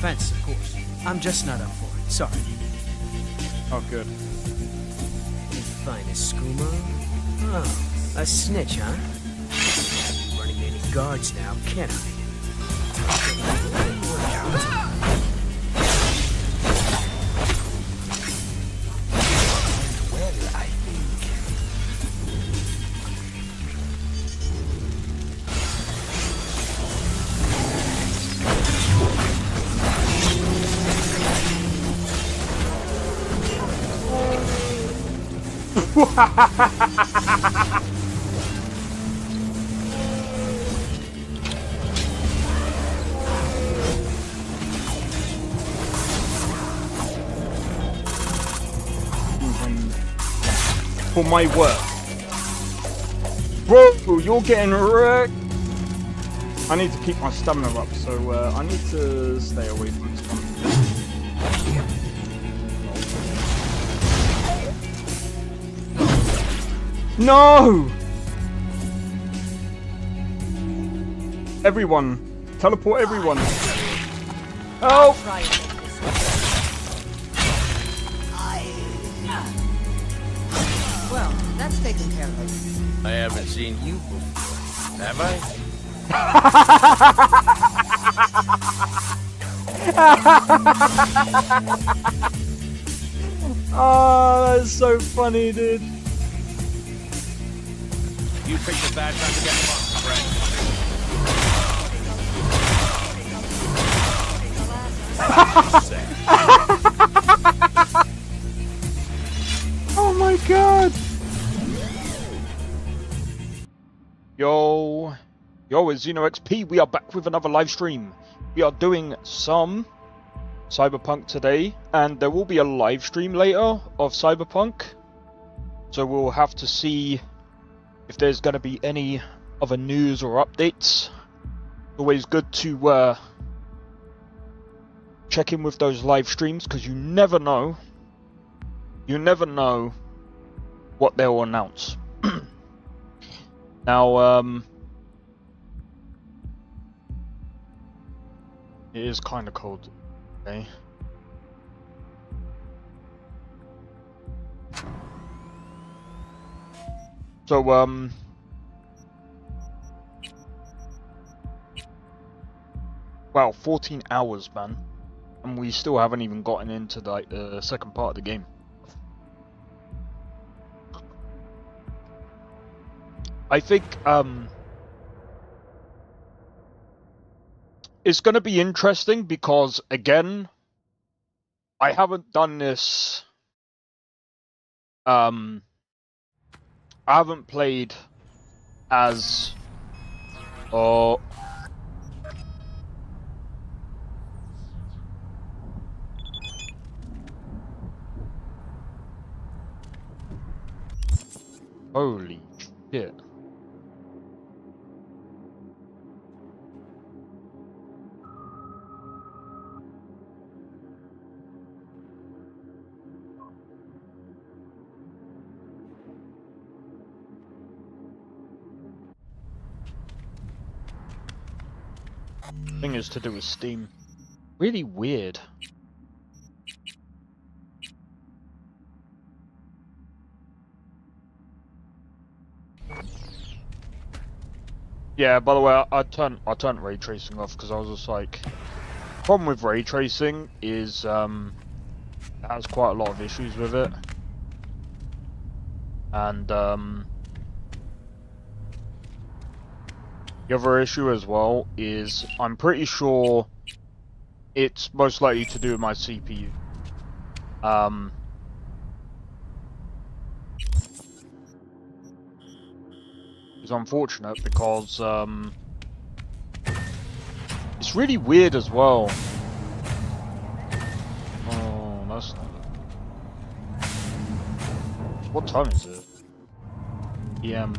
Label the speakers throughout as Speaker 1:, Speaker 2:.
Speaker 1: offense, of course. I'm just not up for it. Sorry.
Speaker 2: Oh, good.
Speaker 1: Finest skooma? Oh, a snitch, huh? Running any guards now, can I? Well, I think.
Speaker 2: For my work. Bro, you're getting wrecked. I need to keep my stamina up, so I need to stay away from this one. No! Everyone. Teleport everyone. Help!
Speaker 3: Well, that's taken care of.
Speaker 4: I haven't seen you before, have I?
Speaker 2: Oh, that's so funny, dude.
Speaker 4: You picked a bad time to get them on, friend.
Speaker 2: Oh my god! Yo, it's XP. We are back with another live stream. We are doing some Cyberpunk today, and there will be a live stream later of Cyberpunk. So we'll have to see if there's going to be any other news or updates. Always good to check in with those live streams, because you never know. You never know what they'll announce. Now, it is kind of cold today. So, wow, 14 hours, man. And we still haven't even gotten into like the second part of the game. I think it's going to be interesting because, again, I haven't done this. I haven't played as. Oh. Holy shit. Thing is to do with Steam. Really weird. Yeah, by the way, I turned ray tracing off because I was just like, problem with ray tracing is it has quite a lot of issues with it, and the other issue as well is I'm pretty sure it's most likely to do with my CPU. It's unfortunate because it's really weird as well. Oh, that's not good. What time is it? PM.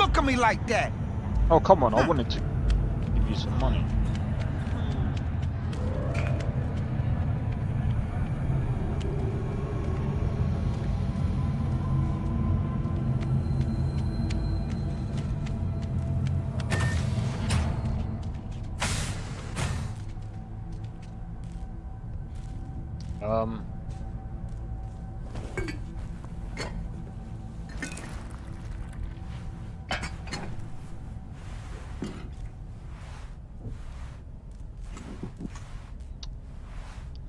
Speaker 3: look at me like that.
Speaker 2: Oh, come on, I wanted to give you some money.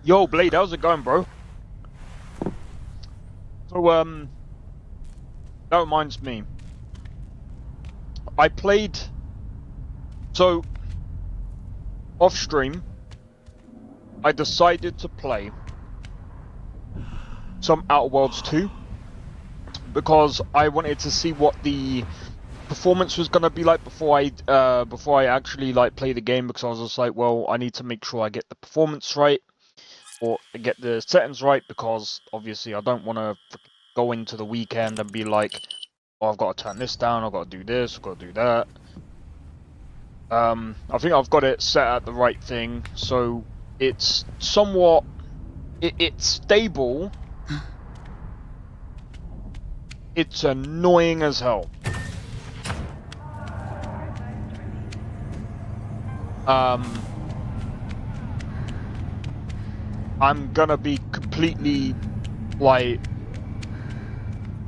Speaker 2: Yo, Blade, how's it going, bro? So, that reminds me. I played... So, off stream, I decided to play some Outer Worlds 2 because I wanted to see what the performance was gonna be like before I actually like play the game, because I was just like, well, I need to make sure I get the performance right or get the settings right, because obviously I don't want to go into the weekend and be like, oh, I've got to turn this down, I've got to do this, I've got to do that. I think I've got it set at the right thing, so it's somewhat, it's stable. It's annoying as hell. I'm gonna be completely, like...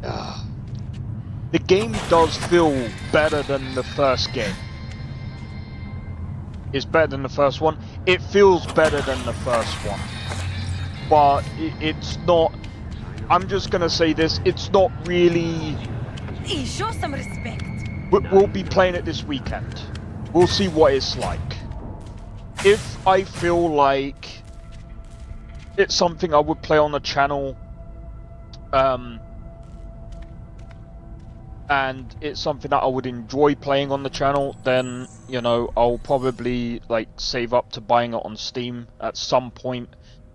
Speaker 2: the game does feel better than the first game. It's better than the first one. It feels better than the first one. But it's not... I'm just gonna say this, it's not really...
Speaker 5: Hey, show some respect.
Speaker 2: We'll be playing it this weekend. We'll see what it's like. If I feel like it's something I would play on the channel, and it's something that I would enjoy playing on the channel, then, you know, I'll probably like save up to buying it on Steam at some point.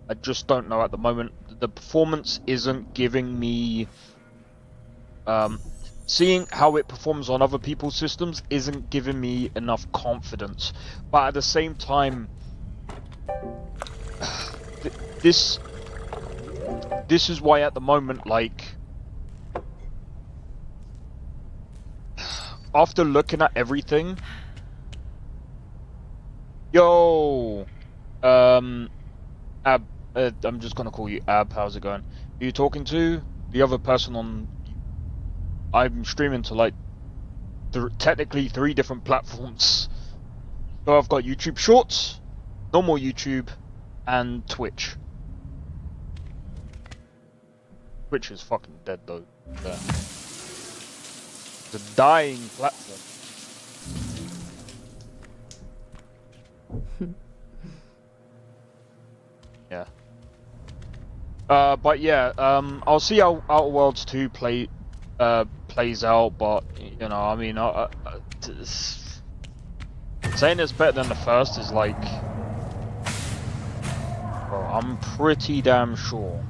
Speaker 2: I just don't know at the moment. The performance isn't giving me... seeing how it performs on other people's systems isn't giving me enough confidence. But at the same time, this is why at the moment, like, after looking at everything... Yo! Ab, I'm just gonna call you Ab, how's it going? Who are you talking to? The other person on... I'm streaming to like technically 3 different platforms. So I've got YouTube Shorts, normal YouTube, and Twitch. Twitch is fucking dead though. There. It's a dying platform. Yeah. But yeah, I'll see how Outer Worlds 2 plays out, but you know, I mean, saying it's better than the first is like, well, I'm pretty damn sure.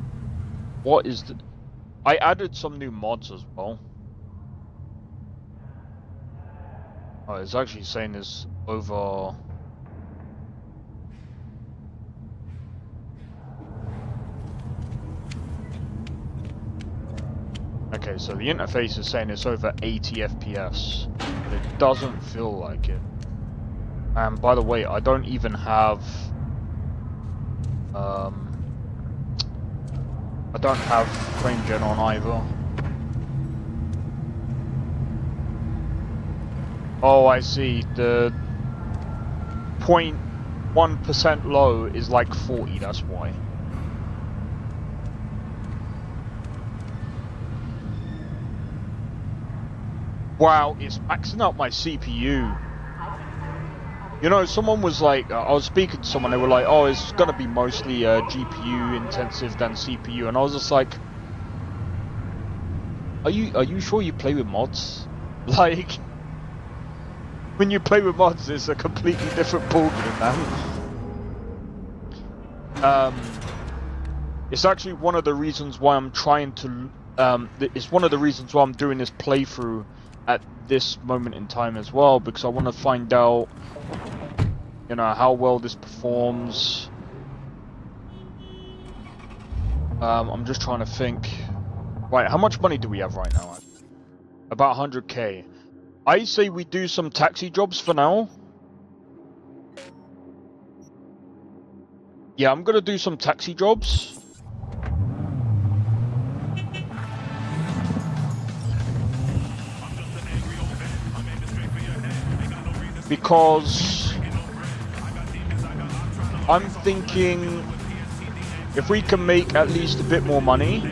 Speaker 2: What is the... I added some new mods as well. Oh, it's actually saying this over... Okay, so the interface is saying it's over 80 FPS, but it doesn't feel like it. And by the way, I don't even have... I don't have frame gen on either. Oh, I see. The 0.1% low is like 40, that's why. Wow, it's maxing out my CPU. You know, someone was like, I was speaking to someone, they were like, oh, it's gonna be mostly GPU intensive than CPU, and I was just like, are you sure you play with mods? Like, when you play with mods, it's a completely different ballgame, man. It's actually one of the reasons why I'm trying to, it's one of the reasons why I'm doing this playthrough at this moment in time as well, because I want to find out, you know, how well this performs. I'm just trying to think. Right, how much money do we have right now? About 100k. I say we do some taxi jobs for now. Yeah, I'm gonna do some taxi jobs. Because I'm thinking if we can make at least a bit more money,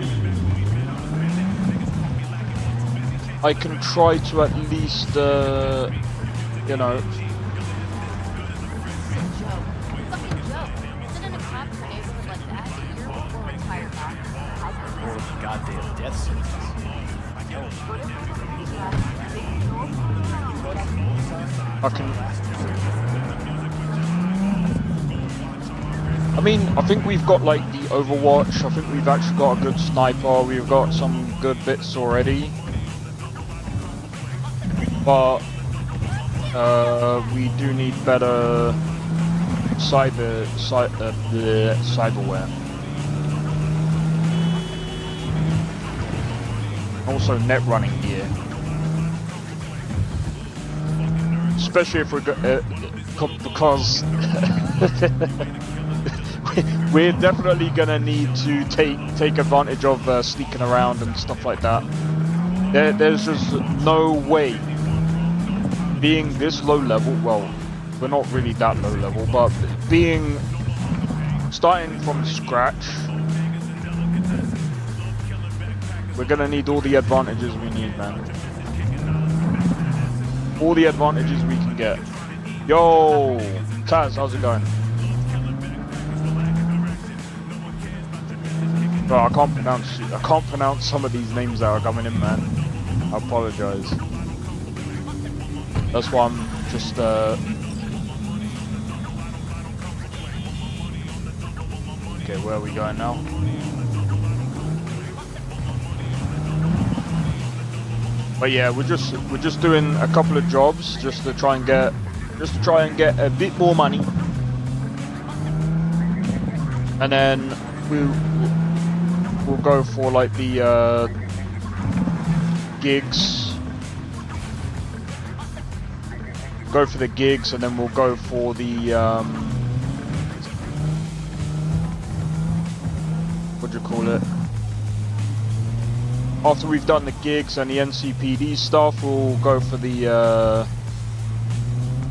Speaker 2: I can try to at least, you know.
Speaker 4: Goddamn death sentence.
Speaker 2: I mean, I think we've got like the Overwatch. I think we've actually got a good sniper. We've got some good bits already. But we do need better cyberware. Also net running gear. Especially if we're because we're definitely gonna need to take advantage of sneaking around and stuff like that. There's just no way, being this low level, well, we're not really that low level, but starting from scratch, we're gonna need all the advantages we need, man. All the advantages we can get. Yo, Taz, how's it going? Bro, I can't pronounce some of these names that are coming in, man. I apologize. That's why I'm just okay, where are we going now? But yeah, we're just doing a couple of jobs just to try and get a bit more money, and then we'll go for like the gigs. Go for the gigs, and then we'll go for the what do you call it? After we've done the gigs and the NCPD stuff, we'll go for the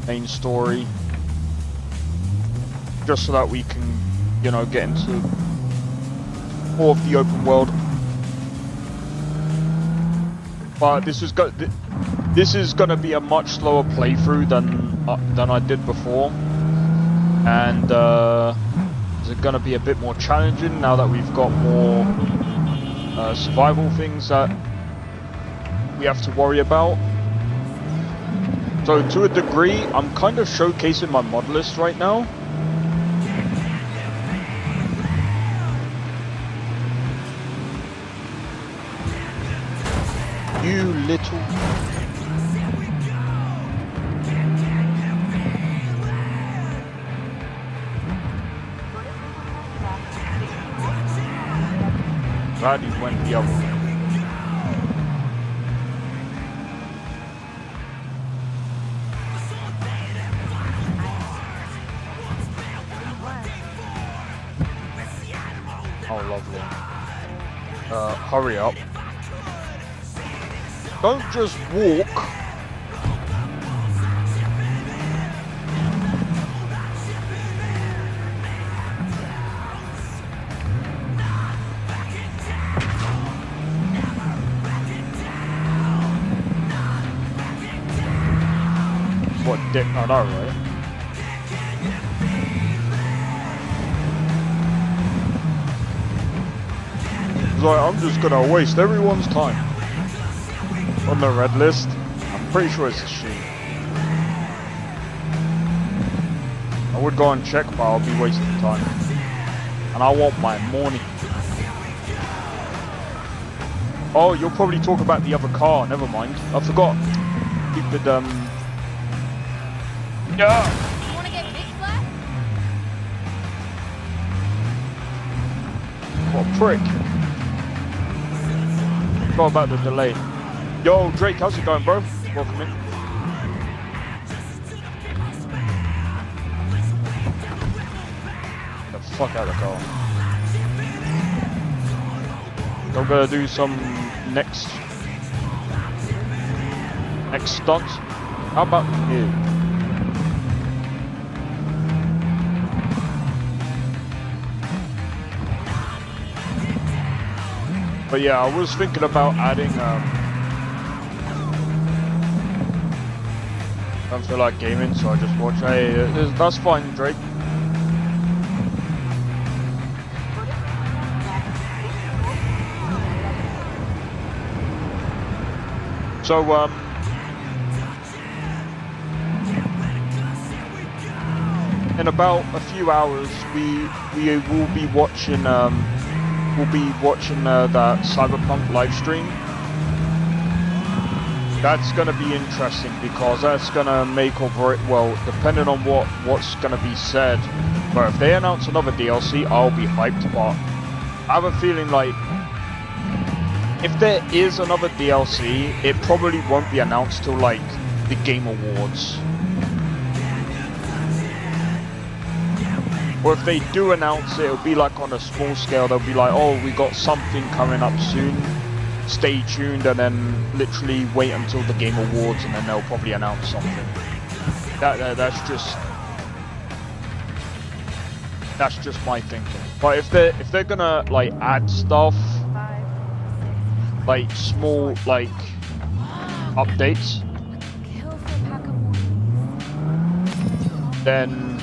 Speaker 2: main story, just so that we can, you know, get into more of the open world. But this is gonna be a much slower playthrough than I did before, and it's gonna be a bit more challenging now that we've got more survival things that we have to worry about. So to a degree, I'm kind of showcasing my mod list right now. You little... Glad he went the other way. Oh, lovely. Hurry up. Don't just walk. What dick, I know, right? It's like, I'm just gonna waste everyone's time. On the red list, I'm pretty sure it's a she. I would go and check, but I'll be wasting time. And I want my money. Oh, you'll probably talk about the other car. Never mind. I forgot. Stupid. Yeah.
Speaker 5: You wanna get big flat?
Speaker 2: What a prick. Forgot about the delay. Yo, Drake, how's it going, bro? Welcome in. Get the fuck out of the car. I'm gonna do some next stunts. How about here? But yeah, I was thinking about adding I don't feel like gaming, so I just watch. Hey, that's fine, Drake. So in about a few hours, we will be watching that Cyberpunk live stream. That's gonna be interesting because that's gonna make or break. Well, depending on what's gonna be said. But if they announce another DLC, I'll be hyped. But I have a feeling like if there is another DLC, it probably won't be announced till like the Game Awards. Or if they do announce it, it'll be like on a small scale. They'll be like, oh, we got something coming up soon. Stay tuned, and then literally wait until the Game Awards, and then they'll probably announce something. That's just my thinking. But if they're gonna like add stuff, like small like updates,
Speaker 5: Kill for a pack of wood.
Speaker 2: then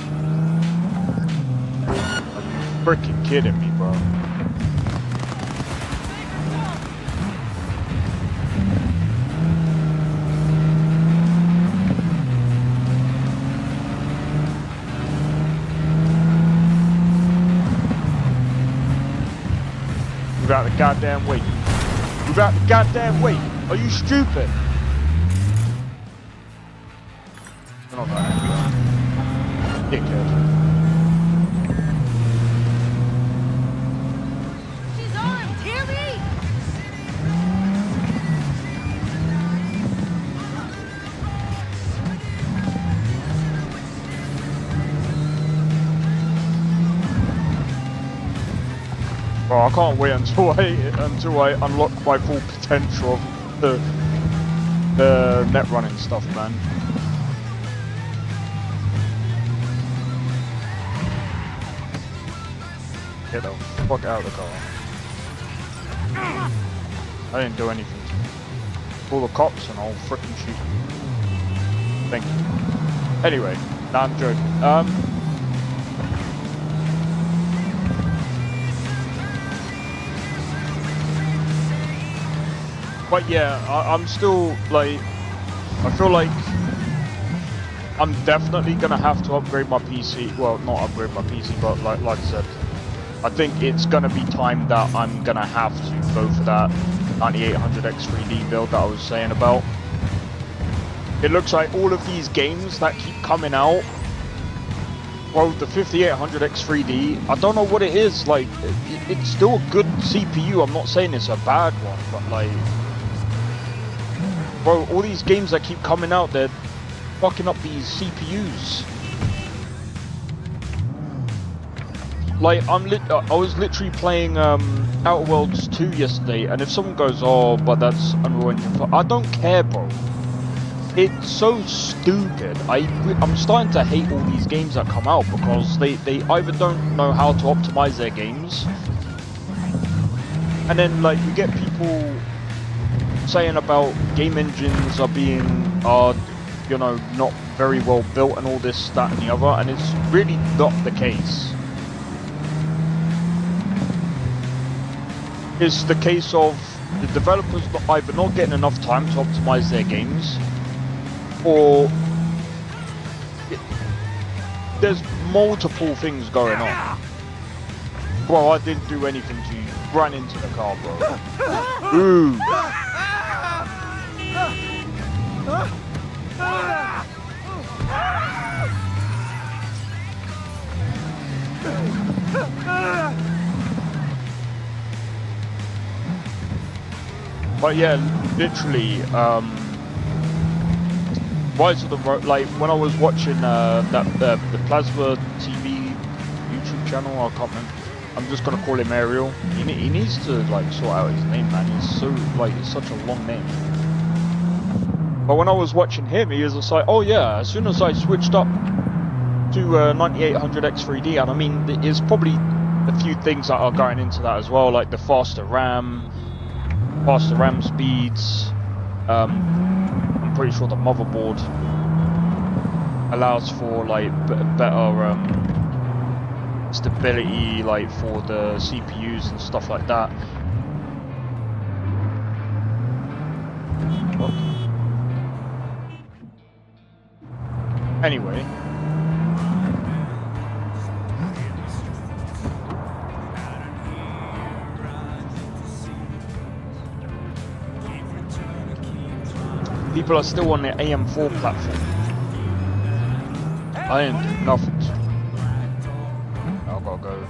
Speaker 2: freaking kidding me, bro. Move out the goddamn way. Move out the goddamn way. Are you stupid? You're not that angry. Dickhead.
Speaker 5: She's armed, hear me?
Speaker 2: Well, I can't wait until I unlock my full potential of the net running stuff, man. Get the fuck out of the car. I didn't do anything. Call the cops and I'll frickin' shoot them. Thank you. Anyway, nah, I'm joking. But yeah, I'm still like, I feel like I'm definitely gonna have to upgrade my PC. Well, not upgrade my PC, but like I said, I think it's gonna be time that I'm gonna have to go for that 9800X3D build that I was saying about. It looks like all of these games that keep coming out, well, the 5800X3D, I don't know what it is, like, it's still a good CPU, I'm not saying it's a bad one, but like, bro, all these games that keep coming out, they're fucking up these CPUs. Like, I was literally playing Outer Worlds 2 yesterday, and if someone goes, oh, but that's Unreal Engine 5, I don't care, bro. It's so stupid. I'm starting to hate all these games that come out because they either don't know how to optimize their games, and then like you get people saying about game engines are you know, not very well built and all this, that and the other, and it's really not the case. It's the case of the developers either not getting enough time to optimize their games, or there's multiple things going on. Well, I didn't do anything to you. ran into the car, bro. Ooh. But yeah, literally, Rise of the like when I was watching the Plasma TV YouTube channel, I can't remember. I'm just gonna call him Ariel. He needs to like sort out his name, man. He's so like it's such a long name. But when I was watching him, he was just like, oh yeah, as soon as I switched up to 9800X3D, and I mean, there's probably a few things that are going into that as well, like the faster RAM speeds. I'm pretty sure the motherboard allows for like better stability, like for the CPUs and stuff like that. Anyway. People are still on the AM4 platform. I ain't doing nothing. I've gotta go.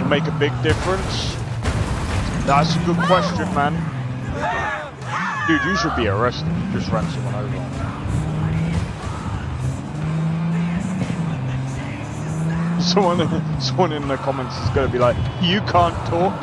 Speaker 2: Make a big difference? That's a good question, man. Dude, you should be arrested. You just ran someone over. Someone in the comments is gonna be like, you can't talk.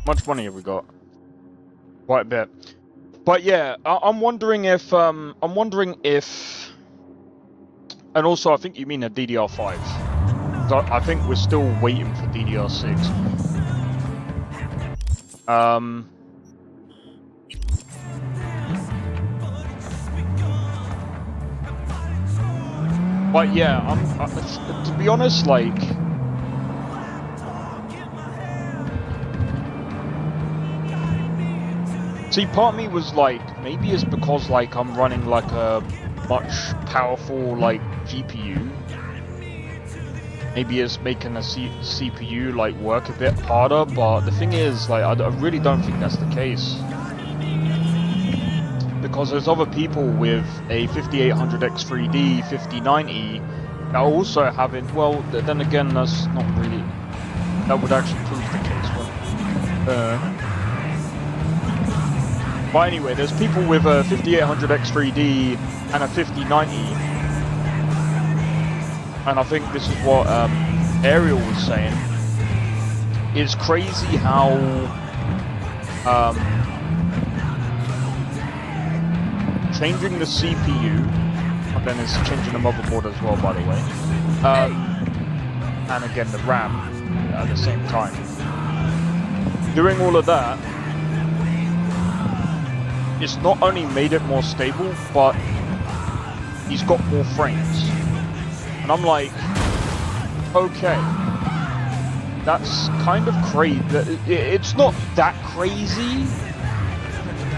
Speaker 2: Much money have we got? Quite a bit. But yeah, I'm wondering if, and also I think you mean a DDR5. I think we're still waiting for DDR6. But yeah, to be honest, like, see, part of me was like, maybe it's because like I'm running like a much powerful like GPU. Maybe it's making a CPU like work a bit harder, but the thing is, like, I really don't think that's the case. Because there's other people with a 5800X3D 5090 that are also having, well, then again, that's not really, that would actually prove the case, but anyway, there's people with a 5800X3D and a 5090, and I think this is what Ariel was saying. It's crazy how changing the CPU, and then it's changing the motherboard as well, by the way, and again the RAM at the same time. Doing all of that, it's not only made it more stable, but he's got more frames. And I'm like, okay, that's kind of crazy. It's not that crazy.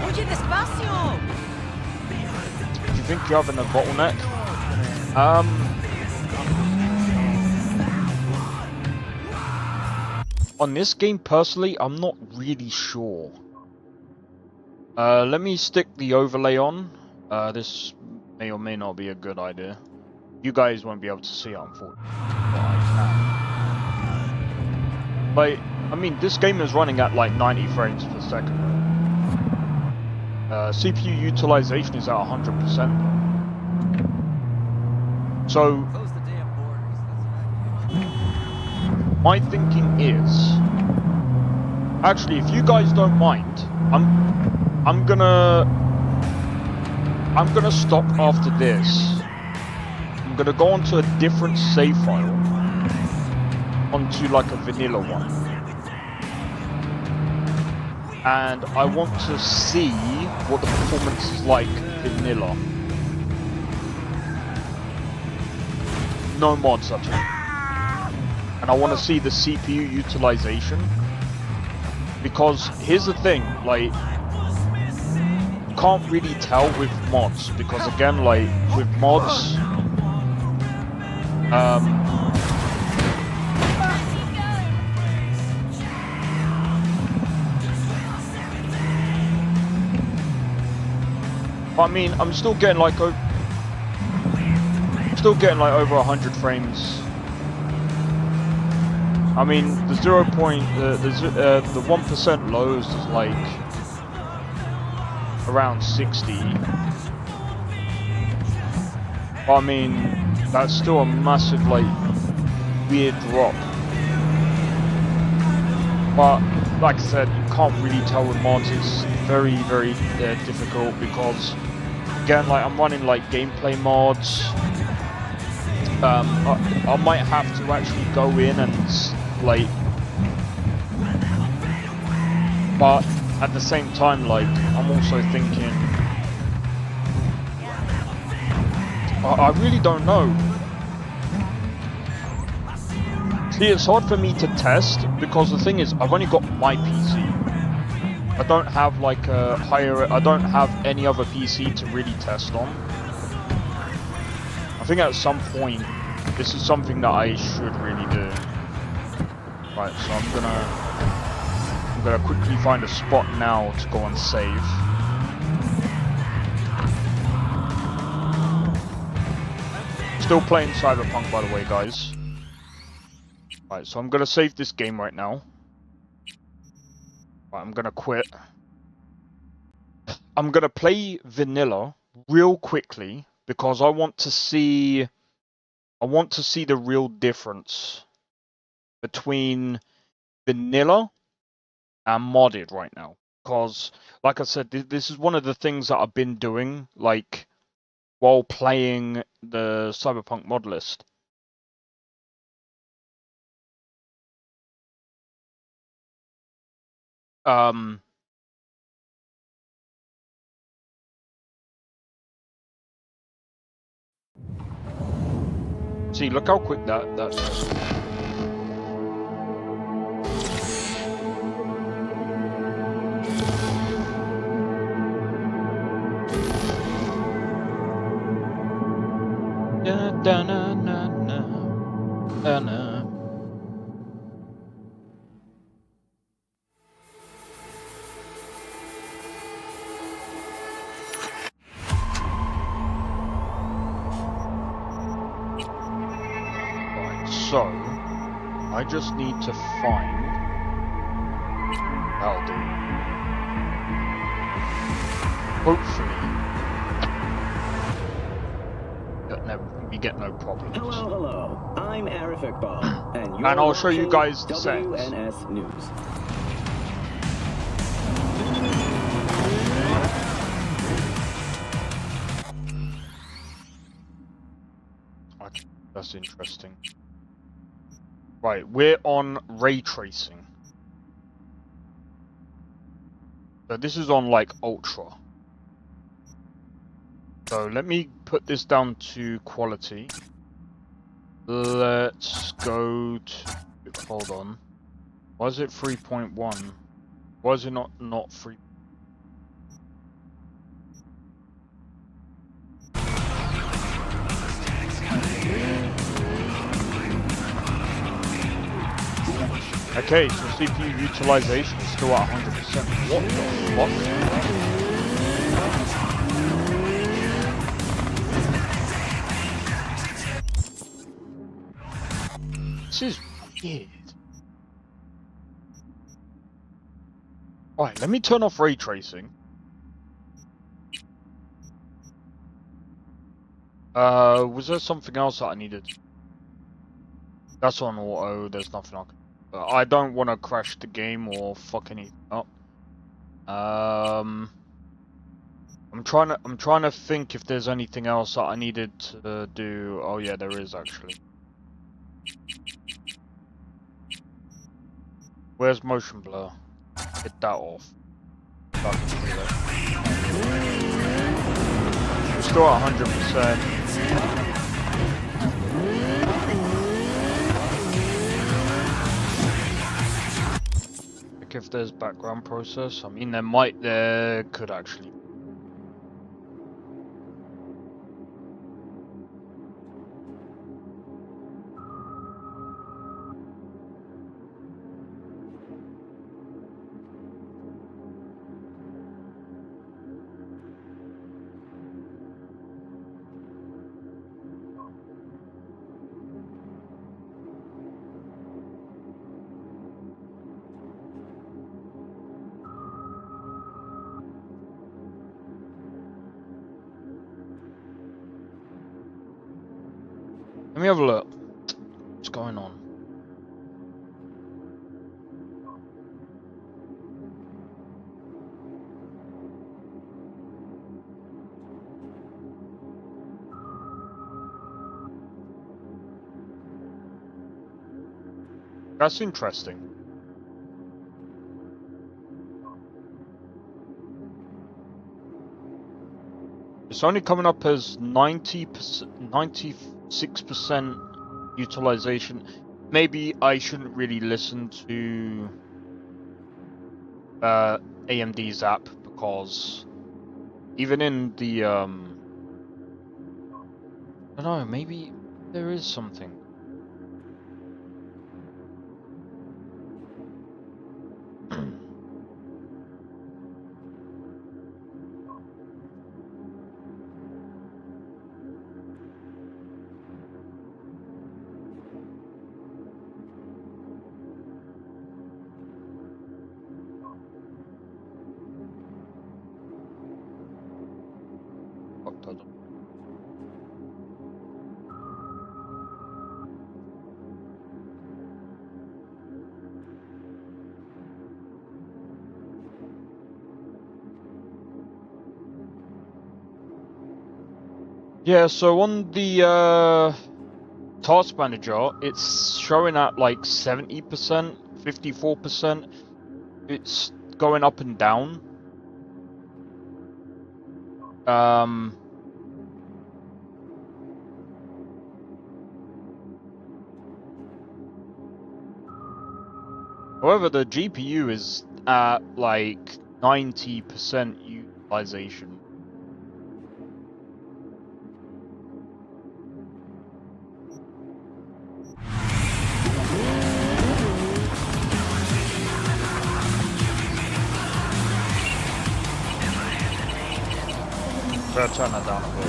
Speaker 3: Oye, despacio!
Speaker 2: Do you think you're having a bottleneck? On this game, personally, I'm not really sure. Let me stick the overlay on. This may or may not be a good idea. You guys won't be able to see it, unfortunately. But I mean, this game is running at like 90 frames per second. CPU utilization is at 100%. So,
Speaker 3: Close the damn borders.
Speaker 2: my thinking is, actually, if you guys don't mind, I'm gonna stop after this. I'm gonna go onto a different save file, onto like a vanilla one, and I want to see what the performance is like vanilla. No mods at all. And I want to see the CPU utilization, because here's the thing, like, can't really tell with mods, because again, like, with mods, I mean, I'm still getting like over 100 frames. I mean, the 1% lows is like around 60. I mean, that's still a massive, like, weird drop. But like I said, you can't really tell with mods. It's very, very difficult, because again, like, I'm running like gameplay mods. I might have to actually go in and like, but at the same time, like, I'm also thinking, I really don't know. See, it's hard for me to test, because the thing is, I've only got my PC. I don't have like a I don't have any other PC to really test on. I think at some point, this is something that I should really do. Right, so I'm gonna quickly find a spot now to go and save. Still playing Cyberpunk, by the way, guys. Right, so I'm gonna save this game right now. Right, I'm gonna quit. I'm gonna play vanilla real quickly, because I want to see the real difference between vanilla and modded right now. Because, like I said, this is one of the things that I've been doing, like, while playing the Cyberpunk mod list. See, look how quick that's. So, I just need to find... That'll do. Hopefully, we get no problems.
Speaker 6: Hello. I'm Arif Iqbal, and you're
Speaker 2: I'll show you
Speaker 6: watching
Speaker 2: guys the settings.
Speaker 6: WNS News.
Speaker 2: That's interesting. Right, we're on ray tracing. So this is on like ultra. So let me put this down to quality. Let's go to... Hold on. Why is it 3.1? Why is it not 3? Okay, so CPU utilization is still at 100%. What the fuck? This is weird. Alright, let me turn off ray tracing. Was there something else that I needed? That's on auto, there's nothing I can... I don't want to crash the game or fuck anything up. I'm trying to think if there's anything else that I needed to do. Oh yeah, there is actually. Where's motion blur? Hit that off. Still at 100%. If there's background process, I mean there could actually. Let me have a look. What's going on? That's interesting. It's only coming up as 90%, 96% utilization. Maybe I shouldn't really listen to AMD's app, because even in the I don't know, maybe there is something. Yeah, so on the task manager, it's showing at like 70%, 54%. It's going up and down. However, the GPU is at like 90% utilization. Better turn that down a bit.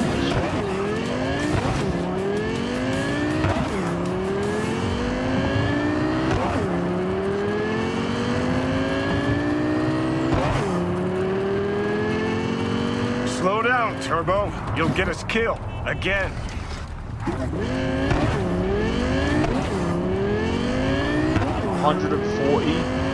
Speaker 7: Slow down, Turbo. You'll get us killed. Again.
Speaker 2: 140.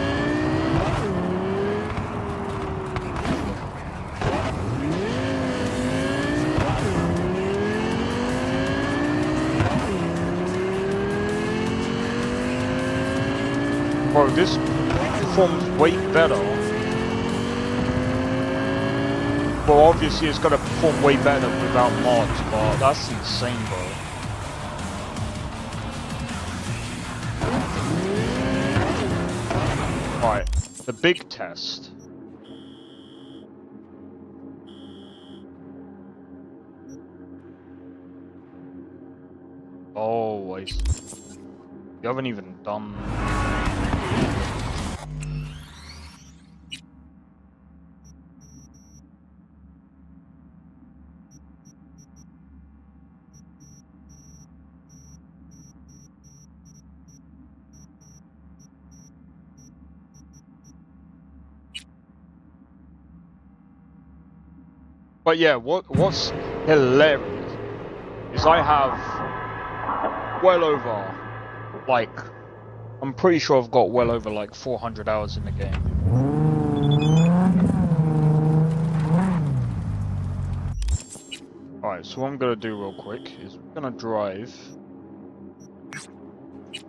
Speaker 2: Bro, this performs way better. Well, obviously it's gonna perform way better without mods, but that's insane, bro. Alright, the big test. Oh, I see. You haven't even done... But yeah, what's hilarious is I have well over, like, I'm pretty sure I've got well over like 400 hours in the game. Alright, so what I'm gonna do real quick is we're gonna drive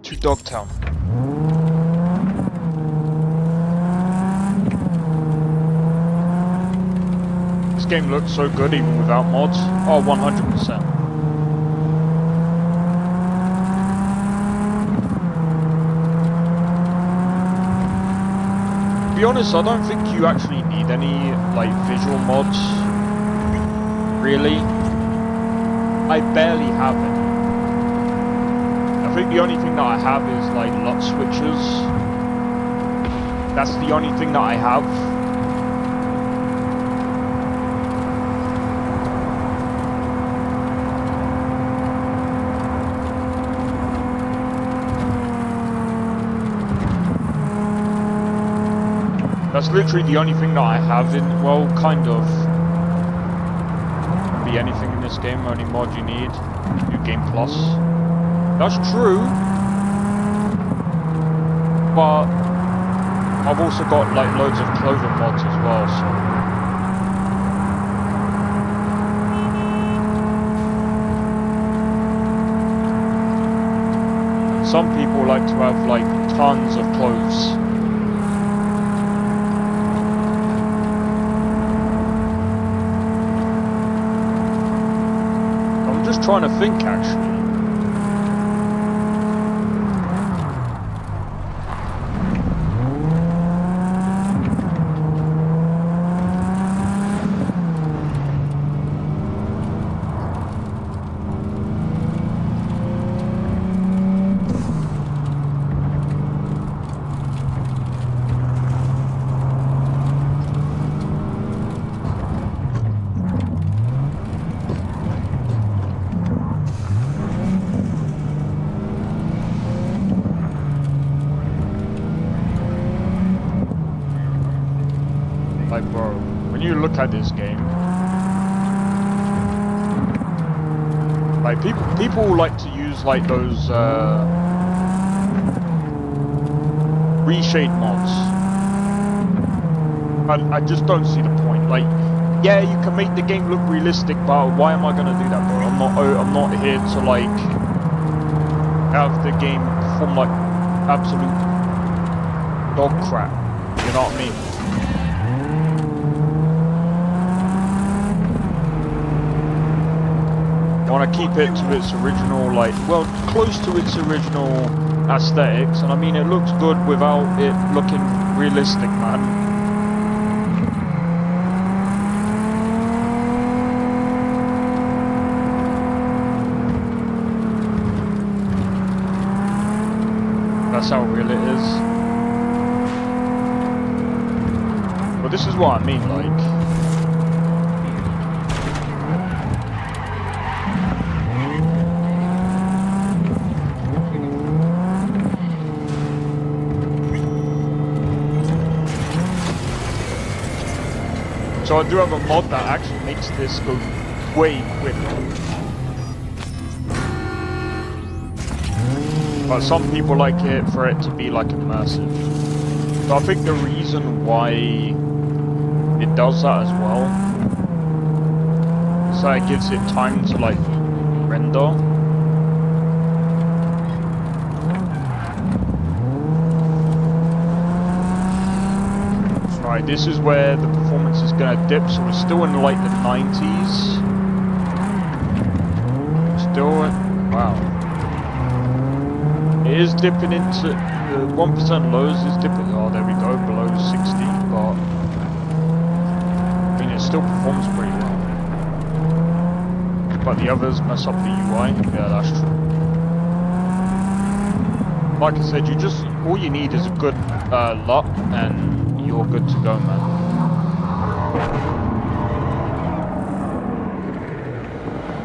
Speaker 2: to Dogtown. This game looks so good even without mods. Oh, 100%. To be honest, I don't think you actually need any like visual mods. Really. I barely have any. I think the only thing that I have is like LUT switches. That's the only thing that I have. That's literally the only thing that I have in, well, kind of. Be anything in this game, only mod you need. New Game Plus. That's true. But I've also got like loads of Clover mods as well, so. Some people like to have like tons of clothes. Just trying to think actually. Like, bro, when you look at this game, like people like to use like those reshade mods. I just don't see the point. Like, yeah, you can make the game look realistic, but why am I gonna do that, bro? I'm not here to like have the game perform like absolute dog crap. You know what I mean? I want to keep it to its original, like, well, close to its original aesthetics, and I mean it looks good without it looking realistic, man. That's how real it is. But this is what I mean, like. So I do have a mod that actually makes this go way quicker. But some people like it for it to be like immersive. So I think the reason why it does that as well is that it gives it time to like render. Right, this is where the performance is gonna dip, so we're still in like the 90s. Still, wow. It is dipping into the 1% lows is dipping. Oh, there we go, below 60, but I mean it still performs pretty well. But the others mess up the UI. Yeah, that's true. Like I said, all you need is a good LUT and you're good to go, man.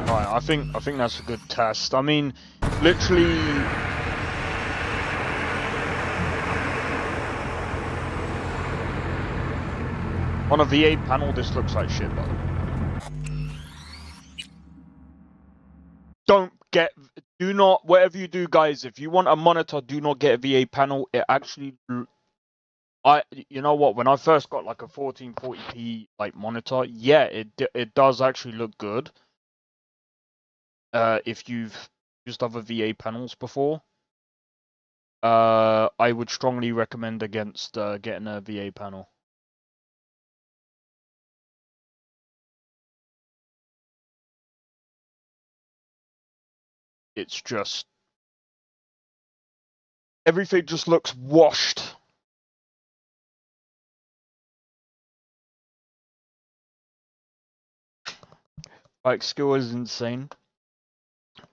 Speaker 2: Right, I think that's a good test. I mean, literally, on a V8 panel, this looks like shit, though. do not, whatever you do, guys, if you want a monitor, do not get a VA panel. It actually, you know what, when I first got like a 1440p like monitor, yeah, it does actually look good. If you've used other VA panels before, I would strongly recommend against getting a VA panel. It's just everything just looks washed. Like, skill is insane.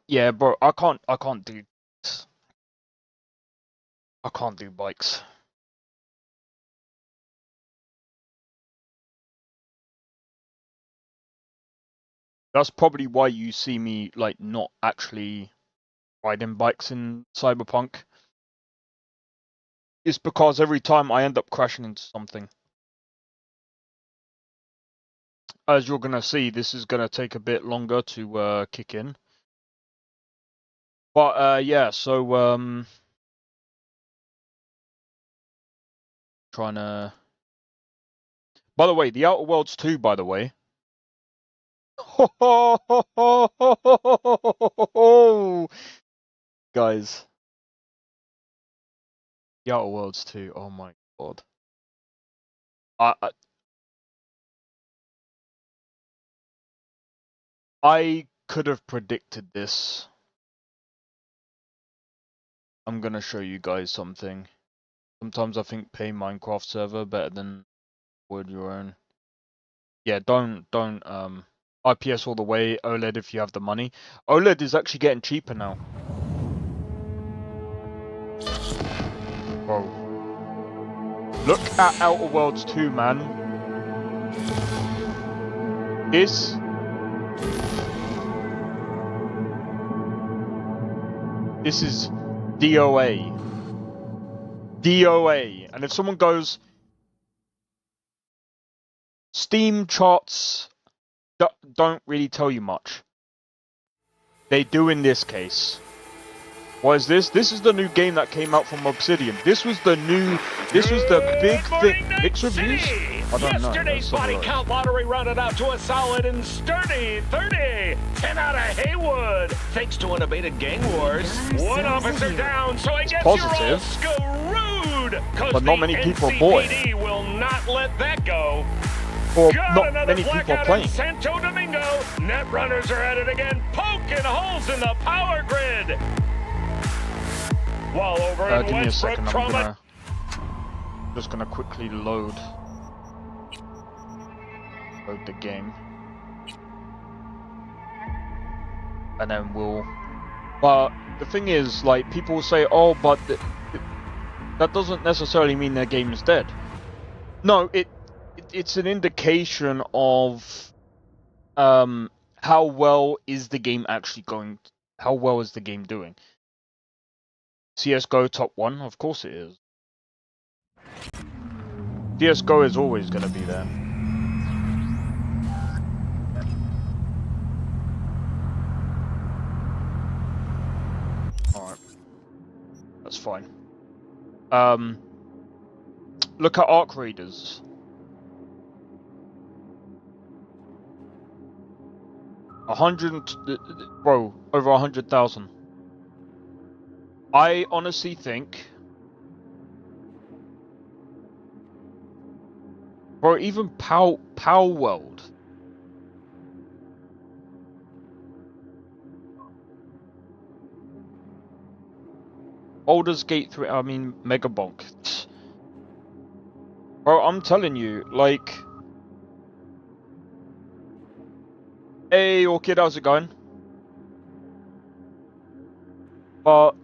Speaker 2: Yeah, bro, I can't do this. I can't do bikes. That's probably why you see me like not actually riding bikes in Cyberpunk. It's because every time I end up crashing into something. As you're gonna see, this is gonna take a bit longer to kick in. But yeah, so trying to. By the way, the Outer Worlds 2, by the way. Guys. The Outer Worlds 2, oh my god. I could have predicted this. I'm gonna show you guys something. Sometimes I think pay Minecraft server better than would your own. Yeah, don't IPS all the way, OLED if you have the money. OLED is actually getting cheaper now. Bro. Look at Outer Worlds 2, man. This is DOA. DOA. And if someone goes, Steam charts don't really tell you much. They do in this case. What is this? This is the new game that came out from Obsidian. This was the big thing. Mixed reviews? I don't know.
Speaker 8: Yesterday's body count lottery rounded out to a solid and sturdy 30. 10 out of Haywood. Thanks to unabated gang wars. One officer down, so I guess
Speaker 2: positive,
Speaker 8: you're all screwed.
Speaker 2: But not many people bought it.
Speaker 8: NCPD will not let that go.
Speaker 2: Or
Speaker 8: Got
Speaker 2: not many people are
Speaker 8: blackout
Speaker 2: playing.
Speaker 8: in Santo Domingo. Netrunners are at it again, poking holes in the power grid. While over in
Speaker 2: Give me a
Speaker 8: Westbrook,
Speaker 2: second.
Speaker 8: trauma.
Speaker 2: I'm just gonna quickly load the game, and then we'll. But the thing is, like, people say, "Oh, but that doesn't necessarily mean their game is dead." No, it's an indication of how well is the game actually going. How well is the game doing? CS:GO top 1, of course it is. CS:GO is always going to be there. Alright. That's fine. Look at Arc Raiders. Bro, over 100,000. I honestly think, bro, even Pow World. Baldur's Gate 3, I mean, Megabonk. Bro, I'm telling you, like... Hey, Orchid, how's it going? But...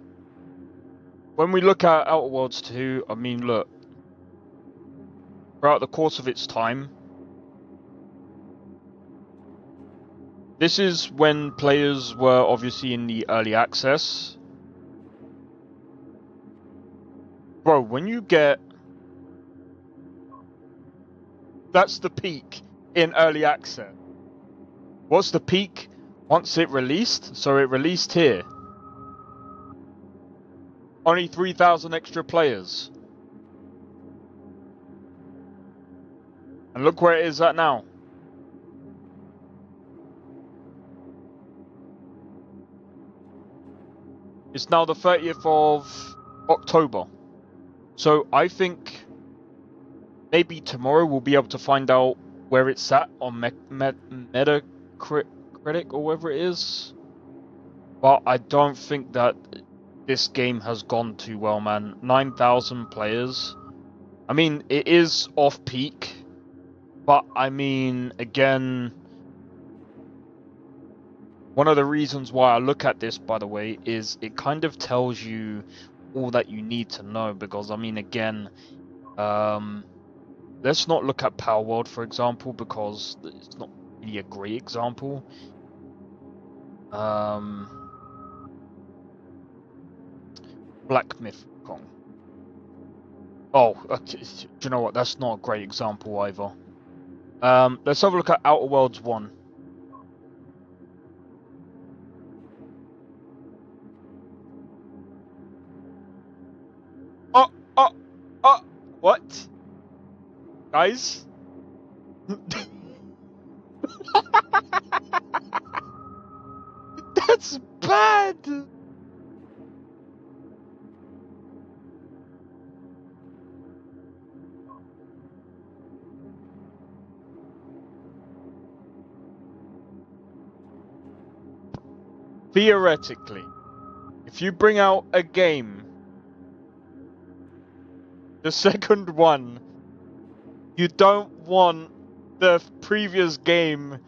Speaker 2: when we look at Outer Worlds 2, I mean, look. Throughout the course of its time... this is when players were obviously in the early access. Bro, when you get... that's the peak in early access. What's the peak? Once it released, so it released here. Only 3,000 extra players. And look where it is at now. It's now the 30th of October. So I think maybe tomorrow we'll be able to find out where it's at on Metacritic or whatever it is. But I don't think that this game has gone too well, man. 9,000 players. I mean, it is off peak. But I mean, again, one of the reasons why I look at this, by the way, is it kind of tells you all that you need to know. Because, I mean, again, let's not look at Power World, for example, because it's not really a great example. Black Myth Kong. Oh, do you know what? That's not a great example either. Let's have a look at Outer Worlds 1. What? Guys? That's bad! Theoretically, if you bring out a game, the second one, you don't want the previous game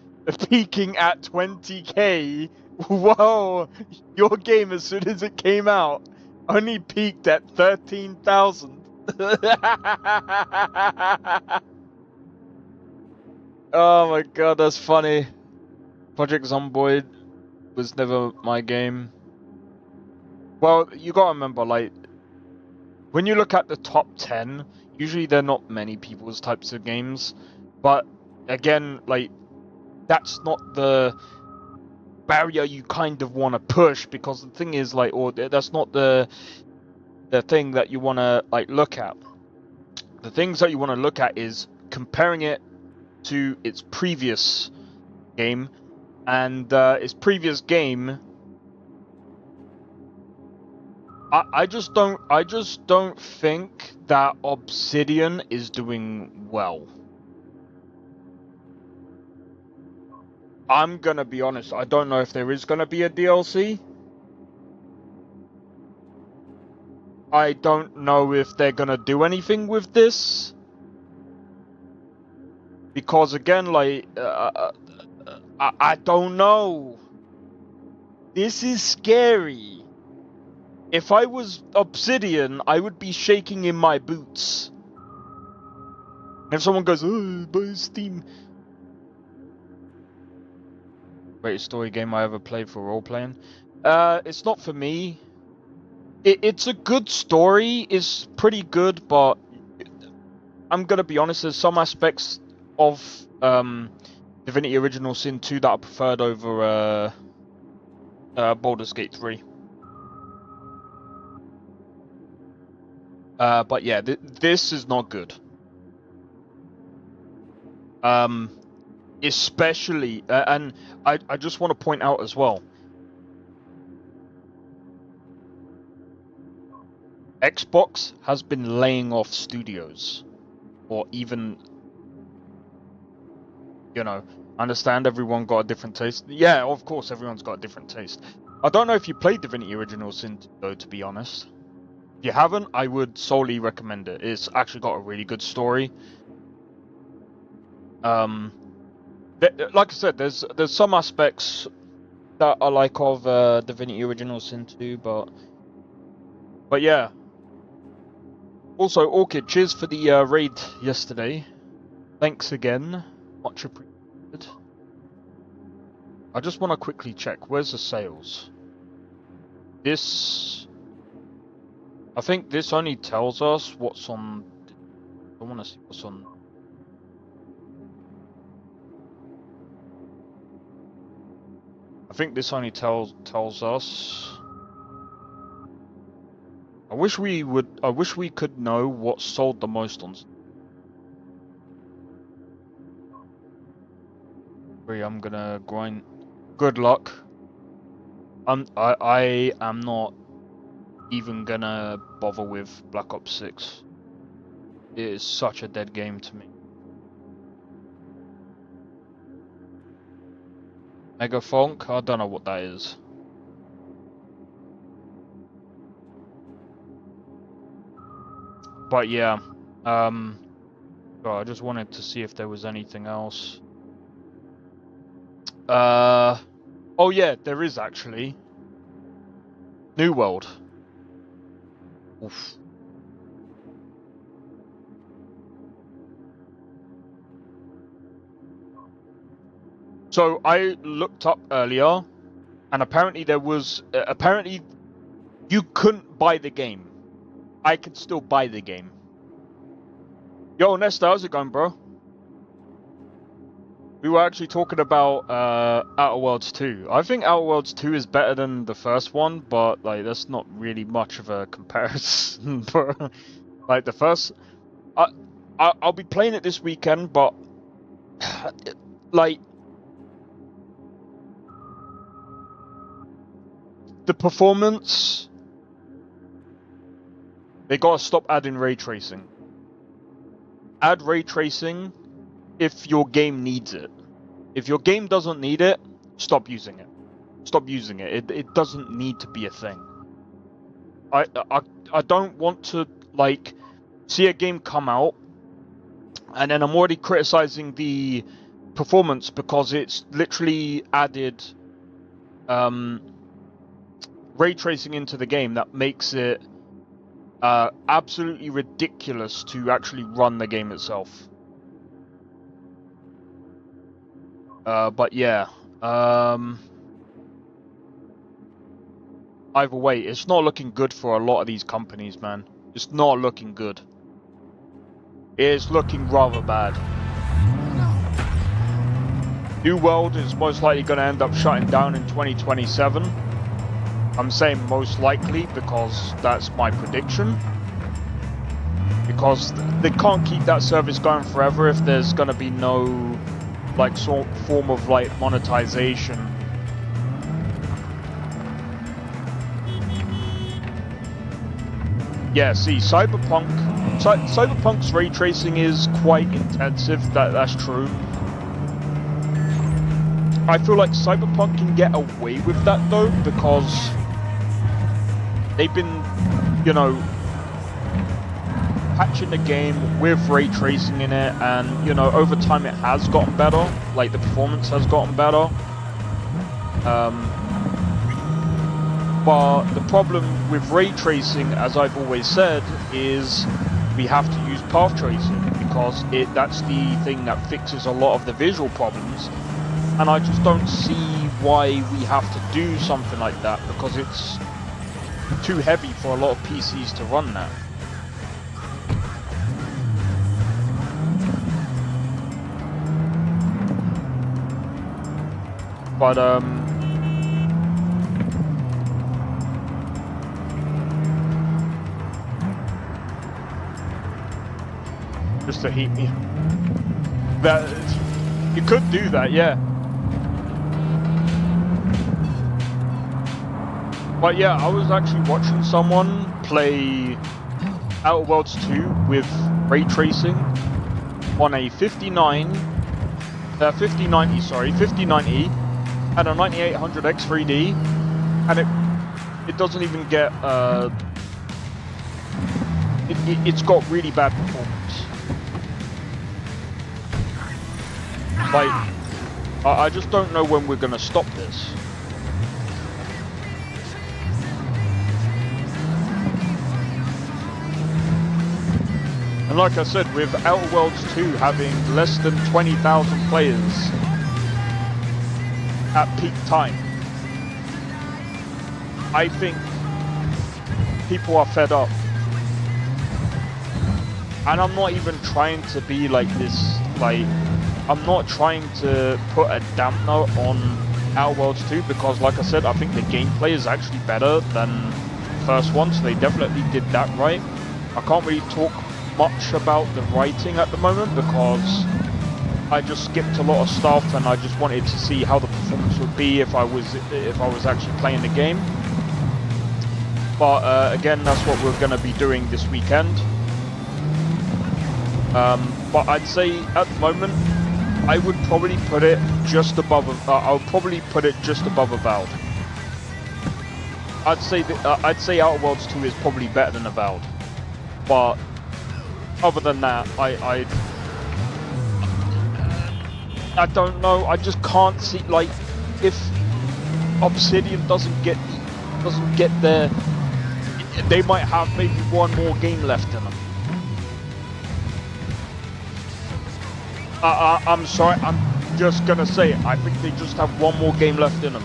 Speaker 2: peaking at 20k. Whoa, your game as soon as it came out only peaked at 13,000. Oh my god, that's funny. Project Zomboid was never my game. Well, you gotta remember, like, when you look at the top 10, usually they're not many people's types of games. But again, like, that's not the barrier you kind of want to push, because the thing is, like, or that's not the thing that you want to, like, look at. The things that you want to look at is comparing it to its previous game, and its previous game, I just don't think that Obsidian is doing well. I'm gonna be honest, I don't know if there is gonna be a DLC. I don't know if they're gonna do anything with this. Because again, like, I don't know. This is scary. If I was Obsidian, I would be shaking in my boots. If someone goes, oh, buy Steam. Greatest story game I ever played for role-playing. It's not for me. It's a good story. It's pretty good, but I'm gonna be honest, there's some aspects of Divinity Original Sin 2 that I preferred over Baldur's Gate 3. But yeah, this is not good. Especially, and I just want to point out as well, Xbox has been laying off studios, or even, you know, understand everyone got a different taste. Yeah, of course, everyone's got a different taste. I don't know if you played Divinity Original Sin 2, though, to be honest. If you haven't, I would solely recommend it. It's actually got a really good story. Like I said, there's some aspects that I like of Divinity Original Sin 2, but yeah. Also, Orchid, cheers for the raid yesterday. Thanks again, much appreciated. I just want to quickly check. Where's the sales? This, I think this only tells us what's on. I want to see what's on. I think this only tells us. I wish we could know what sold the most on. I'm gonna grind. Good luck. I am not even gonna bother with Black Ops 6. It is such a dead game to me. Mega Funk? I don't know what that is. But yeah, so I just wanted to see if there was anything else. Oh yeah, there is actually. New World. Oof. So I looked up earlier, and apparently there was apparently you couldn't buy the game. I could still buy the game. Yo, Nesta, how's it going, bro? We were actually talking about Outer Worlds 2. I think Outer Worlds 2 is better than the first one, but like that's not really much of a comparison. Bro. Like the first, I'll be playing it this weekend, but like the performance, they gotta stop adding ray tracing. Add ray tracing if your game needs it. If your game doesn't need it, stop using it. Stop using it. It doesn't need to be a thing. I don't want to like see a game come out and then I'm already criticizing the performance because it's literally added ray tracing into the game that makes it absolutely ridiculous to actually run the game itself. But yeah, either way, it's not looking good for a lot of these companies, man. It's not looking good. It's looking rather bad. New World is most likely going to end up shutting down in 2027. I'm saying most likely because that's my prediction. Because they can't keep that service going forever if there's going to be no like form of like monetization. Yeah, see, Cyberpunk's ray tracing is quite intensive. That's true. I feel like Cyberpunk can get away with that though because they've been, you know, patching the game with ray tracing in it, and you know, over time it has gotten better. Like the performance has gotten better. But the problem with ray tracing, as I've always said, is we have to use path tracing because that's the thing that fixes a lot of the visual problems. And I just don't see why we have to do something like that because it's too heavy for a lot of PCs to run that. But just to heat me. That you could do that, yeah. But yeah, I was actually watching someone play Outer Worlds 2 with ray tracing on a 5090 and a 9800X 3D, and it doesn't even get it's got really bad performance. Like, I just don't know when we're gonna stop this. And like I said, with Outer Worlds 2 having less than 20,000 players at peak time, I think people are fed up. And I'm not even trying to be like this, like, I'm not trying to put a dampener on Outer Worlds 2 because, like I said, I think the gameplay is actually better than the first one, so they definitely did that right. I can't really talk much about the writing at the moment because I just skipped a lot of stuff and I just wanted to see how the performance would be if I was actually playing the game. But again, that's what we're going to be doing this weekend. But I'd say at the moment, I would probably put it just above. I would probably put it just above Avowed. I'd say Outer Worlds 2 is probably better than Avowed. But other than that, I don't know. I just can't see, like, if Obsidian doesn't get there, they might have maybe one more game left in them. I'm sorry, I'm just gonna say it. I think they just have one more game left in them.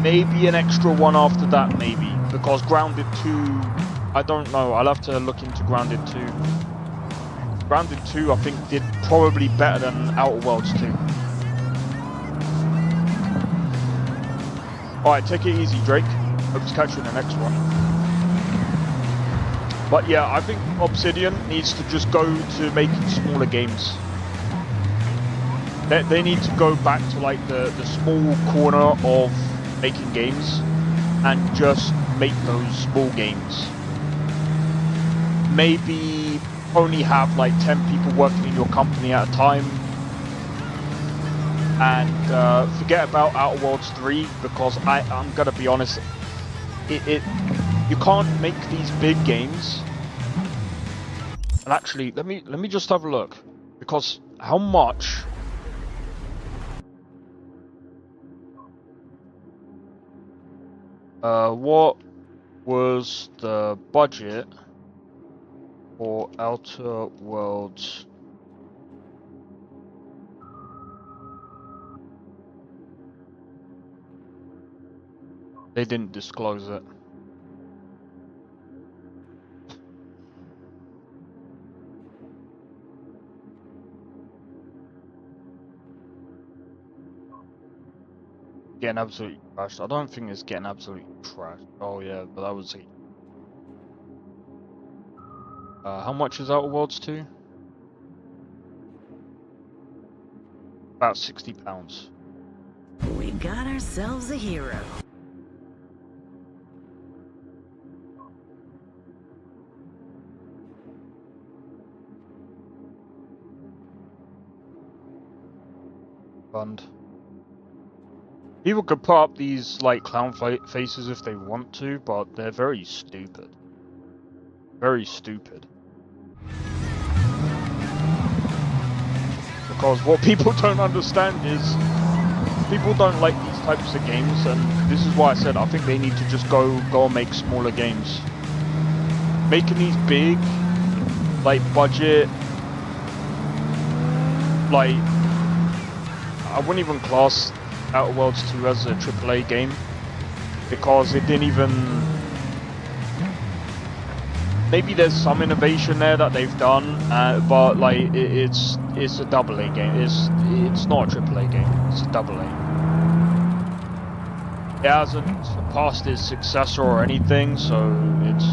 Speaker 2: Maybe an extra one after that, maybe. Because Grounded 2, I don't know. I'll have to look into Grounded 2. Grounded 2, I think, did probably better than Outer Worlds 2. Alright, take it easy, Drake. Hope to catch you in the next one. But yeah, I think Obsidian needs to just go to making smaller games. They need to go back to like the small corner of making games and just make those small games. Maybe only have like 10 people working in your company at a time. And forget about Outer Worlds 3 because I'm gonna be honest, you can't make these big games. And actually, let me just have a look, because how much? What was the budget for Outer Worlds? They didn't disclose it. Getting absolutely trashed. I don't think it's getting absolutely trashed. Oh yeah, but that was it. How much is Outer Worlds 2? About £60.
Speaker 3: We got ourselves a hero.
Speaker 2: Fund. People could put up these like clown faces if they want to, but they're very stupid. Very stupid. Because what people don't understand is people don't like these types of games, and this is why I said I think they need to just go and make smaller games. Making these big, like budget, like I wouldn't even class Outer Worlds 2 as a AAA game because it didn't even. Maybe there's some innovation there that they've done, but like it's a AA game. It's not a AAA game. It's a AA. It hasn't surpassed its successor or anything, so it's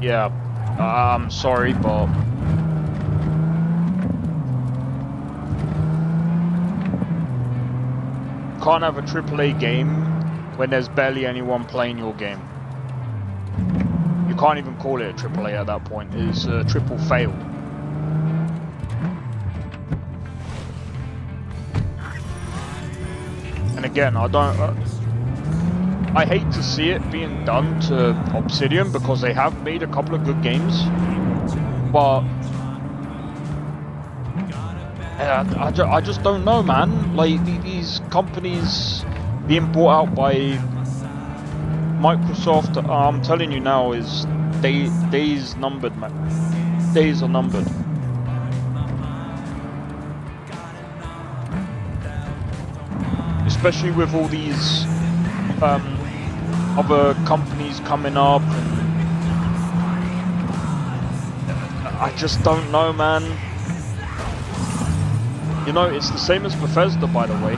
Speaker 2: yeah. I'm sorry, but. Can't have a AAA game when there's barely anyone playing your game. You can't even call it a AAA at that point. It's a triple fail. And again, I hate to see it being done to Obsidian because they have made a couple of good games, but I just don't know, man. Like these companies being bought out by Microsoft, I'm telling you now, is days numbered, man. Days are numbered. Especially with all these other companies coming up. I just don't know, man. You know, it's the same as Bethesda, by the way.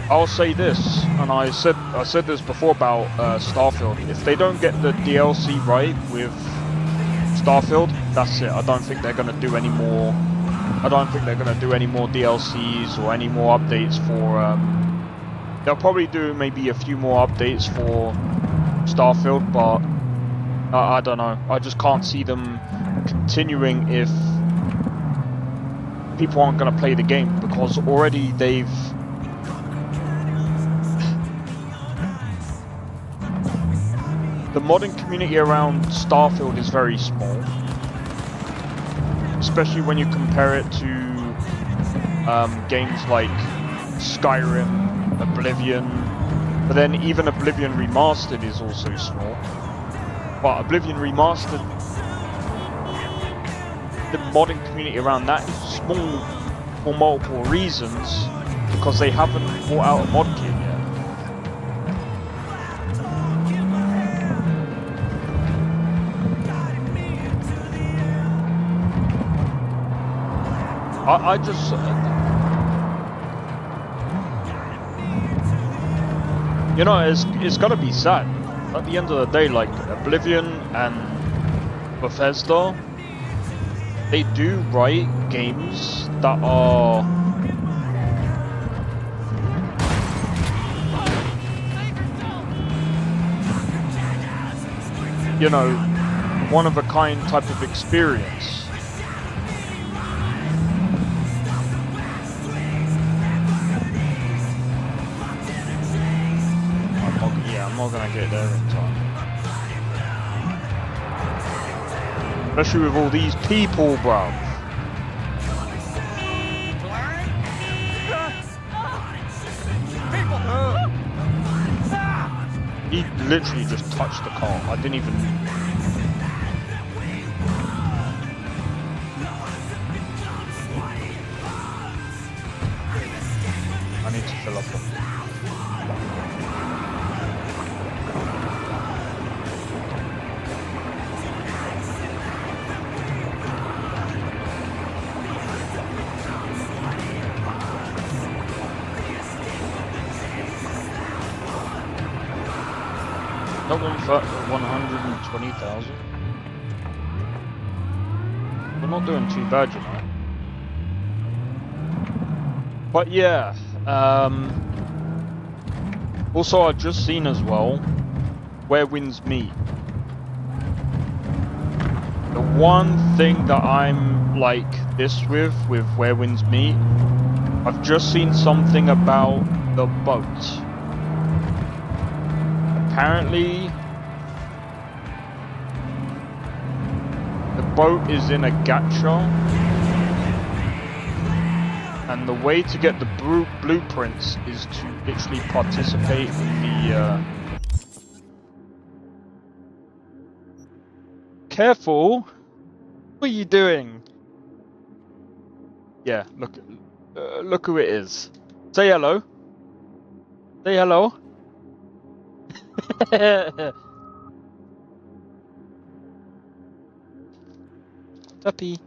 Speaker 2: I'll say this, and I said this before about Starfield. If they don't get the DLC right with Starfield, that's it. I don't think they're gonna do any more. I don't think they're gonna do any more DLCs or any more updates for. They'll probably do maybe a few more updates for Starfield, but I don't know. I just can't see them continuing if people aren't gonna play the game, because already they've. The modding community around Starfield is very small, especially when you compare it to games like Skyrim, Oblivion, but then even Oblivion Remastered is also small. But Oblivion Remastered, the modding community around that is small for multiple reasons, because they haven't brought out a mod kit yet. I just you know, it's gotta be sad. At the end of the day, like Oblivion and Bethesda, they do write games that are you know, one of a kind type of experience. I'm not gonna get there in time. Especially with all these people, bruv. He literally just touched the car. I didn't even... I need to fill up on. Not 120,000. We're not doing too bad, you know. But yeah, also I've just seen as well Where Winds Meet. The one thing that I'm like this with Where Winds Meet, I've just seen something about the boat. Apparently, the boat is in a gacha, and the way to get the blueprints is to literally participate in the... Careful! What are you doing? Yeah, look who it is. Say hello. Say hello. Tuppy.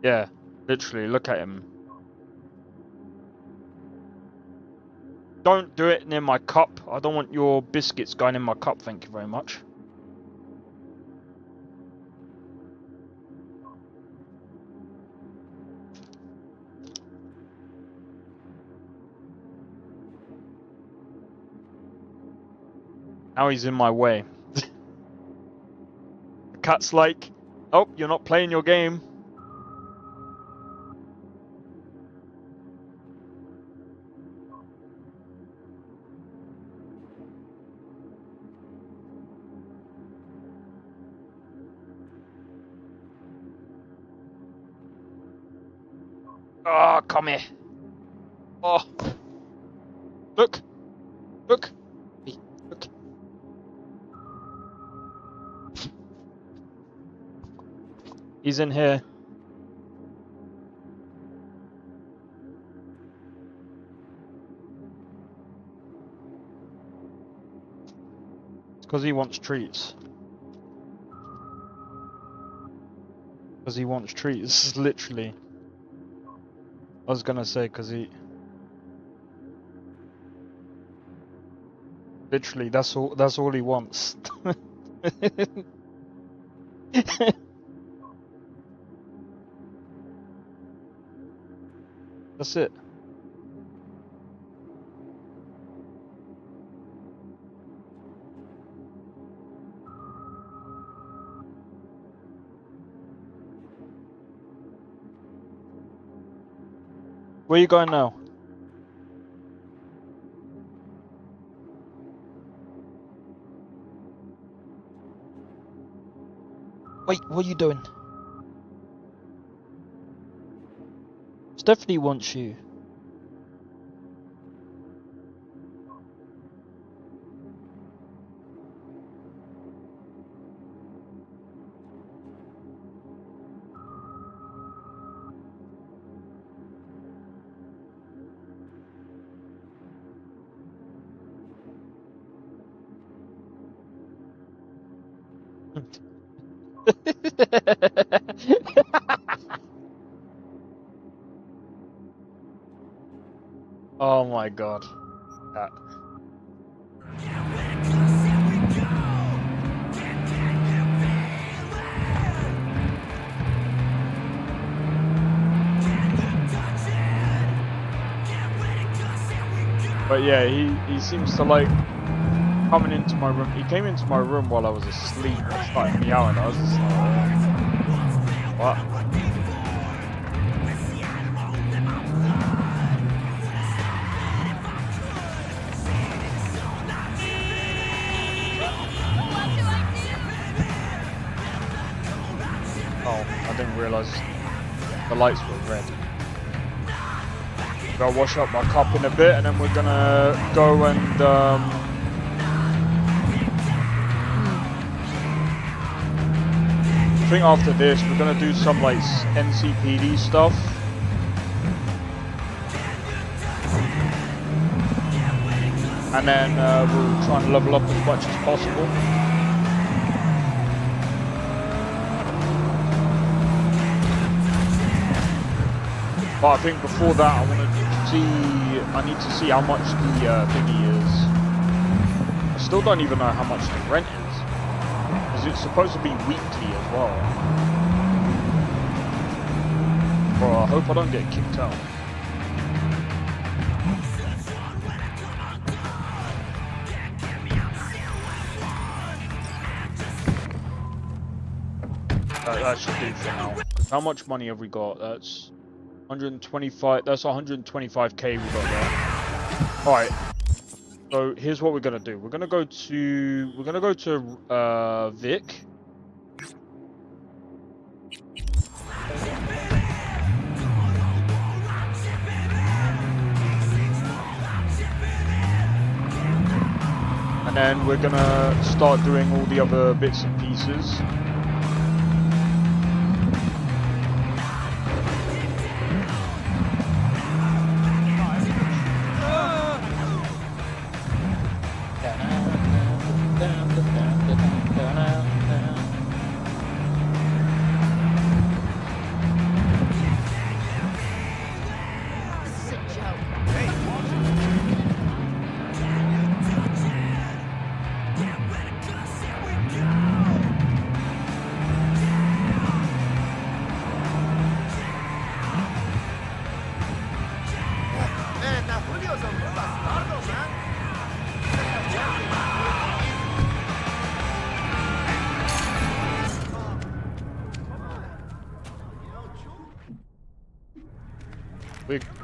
Speaker 2: Yeah, literally, look at him. Don't do it near my cup. I don't want your biscuits going in my cup, thank you very much. Now he's in my way. The cat's like, oh, you're not playing your game. Oh, come here. Oh. Look. Look. Hey, look. He's in here. It's because he wants treats. Because he wants treats, literally. I was gonna say because he... Literally, that's all he wants. That's it. Where you going now? Wait, what are you doing? Stephanie wants you. Oh my god. That. But yeah, he seems to like coming into my room. He came into my room while I was asleep and started meowing. I was just like, what? I didn't realise the lights were red. Gotta wash up my cup in a bit and then we're gonna go and I think after this we're gonna do some like NCPD stuff. And then we'll try and level up as much as possible. But I think before that, I need to see how much the thingy is. I still don't even know how much the rent is, because it's supposed to be weekly as well. Bro, I hope I don't get kicked out. That should do for now. How much money have we got? That's 125. That's 125k we got there. All right. So here's what we're gonna do. We're gonna go to Vic. And then we're gonna start doing all the other bits and pieces.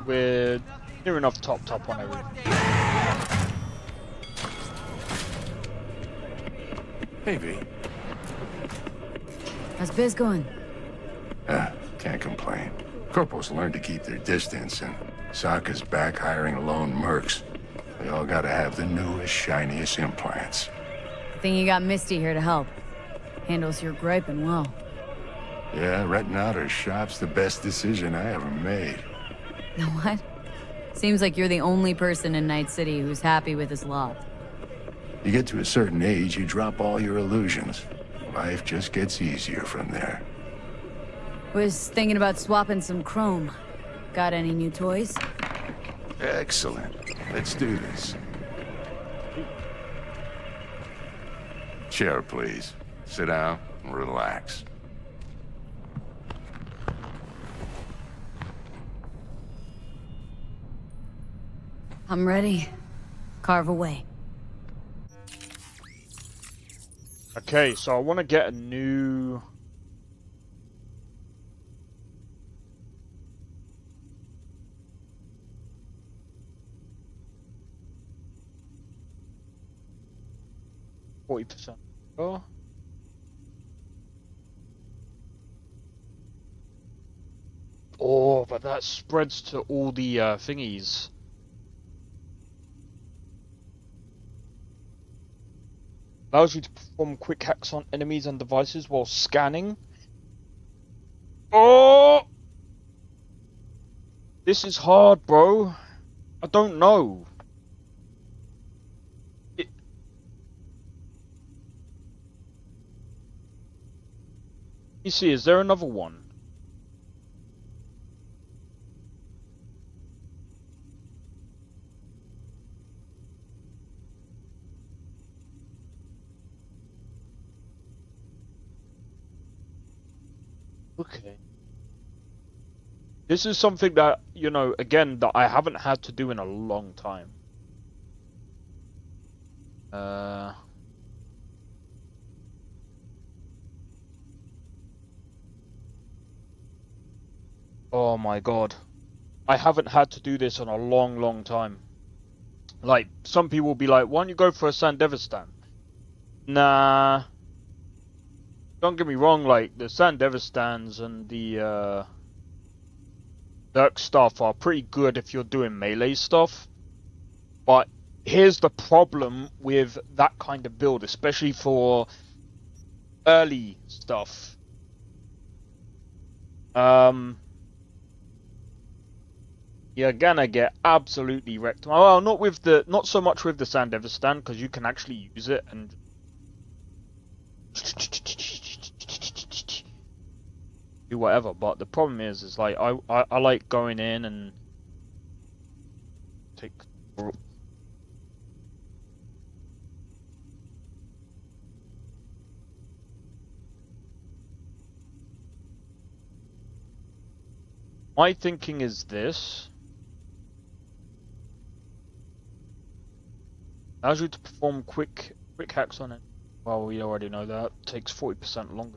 Speaker 2: We're near enough top on everything.
Speaker 7: Hey, V.
Speaker 9: How's biz going?
Speaker 7: Can't complain. Corporals learn to keep their distance, and Sokka's back hiring lone mercs. They all gotta have the newest, shiniest implants.
Speaker 9: Think you got Misty here to help. Handles your griping well.
Speaker 7: Yeah, renting out her shop's the best decision I ever made.
Speaker 9: What? Seems like you're the only person in Night City who's happy with his lot.
Speaker 7: You get to a certain age, you drop all your illusions. Life just gets easier from there.
Speaker 9: Was thinking about swapping some chrome. Got any new toys?
Speaker 7: Excellent. Let's do this. Chair, please. Sit down and relax.
Speaker 9: I'm ready. Carve away.
Speaker 2: Okay, so I want to get a new... %. Oh. Oh, but that spreads to all the thingies. Allows you to perform quick hacks on enemies and devices while scanning. Oh! This is hard, bro. I don't know. You see, is there another one? Okay. This is something that, you know, again, that I haven't had to do in a long time. Oh my god. I haven't had to do this in a long time. Like, some people will be like, why don't you go for a Sandevistan? Nah. Don't get me wrong, like, the Sandevistans and the, Dirk stuff are pretty good if you're doing melee stuff. But here's the problem with that kind of build, especially for early stuff. You're gonna get absolutely wrecked. Well, not so much with the Sandevistan, because you can actually use it and do whatever. But the problem is like I like going in and take. My thinking is this. Allows you to perform quick hacks on it. Well, we already know that. Takes 40% longer.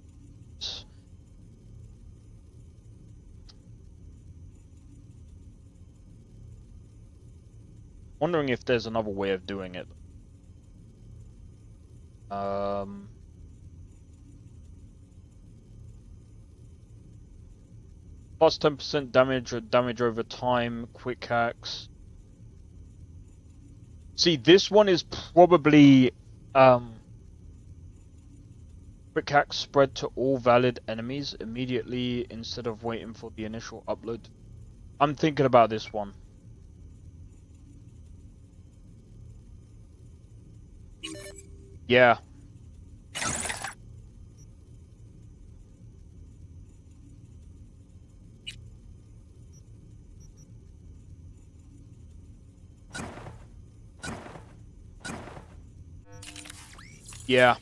Speaker 2: Wondering if there's another way of doing it. Plus 10% damage or damage over time, quick hacks. See, this one is probably quick hacks spread to all valid enemies immediately instead of waiting for the initial upload. I'm thinking about this one. Yeah. Yeah.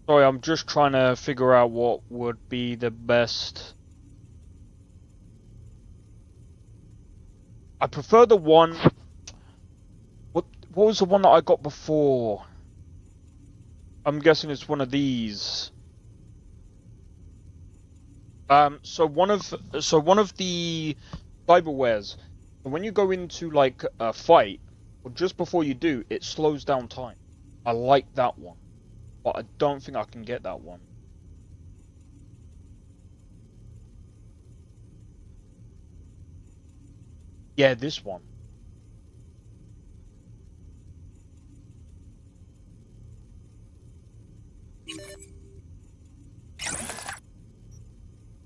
Speaker 2: Sorry, I'm just trying to figure out what would be the best. I prefer the one. What was the one that I got before? I'm guessing it's one of these. So one of the cyberwares, when you go into like a fight, or just before you do, it slows down time. I like that one, but I don't think I can get that one. Yeah, this one.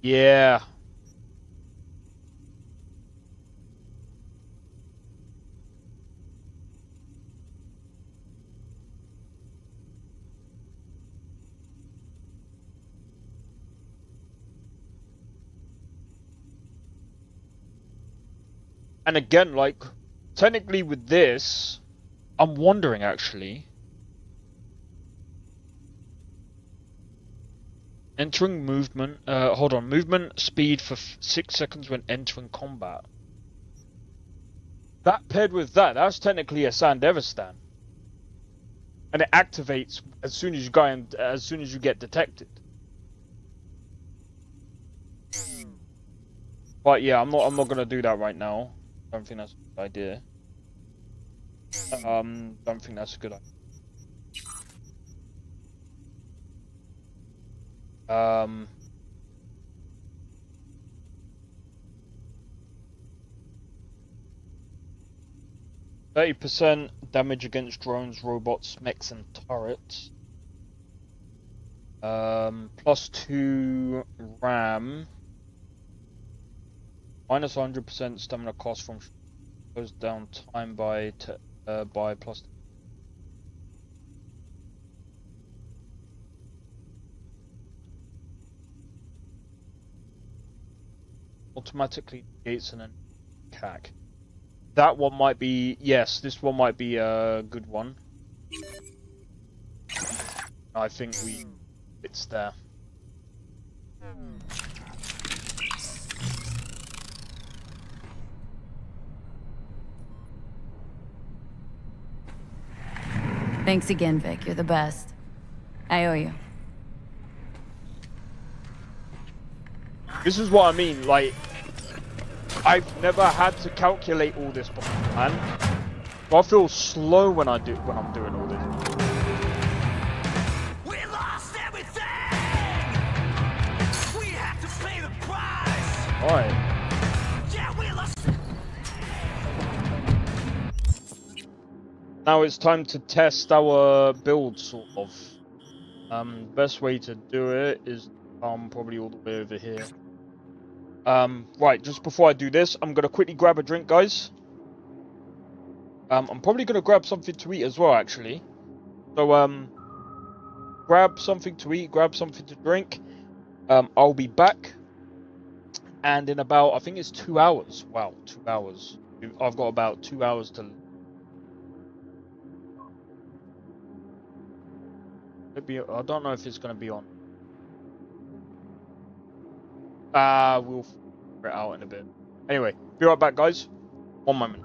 Speaker 2: Yeah. And again, like, technically with this, I'm wondering actually. Entering movement, hold on, movement speed for 6 seconds when entering combat. That paired with that, that's technically a Sandevistan. And it activates as soon as you go and as soon as you get detected. But yeah, I'm not gonna do that right now. Don't think that's a good idea. Don't think that's a good idea. 30% damage against drones, robots, mechs, and turrets. +2 RAM. Minus 100% stamina cost from goes down time by plus. Automatically negates an CAC. That one might be, yes, this one might be a good one. I think it's there.
Speaker 9: Thanks again, Vic. You're the best. I owe you.
Speaker 2: This is what I mean, like, I've never had to calculate all this before, man. I feel slow when I'm doing all this.
Speaker 3: We lost everything! We have to pay the price!
Speaker 2: Alright.
Speaker 3: Yeah, we lost.
Speaker 2: Now it's time to test our build, sort of. Best way to do it is probably all the way over here. Right, just before I do this, I'm gonna quickly grab a drink, guys. I'm probably gonna grab something to eat as well, actually. So, grab something to eat, grab something to drink. I'll be back. And in about, I think it's 2 hours. Wow, 2 hours. I've got about 2 hours to... I don't know if it's gonna be on. We'll figure it out in a bit. Anyway, be right back, guys. 1 moment.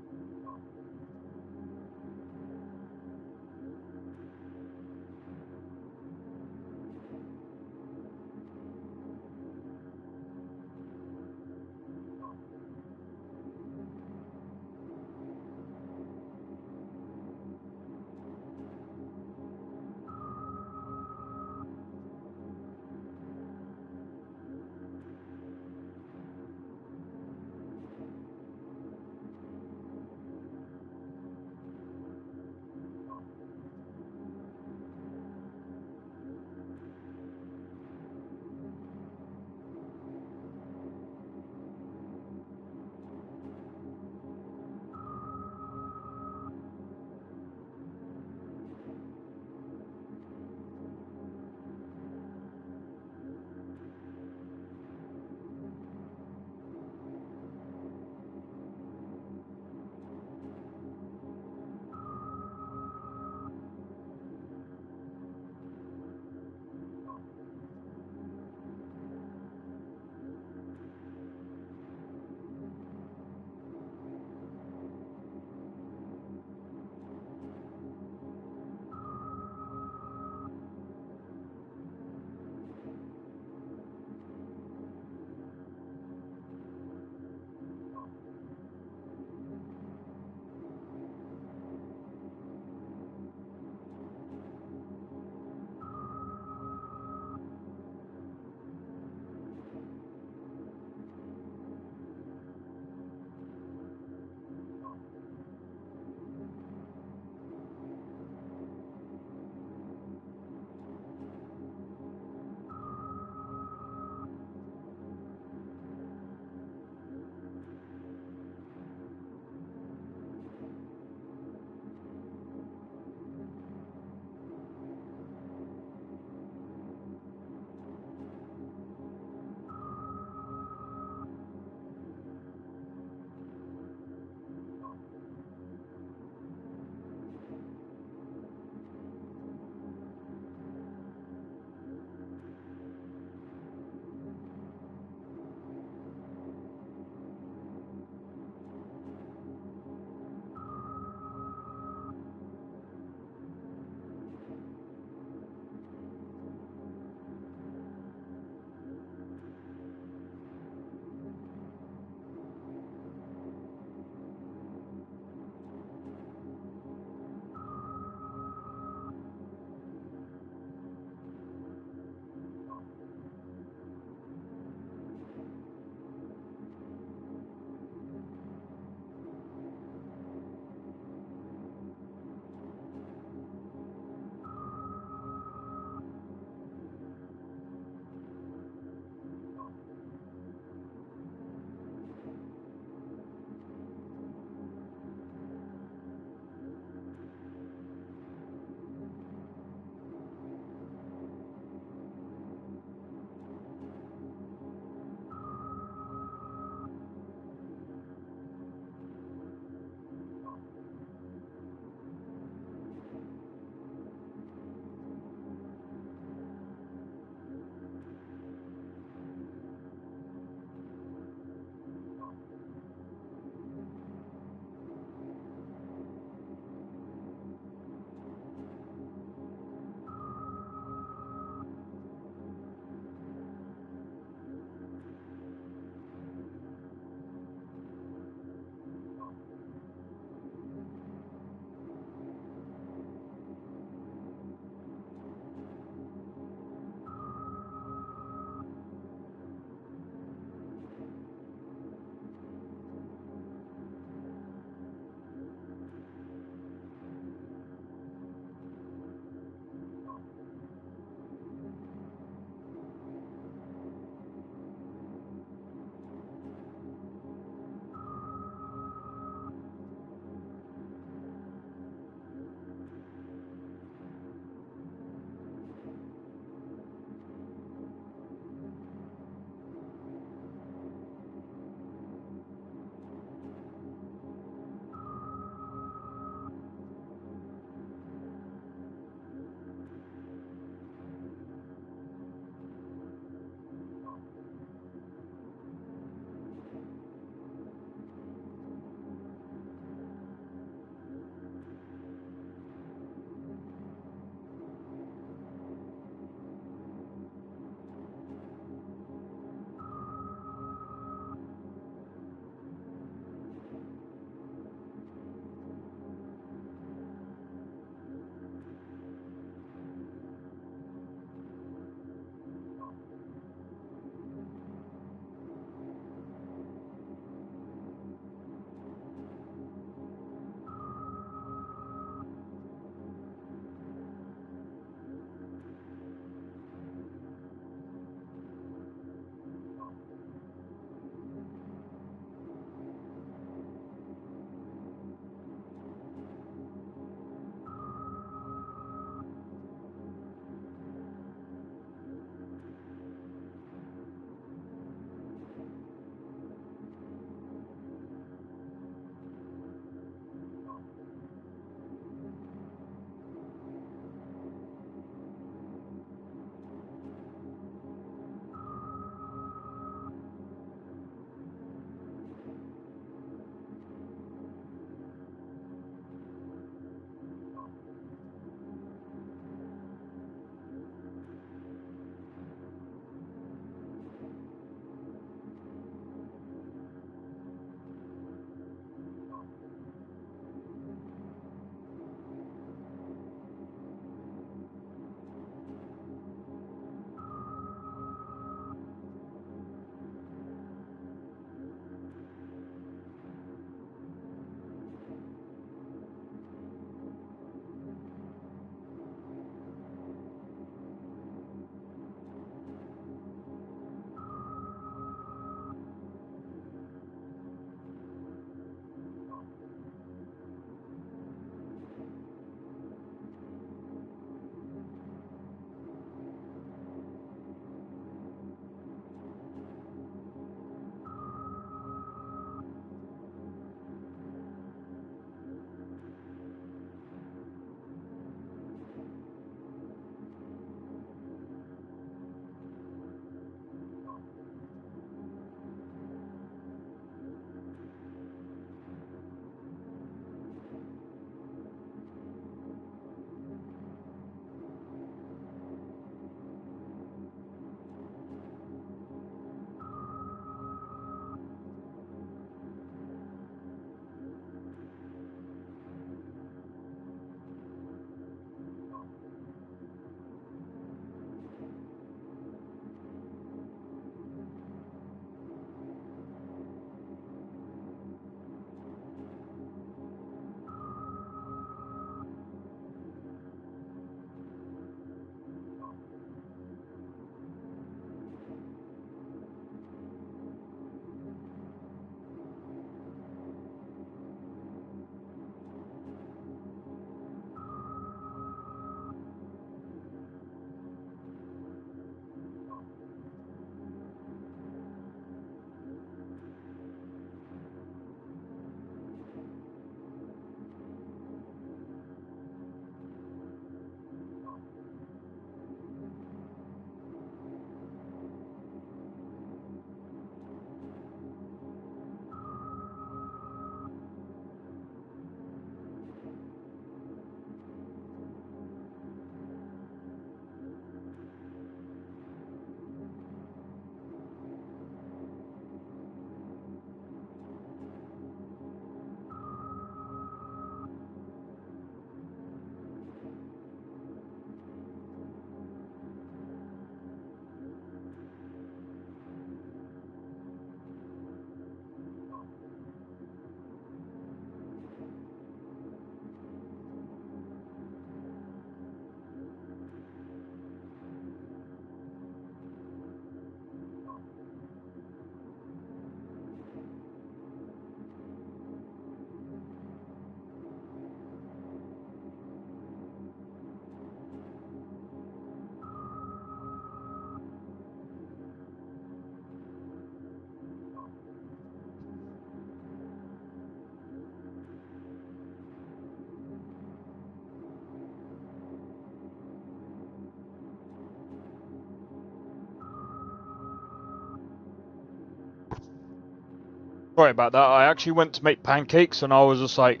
Speaker 2: Sorry about that. I actually went to make pancakes and I was just like,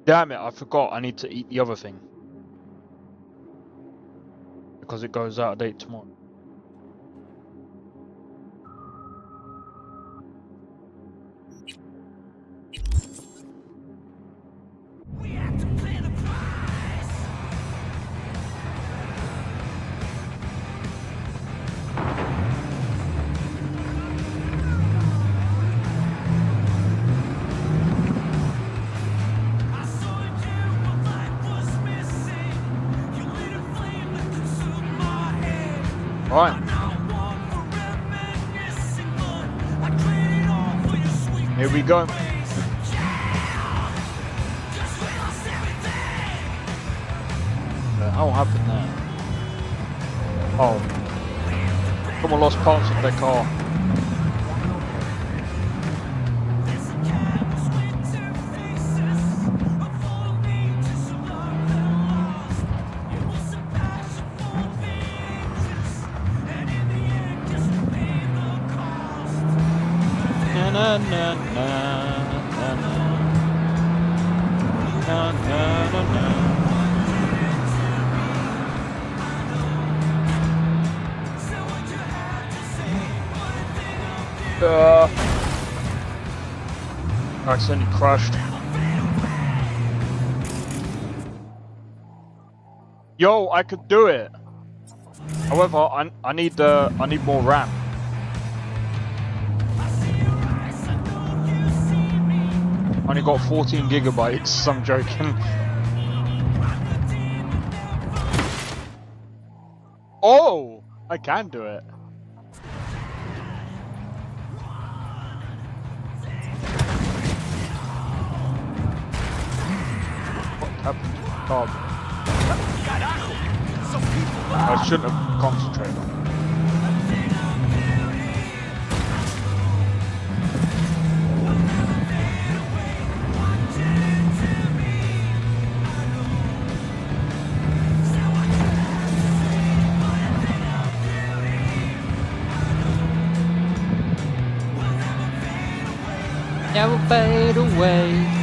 Speaker 2: damn it, I forgot I need to eat the other thing. Because it goes out of date tomorrow.
Speaker 3: We have to pay the price. I saw you, but life was missing. You lit a flame that consumed my head.
Speaker 2: Alright,
Speaker 3: Now I want for reminiscing, but I traded all for your sweet
Speaker 2: here we go.
Speaker 3: ways. Yeah, 'cause we lost everything.
Speaker 2: The hell happened there? Oh. Someone lost parts of their car.
Speaker 3: There's a canvas winter faces, unfolding to some love and lost. It was a passion for vengeance, and in the end, just to pay the cost.
Speaker 2: Na na na na na na. Na na na na.
Speaker 3: So what you have to say, one thing I'll do.
Speaker 2: Accidentally crashed. Yo, I could do it. However, I need more RAM. Only got 14 gigabytes. I'm joking. Oh, I can do it. What happened to the dog? I shouldn't have concentrated on it. Never fade away.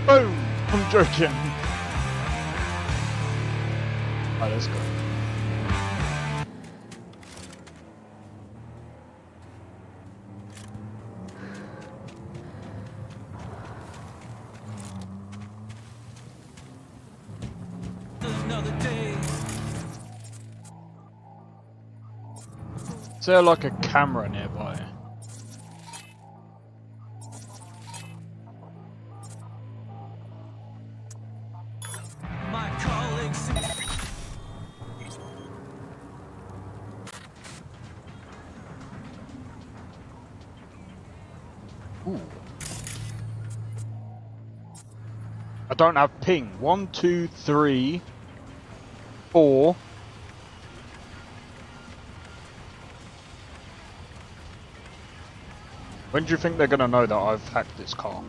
Speaker 2: Boom! I'm joking. Alright, let's go.
Speaker 3: Another day.
Speaker 2: Is there like a camera nearby?
Speaker 3: My colleagues.
Speaker 2: Ooh. I don't have ping. 1, 2, 3, 4. When do you think they're gonna know that I've hacked this car?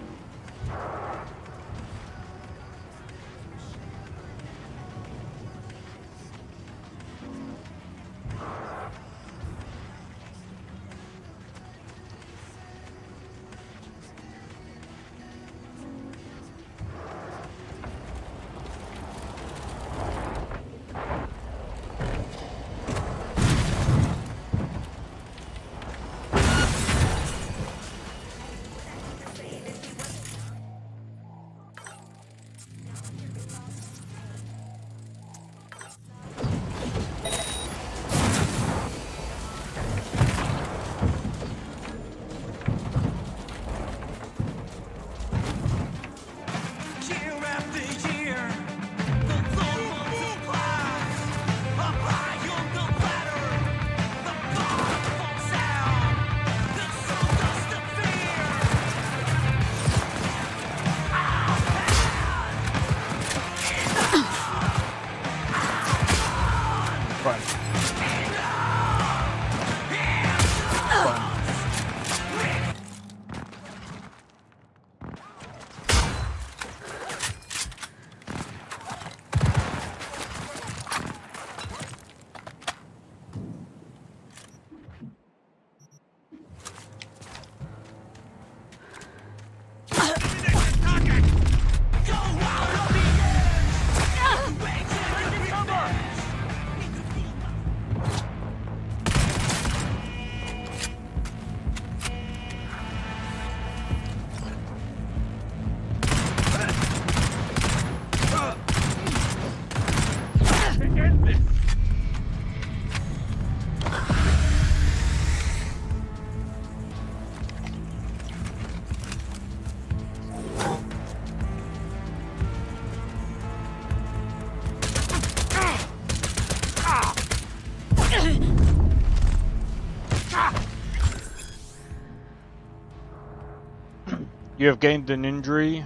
Speaker 2: You have gained an injury.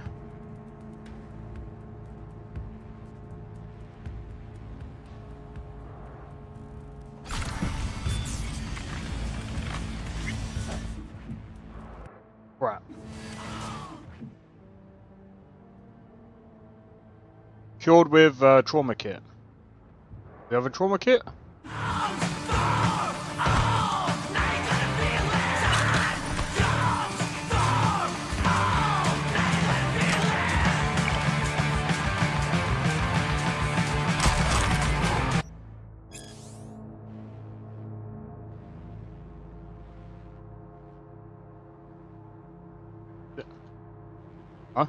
Speaker 2: Crap. Cured with trauma kit. You have a trauma kit? Huh?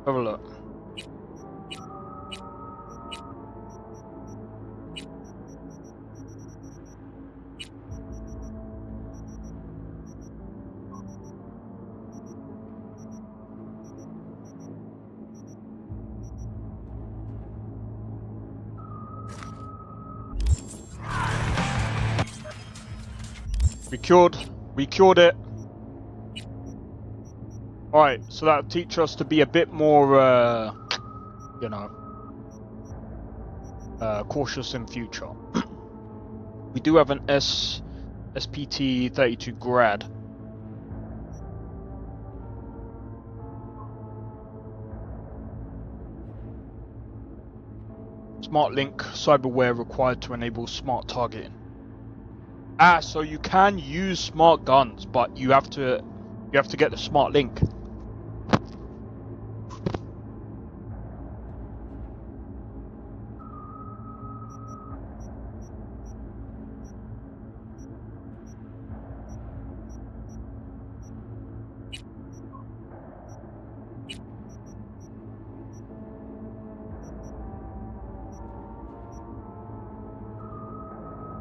Speaker 2: Have a look. We cured it. Alright, so that'll teach us to be a bit more, you know, cautious in future. We do have an SPT 32 grad. Smart link cyberware required to enable smart targeting. Ah, so you can use smart guns, but you have to get the smart link.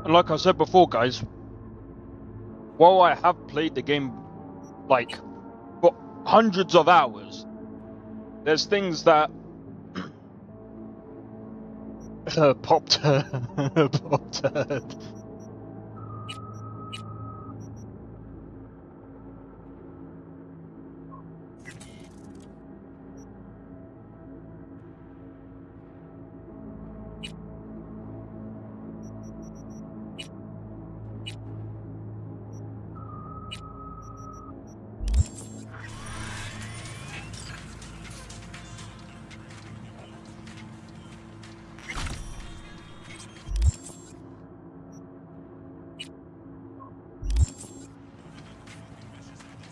Speaker 2: And like I said before, guys, while I have played the game like for hundreds of hours, there's things that popped popped.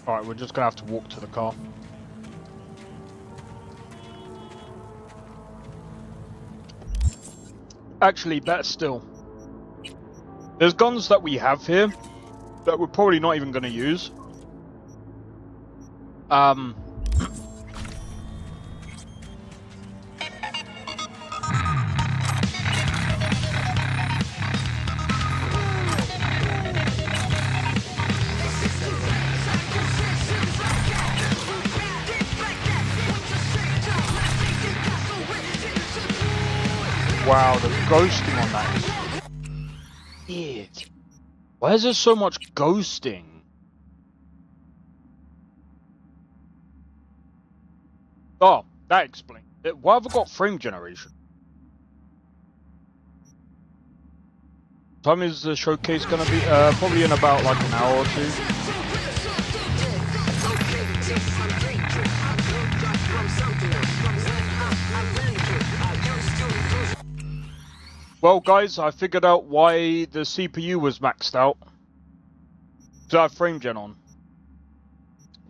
Speaker 2: Alright, we're just gonna have to walk to the car. Actually, better still. There's guns that we have here that we're probably not even gonna use. Wow, the ghosting on that is weird. Why is there so much ghosting? Oh, that explains it. Why have I got frame generation? Time is the showcase gonna be? Probably in about like an hour or two. Well, guys, I figured out why the CPU was maxed out. So I have frame gen on.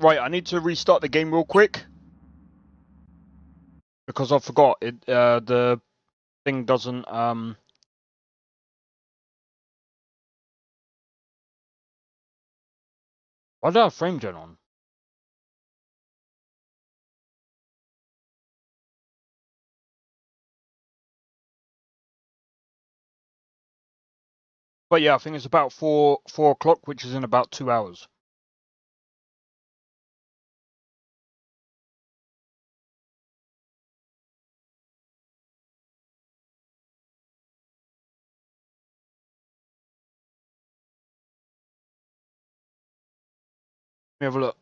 Speaker 2: Right, I need to restart the game real quick. Because I forgot it. The thing doesn't. Why do I have frame gen on? But yeah, I think it's about 4 o'clock, which is in about 2 hours. me have a look.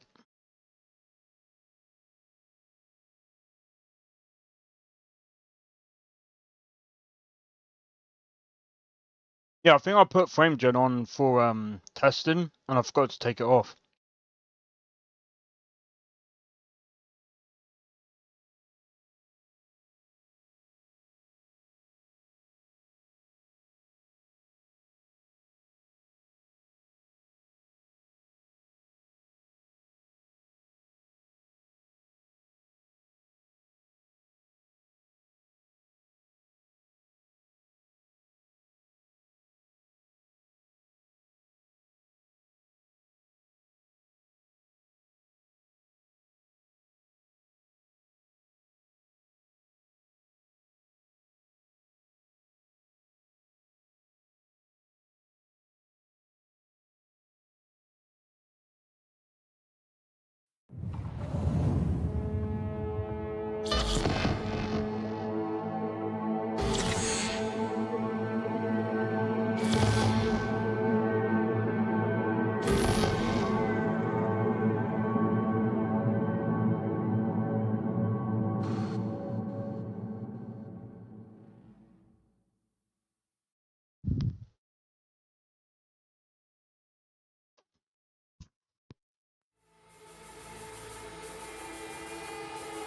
Speaker 2: Yeah, I think I put FrameGen on for testing, and I forgot to take it off.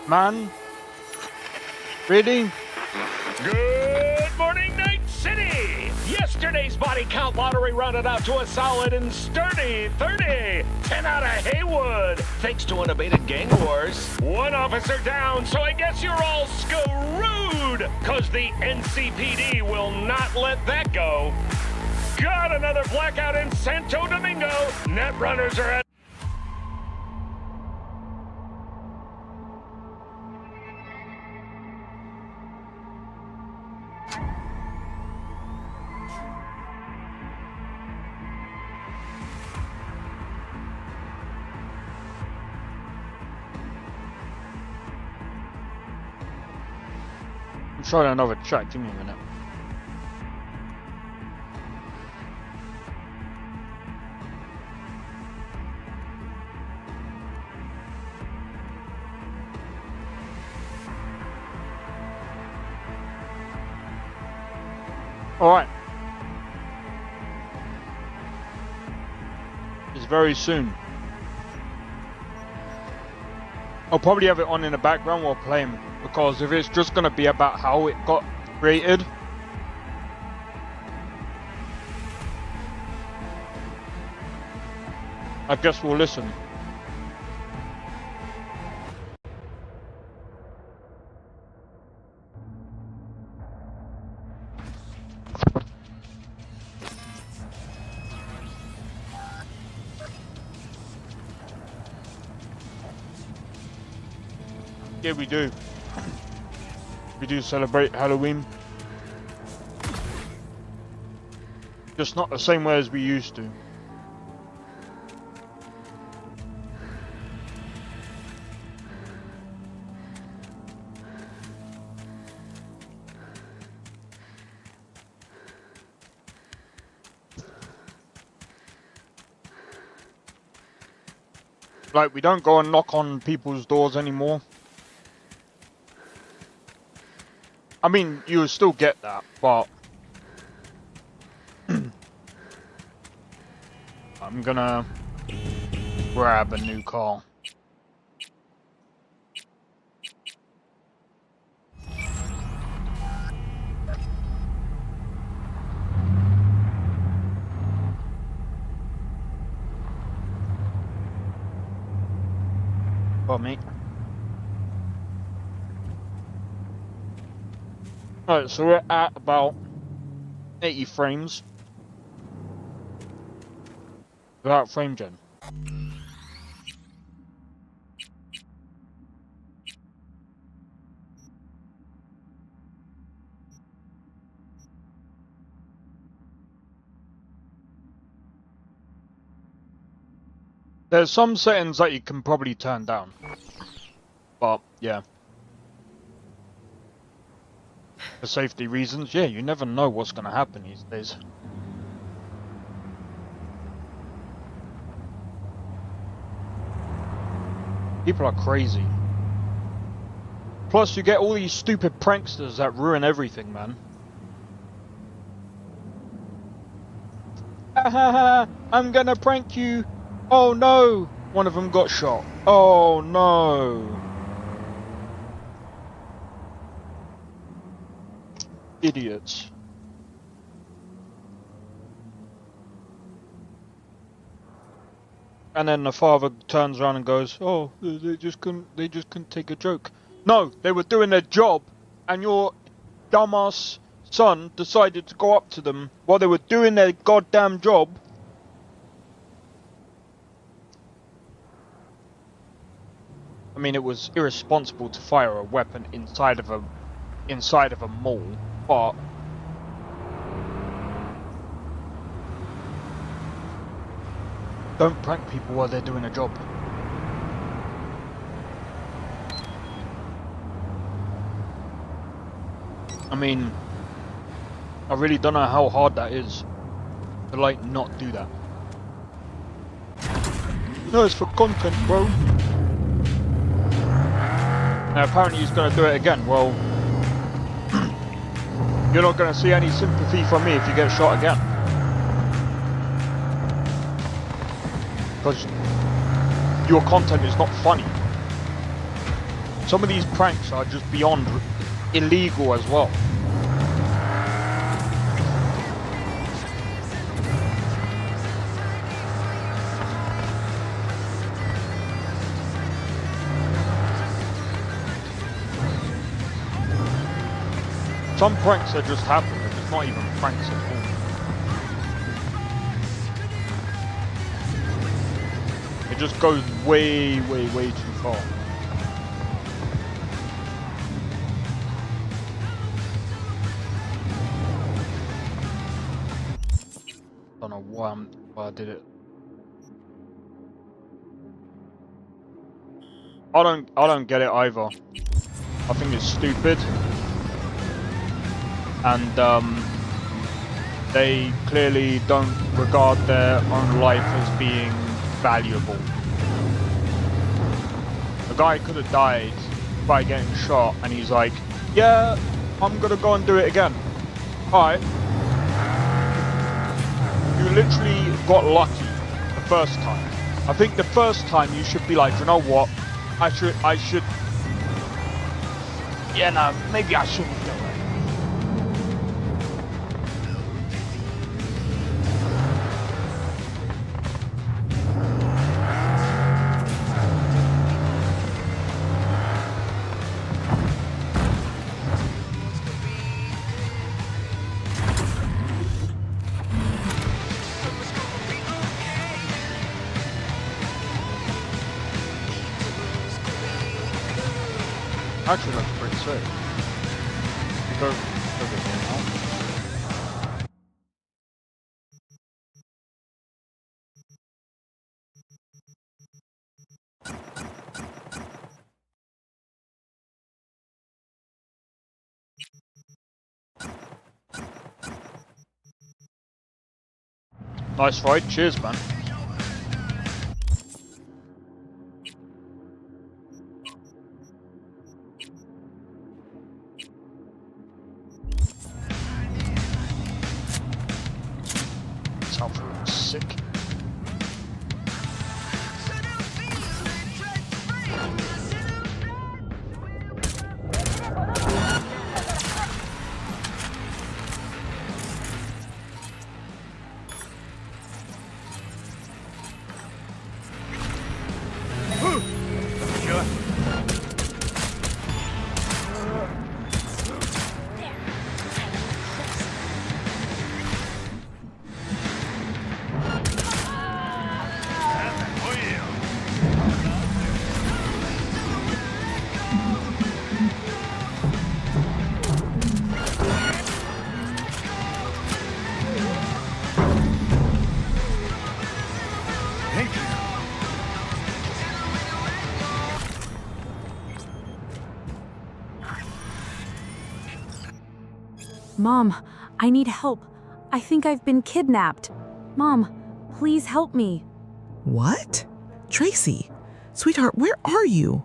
Speaker 2: Man, really?
Speaker 8: Good morning, Night City! Yesterday's body count lottery rounded out to a solid and sturdy 30. 10 out of Haywood, thanks to unabated gang wars. One officer down, so I guess you're all screwed, cause the NCPD will not let that go. Got another blackout in Santo Domingo. Net runners are at
Speaker 2: I'm trying another track. Give me a minute. Alright. It's very soon. I'll probably have it on in the background while playing, because if it's just going to be about how it got created, I guess we'll listen. Yeah, we do. We do celebrate Halloween. Just not the same way as we used to. Like, we don't go and knock on people's doors anymore. I mean, you will still get that, but I'm gonna grab a new car. Oh, mate. Alright, so we're at about 80 frames without frame gen. There's some settings that you can probably turn down, but yeah. For safety reasons, yeah, you never know what's going to happen these days. People are crazy. Plus, you get all these stupid pranksters that ruin everything, man. I'm gonna prank you. Oh no! One of them got shot. Oh no! Idiots. And then the father turns around and goes, "Oh, they just couldn't take a joke." No, they were doing their job, and your dumbass son decided to go up to them while they were doing their goddamn job. I mean, it was irresponsible to fire a weapon inside of a mall, but don't prank people while they're doing a job. I mean, I really don't know how hard that is to, like, not do that. No, it's for content, bro. Now, apparently he's going to do it again. Well, you're not going to see any sympathy from me if you get shot again. Because your content is not funny. Some of these pranks are just beyond illegal as well. Some pranks that just happen, they're just not even pranks at all. It just goes way, way, way too far. Don't know why I did it. I don't get it either. I think it's stupid. And they clearly don't regard their own life as being valuable. The guy could have died by getting shot, and he's like, yeah, I'm gonna go and do it again. Alright. You literally got lucky the first time. I think the first time you should be like, you know what, I should, yeah, no, maybe I shouldn't do it. Actually, that's pretty sick. Because of it, you know? Nice fight. Cheers, man. Sounds really sick.
Speaker 10: Mom, I need help. I think I've been kidnapped. Mom, please help me.
Speaker 11: What? Tracy, Sweetheart, where are you?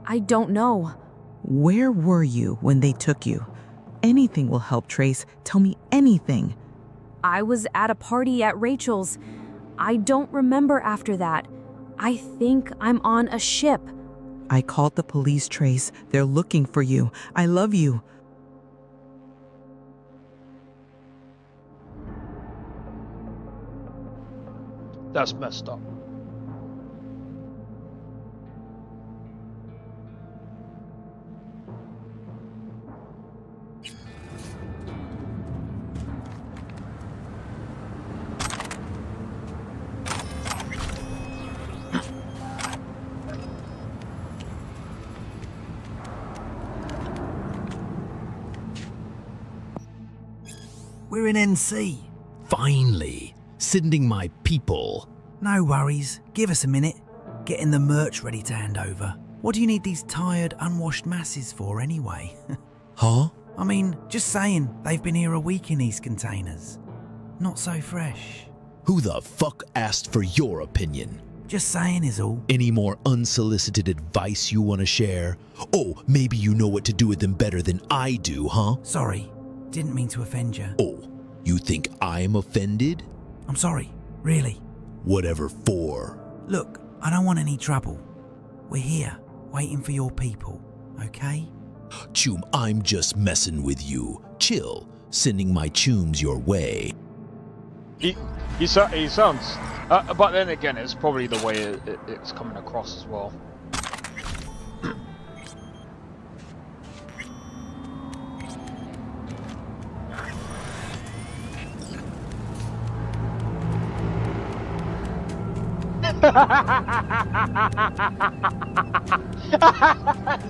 Speaker 10: I don't know.
Speaker 11: Where were you when they took you? Anything will help, Trace. Tell me anything.
Speaker 10: I was at a party at Rachel's. I don't remember after that. I think I'm on a ship.
Speaker 11: I called the police, Trace. They're looking for you. I love you.
Speaker 2: That's messed up.
Speaker 12: We're in NC. Finally. Sending my people. No worries. Give us a minute. Getting the merch ready to hand over. What do you need these tired, unwashed masses for anyway? Huh? I mean, just saying, they've been here a week in these containers. Not so fresh.
Speaker 13: Who the fuck asked for your opinion?
Speaker 12: Just saying is all.
Speaker 13: Any more unsolicited advice you want to share? Oh, maybe you know what to do with them better than I do, huh?
Speaker 12: Sorry. Didn't mean to offend you.
Speaker 13: Oh, you think I'm offended?
Speaker 12: I'm sorry. Really.
Speaker 13: Whatever for.
Speaker 12: Look, I don't want any trouble. We're here, waiting for your people, okay?
Speaker 13: Choom, I'm just messing with you. Chill. Sending my chooms your way.
Speaker 2: He sounds... but then again, it's probably the way it's coming across as well.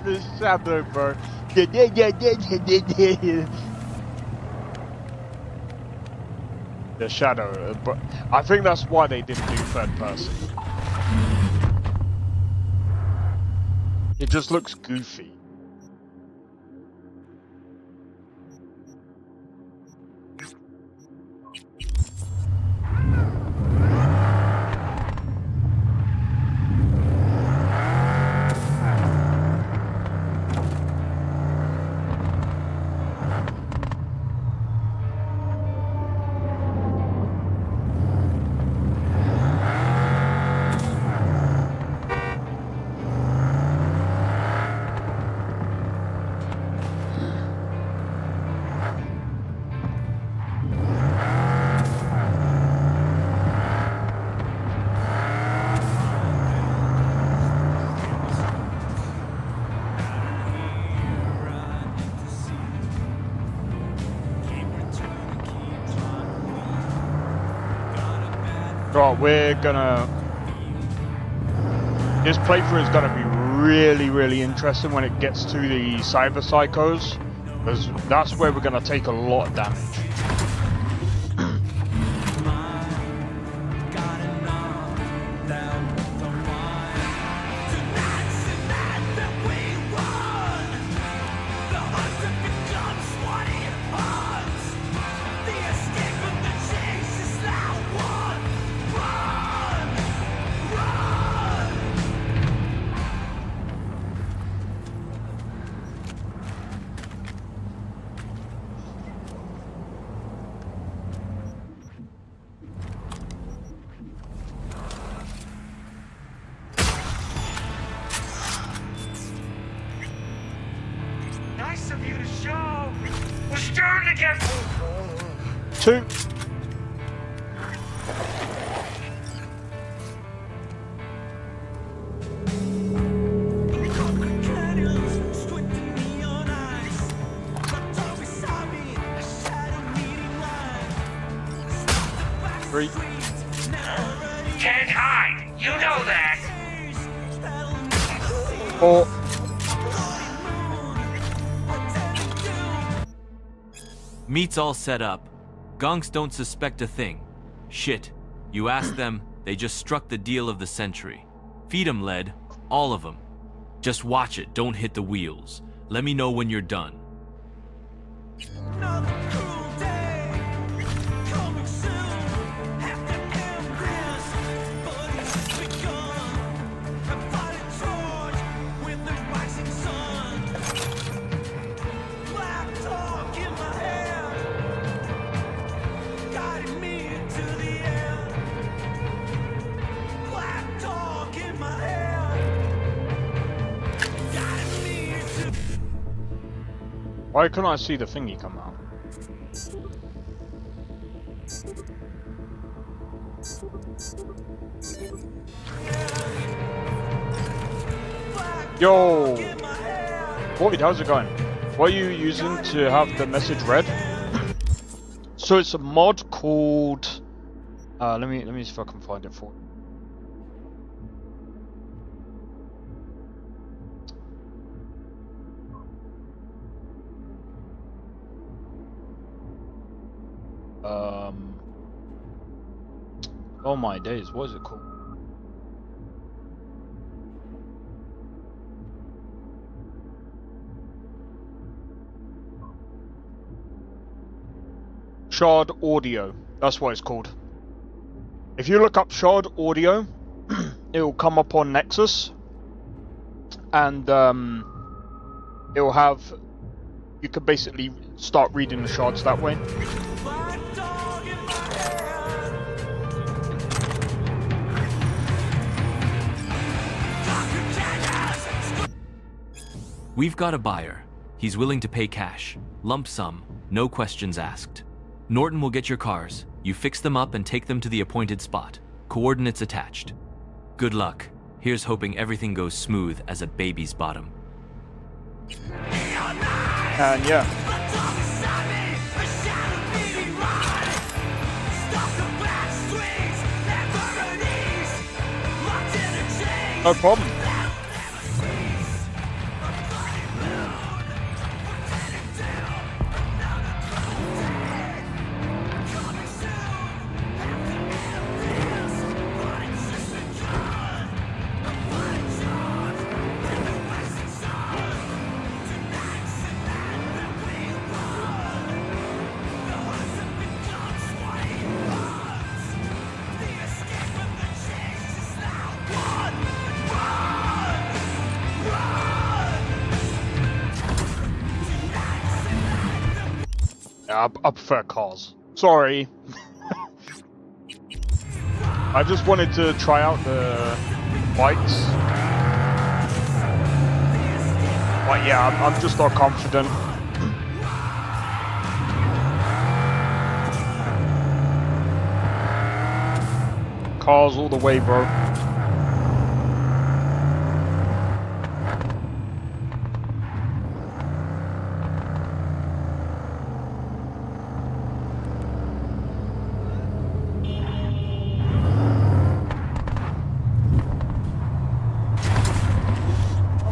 Speaker 2: The shadow, bro. The shadow, but I think that's why they didn't do third person. It just looks goofy. Right, we're gonna... This playthrough is gonna be really interesting when it gets to the Cyber Psychos, because that's where we're gonna take a lot of damage.
Speaker 3: Nice of you to show. We're starting to get...
Speaker 2: 2. Three.
Speaker 3: Can't hide. You know that.
Speaker 2: 4.
Speaker 14: Meat's all set up. Gunks don't suspect a thing. Shit. You ask them, they just struck the deal of the century. Feed 'em lead. All of 'em. Just watch it, don't hit the wheels. Let me know when you're done.
Speaker 3: Another cruel day. Coming soon. Have to end this. But it's begun. I'm fighting
Speaker 2: Why couldn't I see the thingy come out? Yo! Boyd, how's it going? What are you using to have the message read? So it's a mod called... let me see if I can find it for you. Oh my days, what is it called? Shard Audio, that's what it's called. If you look up Shard Audio, it will come up on Nexus, and it will have, you can basically start reading the shards that way.
Speaker 14: We've got a buyer. He's willing to pay cash. Lump sum, no questions asked. Norton will get your cars. You fix them up and take them to the appointed spot. Coordinates attached. Good luck. Here's hoping everything goes smooth as a baby's bottom.
Speaker 2: And yeah. No problem. I prefer cars. Sorry. I just wanted to try out the bikes. But yeah, I'm just not confident. Cars all the way, bro.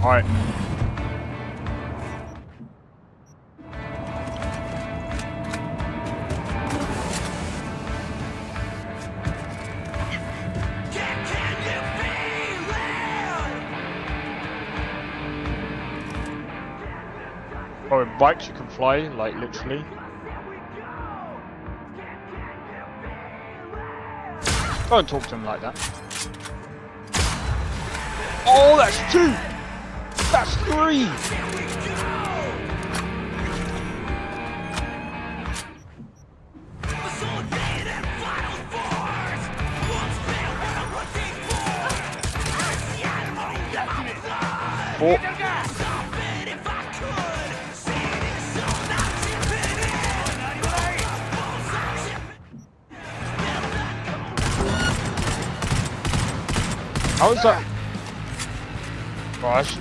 Speaker 2: Alright. Oh, in bikes you can fly, like literally. Don't talk to him like that. Oh, that's 2! That's 3! Four. How is that? Gosh.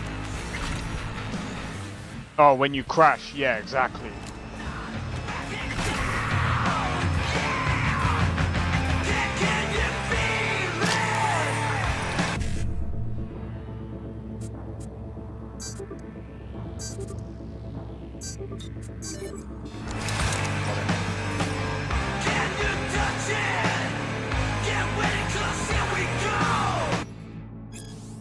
Speaker 2: Oh, when you crash, yeah, exactly.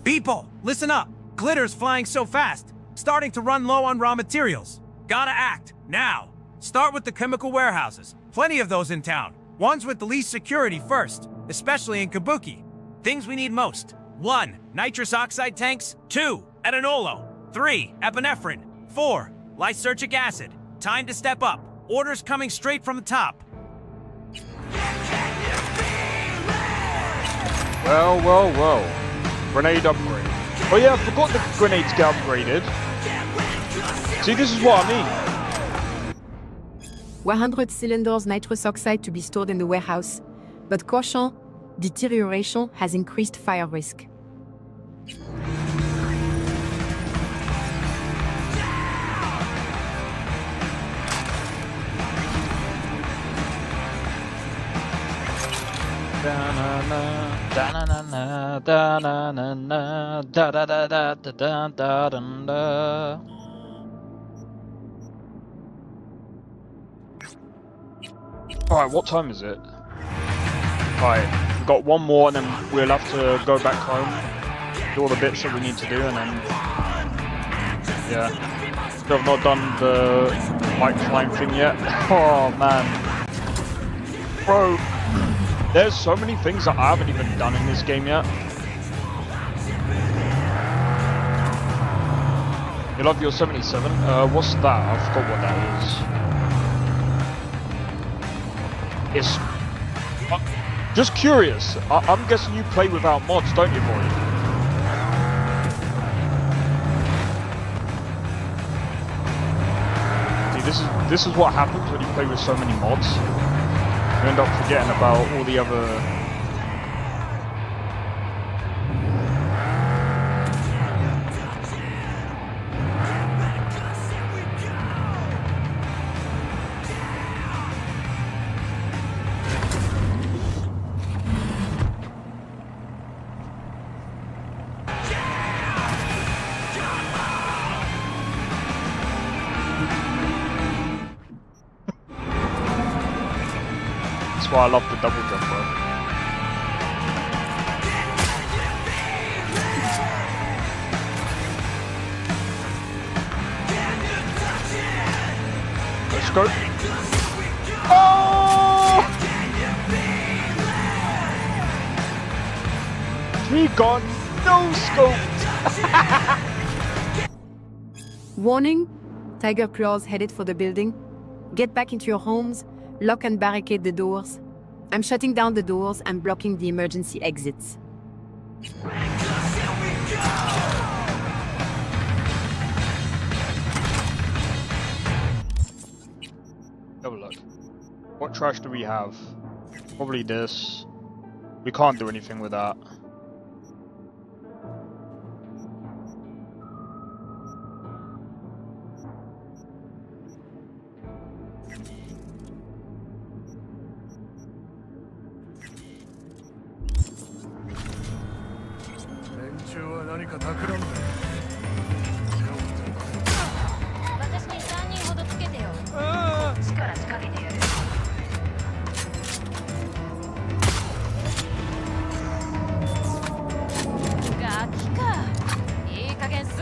Speaker 15: People, listen up. Glitter's flying so fast, starting to run low on raw materials. Gotta act, now. Start with the chemical warehouses. Plenty of those in town. Ones with the least security first, especially in Kabuki. Things we need most. 1. Nitrous oxide tanks. 2. Etanolo. 3. Epinephrine. 4. Lysergic acid. Time to step up. Orders coming straight from the top.
Speaker 2: Well, well, well. Grenade upgrade. Oh yeah, I forgot the grenades get upgraded. See, this is what I mean.
Speaker 16: 100 cylinders nitrous oxide to be stored in the warehouse. But caution, deterioration has increased fire risk.
Speaker 2: Alright, what time is it? Alright, we've got one more and then we'll have to go back home, do all the bits that we need to do, and then... Yeah. Still have not done the mic climb thing yet. Oh man. Bro, there's so many things that I haven't even done in this game yet. You love your 77? What's that? I forgot what that is. It's... just curious. I'm guessing you play without mods, don't you, boy? See, this is what happens when you play with so many mods. You end up forgetting about all the other... That's why I love the double jump, bro. Let's go. Oh! He got no scope.
Speaker 16: Warning, Tiger Claws headed for the building. Get back into your homes, lock and barricade the doors. I'm shutting down the doors and blocking the emergency exits.
Speaker 2: Have a look. What trash do we have? Probably this. We can't do anything with that.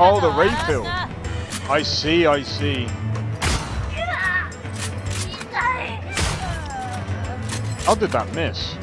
Speaker 2: Oh, the refill. I see, I see. How did that miss?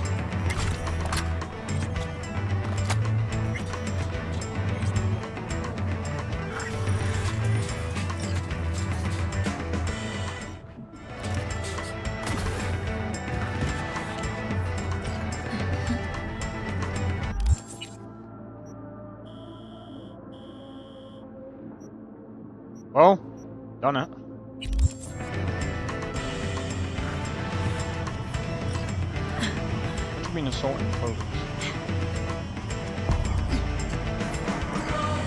Speaker 2: Well, done it. What do you mean assaulting folks?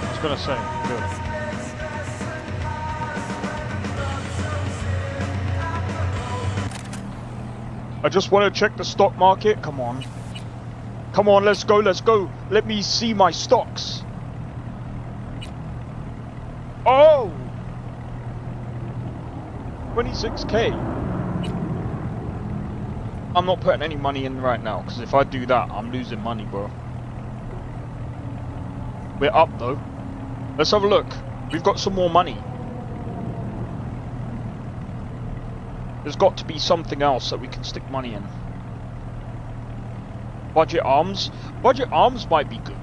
Speaker 2: I was gonna say, good. I just want to check the stock market. Come on. Come on, let's go, let's go. Let me see my stocks. Oh! 26k. I'm not putting any money in right now, because if I do that, I'm losing money, bro. We're up, though. Let's have a look. We've got some more money. There's got to be something else that we can stick money in. Budget arms? Budget arms might be good.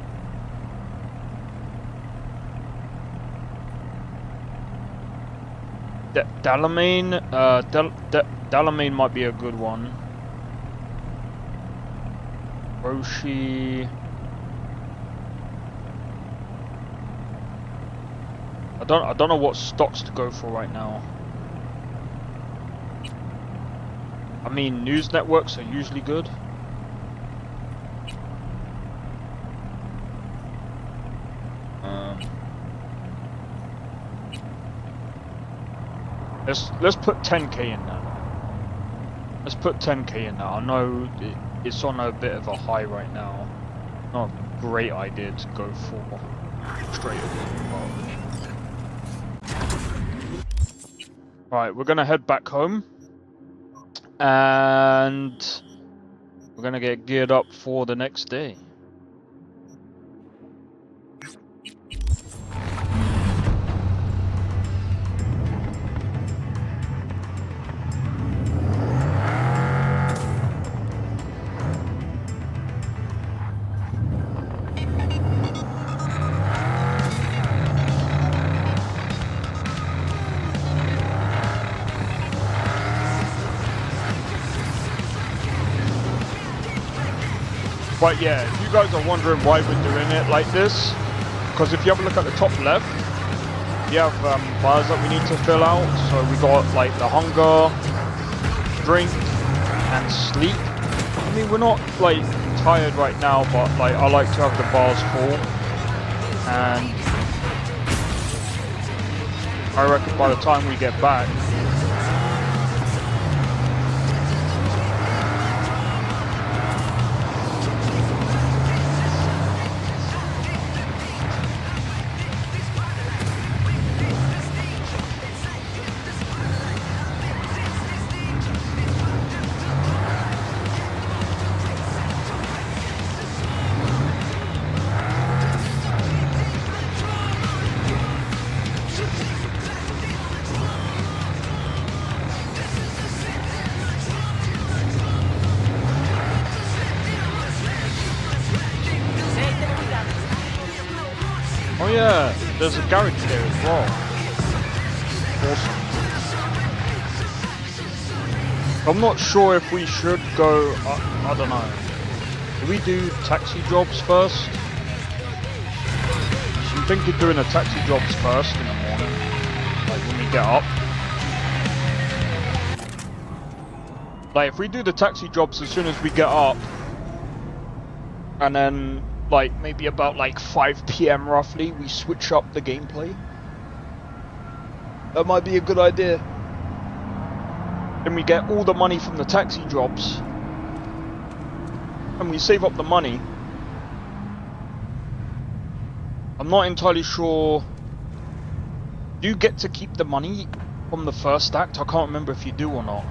Speaker 2: Dalamain, Dalamain might be a good one. Roshi. I don't know what stocks to go for right now. mean, news networks are usually good. Let's put 10k in there. Let's put 10k in there. I know it's on a bit of a high right now. Not a great idea to go for straight away. Right, we're gonna head back home, and we're gonna get geared up for the next day. But yeah, if you guys are wondering why we're doing it like this, because if you have a look at the top left, you have bars that we need to fill out. So we got like the hunger, drink, and sleep. I mean, we're not like tired right now, but like I like to have the bars full. And I reckon by the time we get back, oh yeah, there's a garage there as well. Awesome. I'm not sure if we should go, I don't know. Do we do taxi jobs first? I'm thinking doing the taxi jobs first in the morning, like when we get up. Like if we do the taxi jobs as soon as we get up, and then like maybe about like 5 PM roughly, we switch up the gameplay. That might be a good idea. Then we get all the money from the taxi jobs, and we save up the money. I'm not entirely sure. Do you get to keep the money from the first act? I can't remember if you do or not.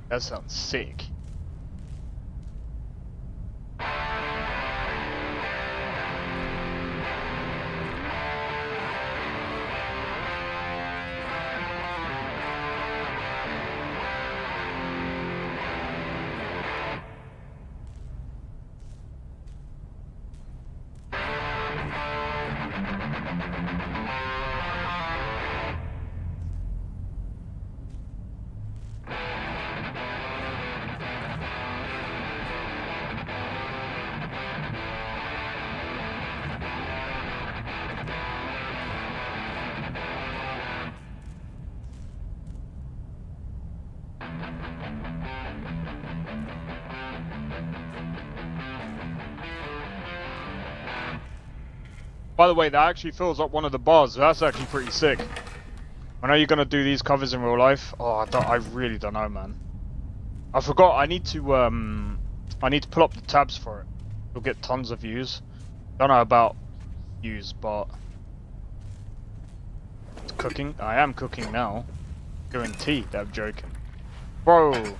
Speaker 2: That sounds sick. By the way, that actually fills up one of the bars. That's actually pretty sick. I know you're gonna do these covers in real life. Oh, I really don't know, man. I forgot. I need to pull up the tabs for it. You'll get tons of views. Don't know about views, but it's cooking. I am cooking now. Doing tea. I'm joking, bro.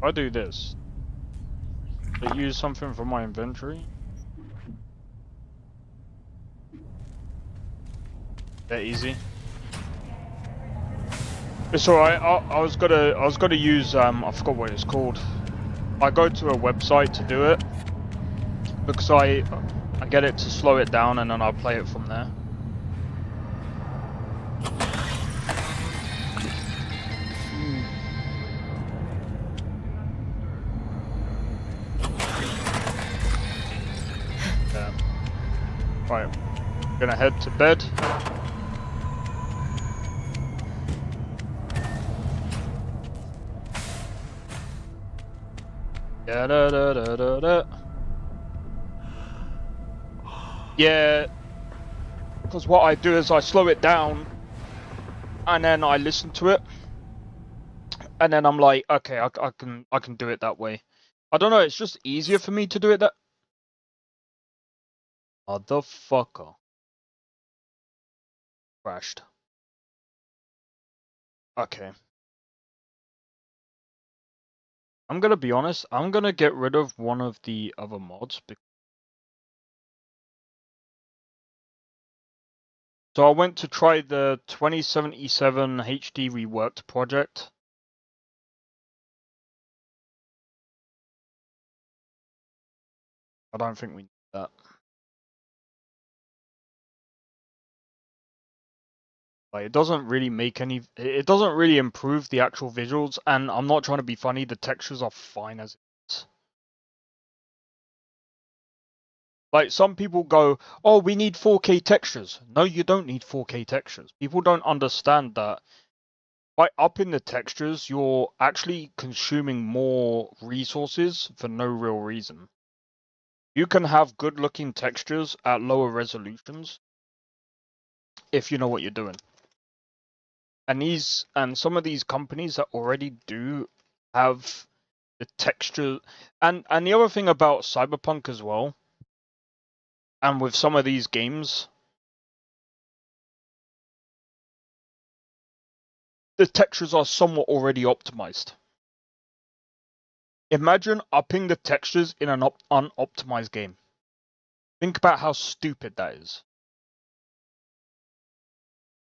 Speaker 2: I do this. I use something from my inventory. That easy. It's alright. I was gonna use I forgot what it's called. I go to a website to do it because I get it to slow it down and then I'll play it from there. Right, gonna head to bed. Yeah, because what I do is I slow it down, and then I listen to it, and then I'm like, okay, I can do it that way. I don't know, it's just easier for me to do it that. Motherfucker. Crashed. Okay. I'm gonna be honest, I'm gonna get rid of one of the other mods. So I went to try the 2077 HD reworked project. I don't think we need that. Like, it doesn't really make any. It doesn't really improve the actual visuals, and I'm not trying to be funny. The textures are fine as it is. Like, some people go, "Oh, we need 4K textures." No, you don't need 4K textures. People don't understand that. By upping the textures, you're actually consuming more resources for no real reason. You can have good-looking textures at lower resolutions if you know what you're doing. And some of these companies that already do have the texture, and the other thing about Cyberpunk as well, and with some of these games, the textures are somewhat already optimized. Imagine upping the textures in an unoptimized game. Think about how stupid that is.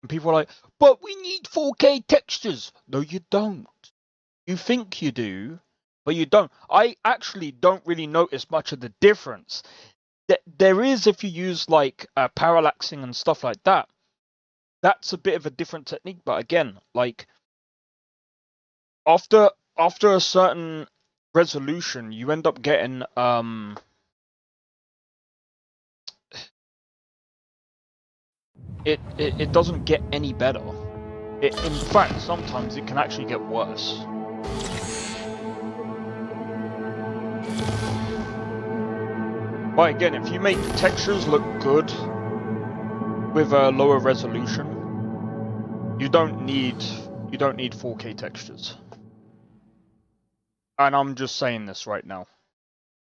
Speaker 2: And people are like, but we need 4K textures. No, you don't. You think you do, but you don't. I actually don't really notice much of the difference. There is if you use like parallaxing and stuff like that. That's a bit of a different technique, but again, like after a certain resolution, you end up getting it doesn't get any better. In fact, sometimes it can actually get worse. But again, if you make textures look good with a lower resolution, you don't need 4K textures. And I'm just saying this right now.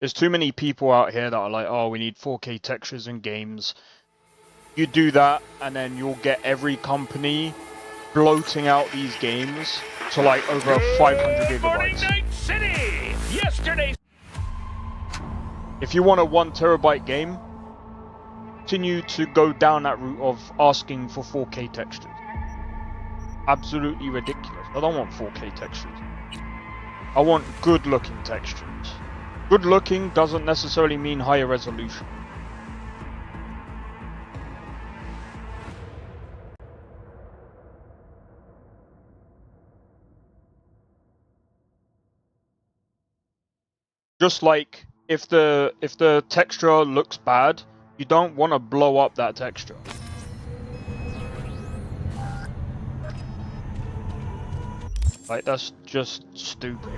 Speaker 2: There's too many people out here that are like, oh, we need 4K textures in games. You do that, and then you'll get every company bloating out these games to like over 500 gigabytes.
Speaker 8: Night City! Yesterday's.
Speaker 2: If you want a 1 terabyte game, continue to go down that route of asking for 4K textures. Absolutely ridiculous. I don't want 4K textures. I want good looking textures. Good looking doesn't necessarily mean higher resolution. Just like if the texture looks bad, you don't want to blow up that texture. Like, that's just stupid.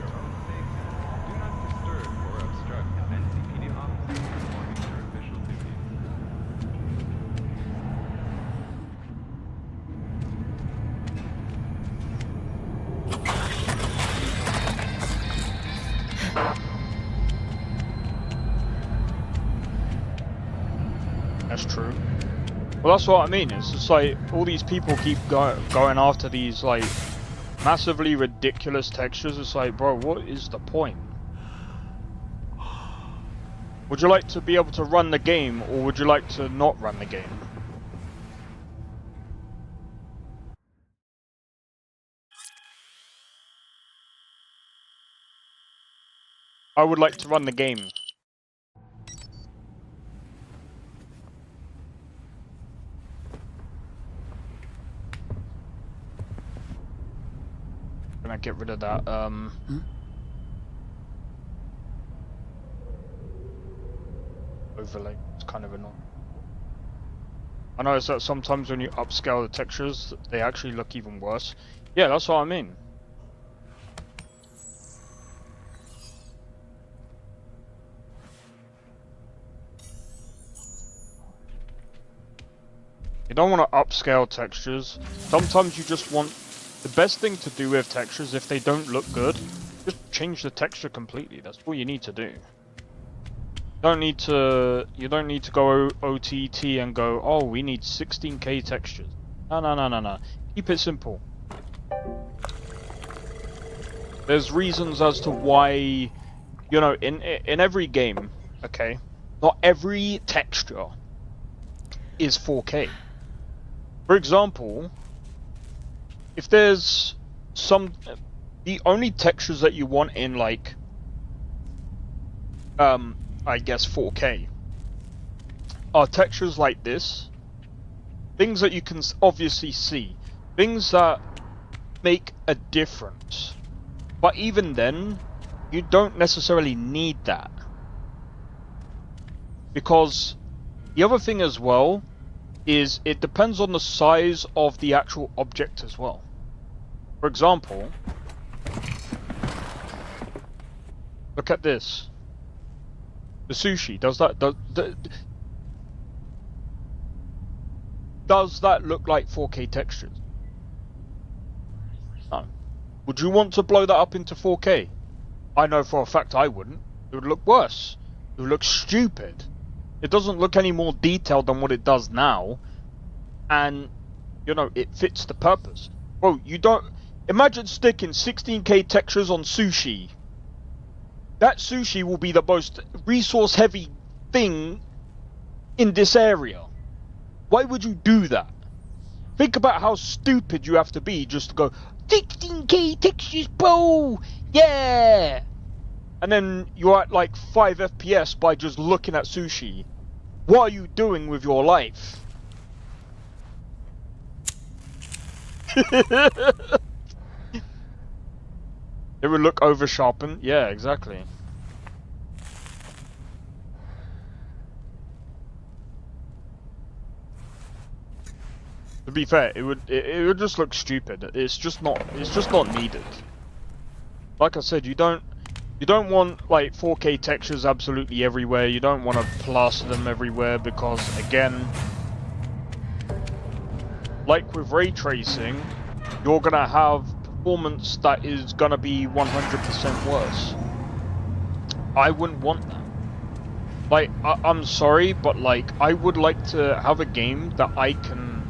Speaker 2: That's true. Well, that's what I mean. It's just like all these people keep going after these like massively ridiculous textures. It's like, bro, what is the point? Would you like to be able to run the game, or would you like to not run the game? I would like to run the game. Gonna get rid of that, overlay. It's kind of annoying. I noticed that sometimes when you upscale the textures, they actually look even worse. Yeah, that's what I mean. You don't want to upscale textures. Sometimes you just want... The best thing to do with textures, if they don't look good, just change the texture completely. That's all you need to do. You don't need to go OTT and go, oh, we need 16K textures. No. Keep it simple. There's reasons as to why, you know, in every game, okay, not every texture is 4K. For example, if there's the only textures that you want in like, I guess 4K, are textures like this, things that you can obviously see, things that make a difference. But even then, you don't necessarily need that. Because the other thing as well is it depends on the size of the actual object as well. For example, look at this. The sushi, does that look like 4K textures? No. Would you want to blow that up into 4K? I know for a fact I wouldn't. It would look worse. It would look stupid. It doesn't look any more detailed than what it does now. And, you know, it fits the purpose. Bro, you don't... Imagine sticking 16K textures on sushi. That sushi will be the most resource-heavy thing in this area. Why would you do that? Think about how stupid you have to be just to go, 16K textures, bro! Yeah! And then you're at like 5 FPS by just looking at sushi. What are you doing with your life? It would look over sharpened. Yeah, exactly. To be fair, it would just look stupid. It's just not needed. Like I said, you don't want like 4K textures absolutely everywhere. You don't want to plaster them everywhere because, again, like with ray tracing, you're gonna have performance that is gonna be 100% worse. I wouldn't want that. Like, I'm sorry, but like, I would like to have a game that I can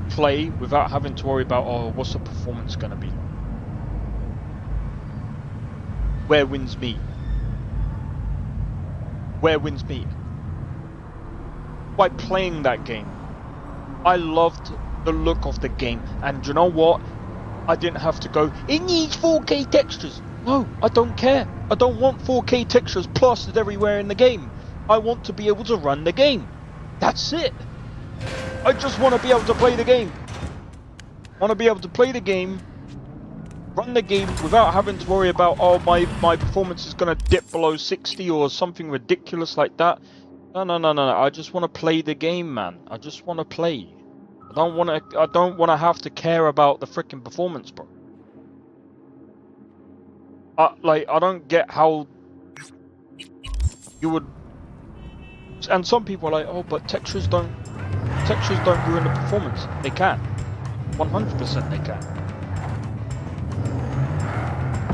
Speaker 2: play without having to worry about, oh, what's the performance gonna be? Where wins me? Where wins me? By playing that game. I loved the look of the game, and you know what? I didn't have to go, it needs 4K textures. No, I don't care. I don't want 4K textures plastered everywhere in the game. I want to be able to run the game. That's it. I just want to be able to play the game. I want to be able to play the game, run the game without having to worry about, oh, my performance is going to dip below 60 or something ridiculous like that. No. I just want to play the game, man. I just want to play. I don't want to have to care about the freaking performance, bro. Like, I don't get how you would. And some people are like, oh, but textures don't ruin the performance. They can. 100% they can.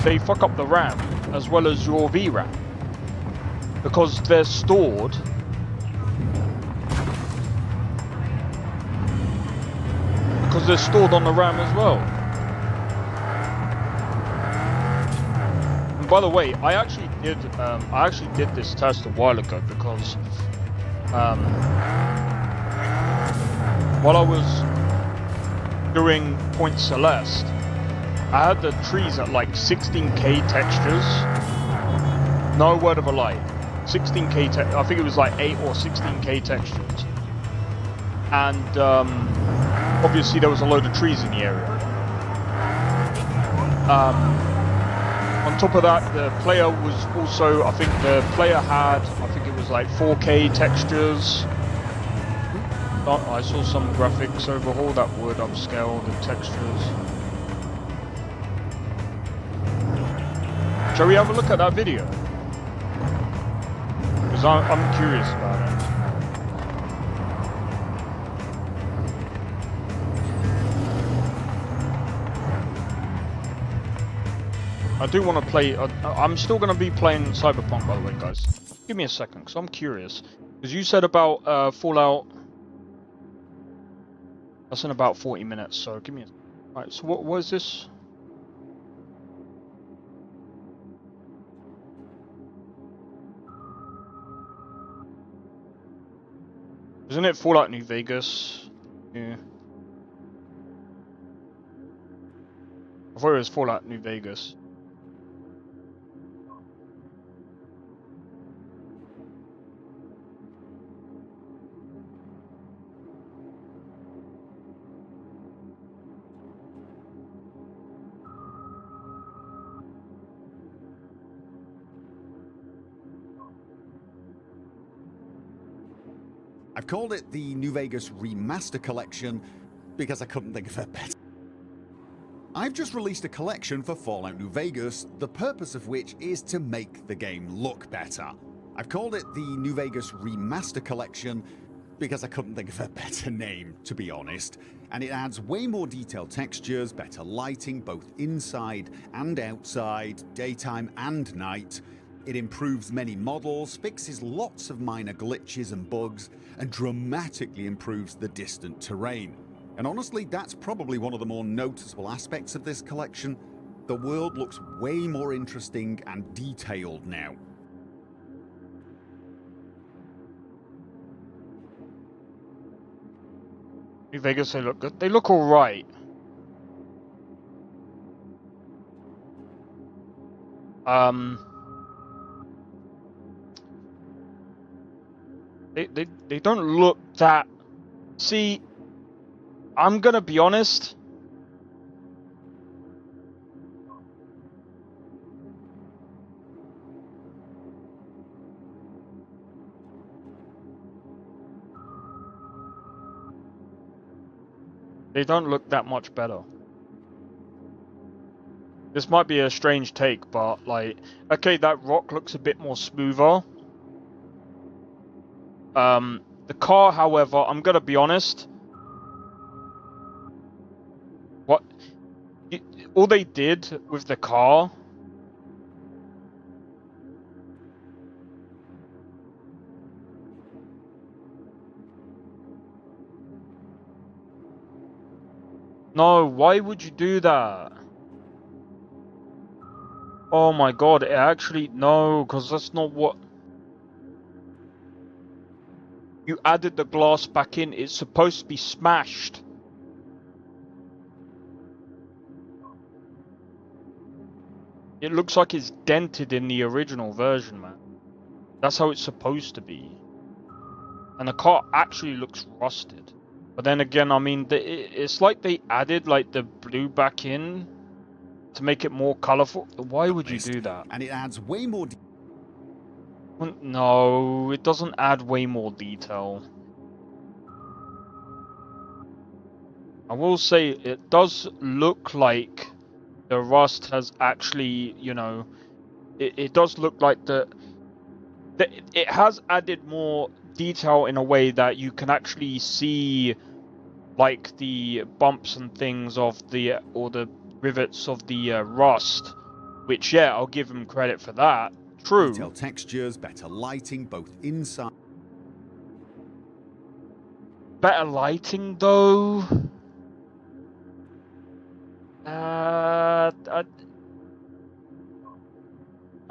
Speaker 2: They fuck up the RAM as well as your VRAM because they're stored. Because they're stored on the RAM as well. And by the way, I actually did this test a while ago because while I was doing Point Celeste, I had the trees at like 16k textures. No word of a lie. 16k, I think it was like 8 or 16k textures. And obviously there was a load of trees in the area. On top of that, the player was also, I think the player had, I think it was like 4k textures. I saw some graphics overhaul that would upscale the textures. Shall we have a look at that video? Because I'm curious about it. I do want to play. I'm still going to be playing Cyberpunk, by the way, guys. Give me a second, because I'm curious. Because you said about Fallout. That's in about 40 minutes, so give me a. Alright, so what is this? Isn't it Fallout New Vegas? Yeah. I thought it was Fallout New Vegas.
Speaker 17: I've called it the New Vegas Remaster Collection because I couldn't think of a better. I've just released a collection for Fallout New Vegas, the purpose of which is to make the game look better. I've called it the New Vegas Remaster Collection because I couldn't think of a better name, to be honest. And it adds way more detailed textures, better lighting both inside and outside, daytime and night. It improves many models, fixes lots of minor glitches and bugs, and dramatically improves the distant terrain. And honestly, that's probably one of the more noticeable aspects of this collection. The world looks way more interesting and detailed now.
Speaker 2: New Vegas, they look good. They look alright. They don't look that. See, I'm gonna be honest. They don't look that much better. This might be a strange take, but like, okay, that rock looks a bit more smoother. The car, however, I'm gonna be honest. All they did with the car. No, why would you do that? Oh my god, it actually, no, because that's not what... You added the glass back in, it's supposed to be smashed. It looks like it's dented in the original version, man. That's how it's supposed to be. And the car actually looks rusted. But then again, I mean, it's like they added like the blue back in to make it more colorful. Why would you do that?
Speaker 17: And it adds way more.
Speaker 2: No, it doesn't add way more detail. I will say it does look like the rust has actually, you know, it does look like it has added more detail in a way that you can actually see, like, the bumps and things of the, or the rivets of the rust, which, yeah, I'll give them credit for that. True.
Speaker 17: Detailed textures, better lighting, both inside.
Speaker 2: Better lighting, though. I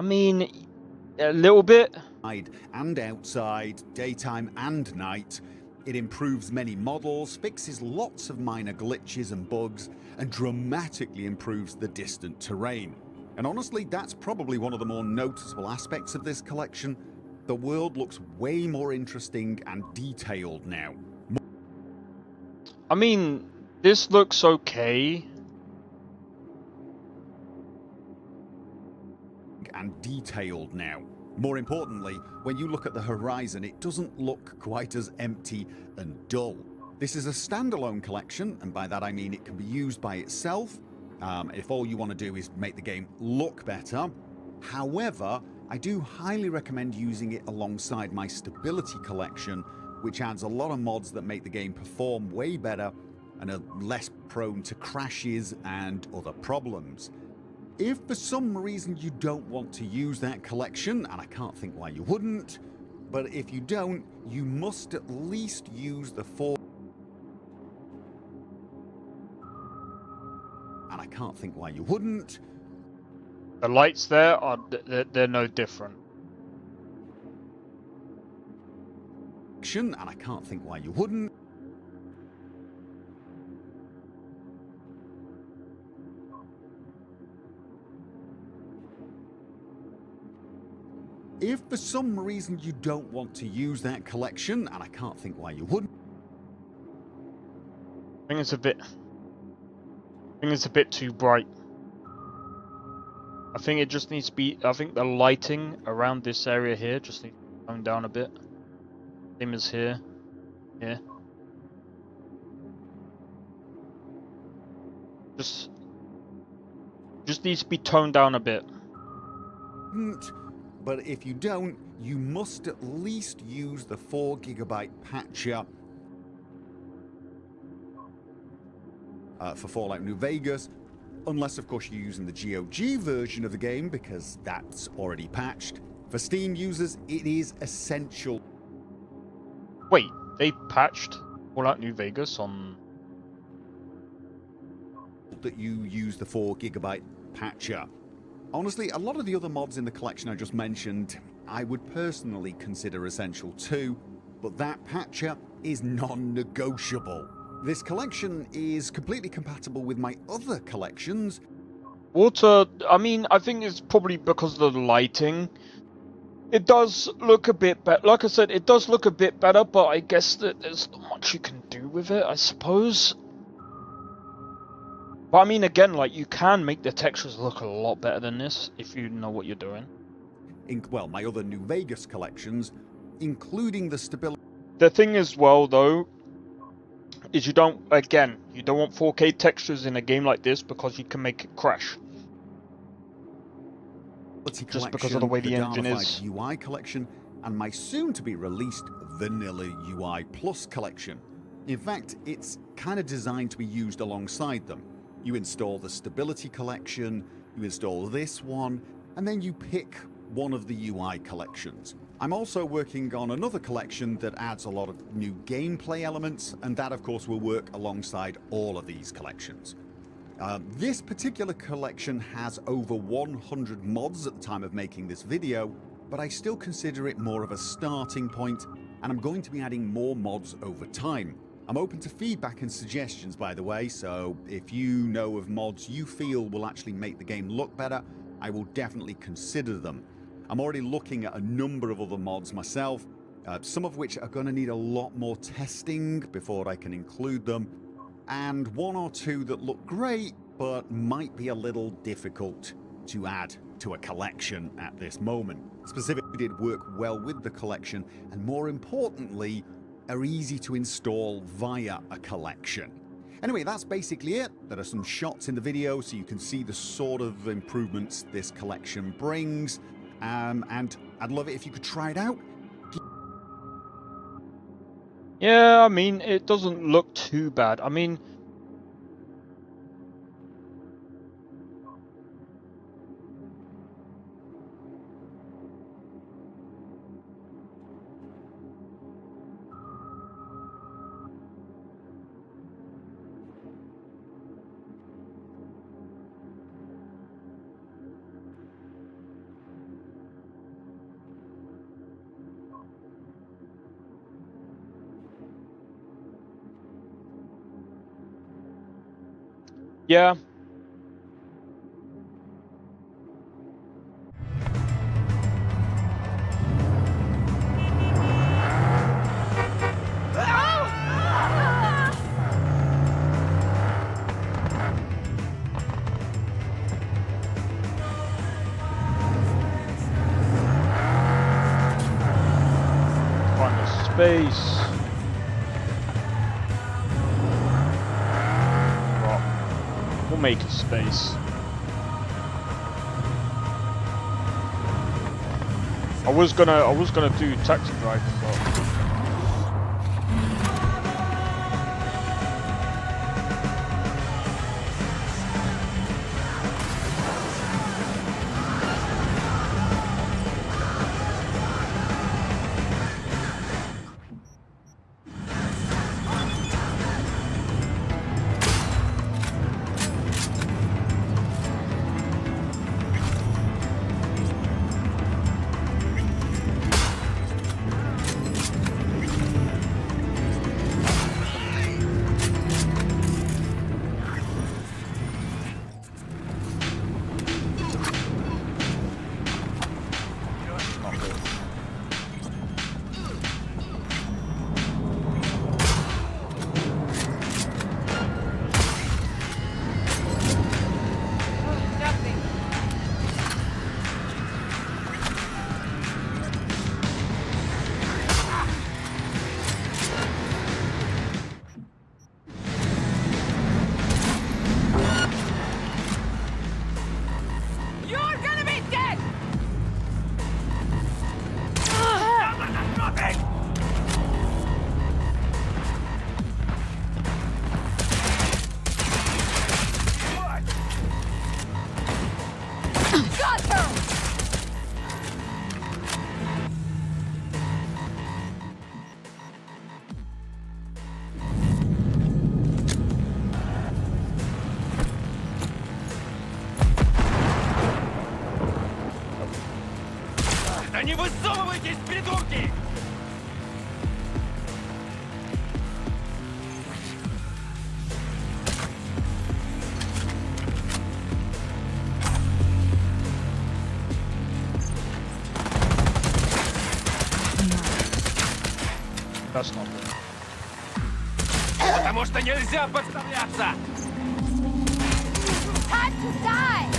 Speaker 2: mean, a little bit.
Speaker 17: And outside, daytime and night. It improves many models, fixes lots of minor glitches and bugs, and dramatically improves the distant terrain. And honestly, that's probably one of the more noticeable aspects of this collection. The world looks way more interesting and detailed now.
Speaker 2: I mean, this looks okay.
Speaker 17: And detailed now. More importantly, when you look at the horizon, it doesn't look quite as empty and dull. This is a standalone collection, and by that I mean it can be used by itself, if all you want to do is make the game look better. However, I do highly recommend using it alongside my stability collection, which adds a lot of mods that make the game perform way better and are less prone to crashes and other problems. If for some reason you don't want to use that collection, and I can't think why you wouldn't, but if you don't, you must at least use the 4... And I can't think why you wouldn't.
Speaker 2: The lights there are they're no different.
Speaker 17: And I can't think why you wouldn't. If for some reason you don't want to use that collection, and I can't think why you wouldn't.
Speaker 2: I think it's a bit too bright. I think it just needs to be, I think the lighting around this area here just needs to tone down a bit. Same as here. Yeah. Just needs to be toned down a bit.
Speaker 17: But if you don't, you must at least use the 4GB patcher for Fallout New Vegas, unless of course you're using the GOG version of the game, because that's already patched. For Steam users, it is essential.
Speaker 2: Wait, they patched Fallout New Vegas on...
Speaker 17: that you use the 4GB patcher. Honestly, a lot of the other mods in the collection I just mentioned, I would personally consider essential too, but that patcher is non-negotiable. This collection is completely compatible with my other collections.
Speaker 2: Water, I mean, I think it's probably because of the lighting. It does look a bit better. Like I said, it does look a bit better, but I guess that there's not much you can do with it, I suppose. But I mean, again, like, you can make the textures look a lot better than this if you know what you're doing.
Speaker 17: Well, my other New Vegas collections, including the stability.
Speaker 2: The thing as well, though, is you don't want 4K textures in a game like this because you can make it crash. Just because of the way the engine is.
Speaker 17: UI collection and my soon-to-be-released Vanilla UI Plus collection. In fact, it's kind of designed to be used alongside them. You install the stability collection, you install this one, and then you pick one of the UI collections. I'm also working on another collection that adds a lot of new gameplay elements, and that of course will work alongside all of these collections. This particular collection has over 100 mods at the time of making this video, but I still consider it more of a starting point, and I'm going to be adding more mods over time. I'm open to feedback and suggestions, by the way, so if you know of mods you feel will actually make the game look better, I will definitely consider them. I'm already looking at a number of other mods myself, some of which are going to need a lot more testing before I can include them, and one or two that look great but might be a little difficult to add to a collection at this moment. Specifically did work well with the collection, and more importantly, are easy to install via a collection. Anyway, that's basically it. There are some shots in the video so you can see the sort of improvements this collection brings. And I'd love it if you could try it out.
Speaker 2: Yeah, I mean, it doesn't look too bad. I mean, yeah. Find the space. Well, we'll make a space. I was gonna do taxi driving, but
Speaker 3: Да не высовывайтесь, придурки!
Speaker 2: that's not good.
Speaker 3: Потому что нельзя подставляться!
Speaker 5: Time to die!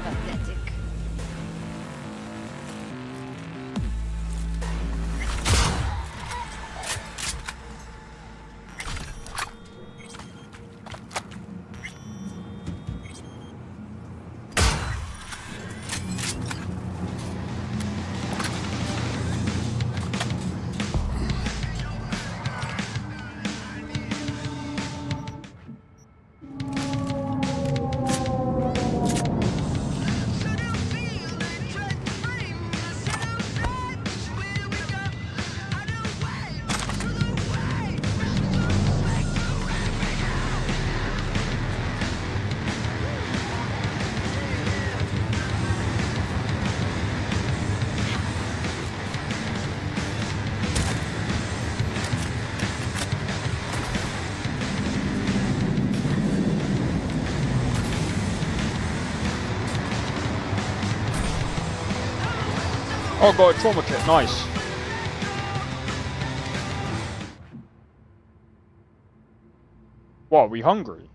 Speaker 5: Pathetic.
Speaker 2: Oh, got a trauma kit, nice. What, are we hungry?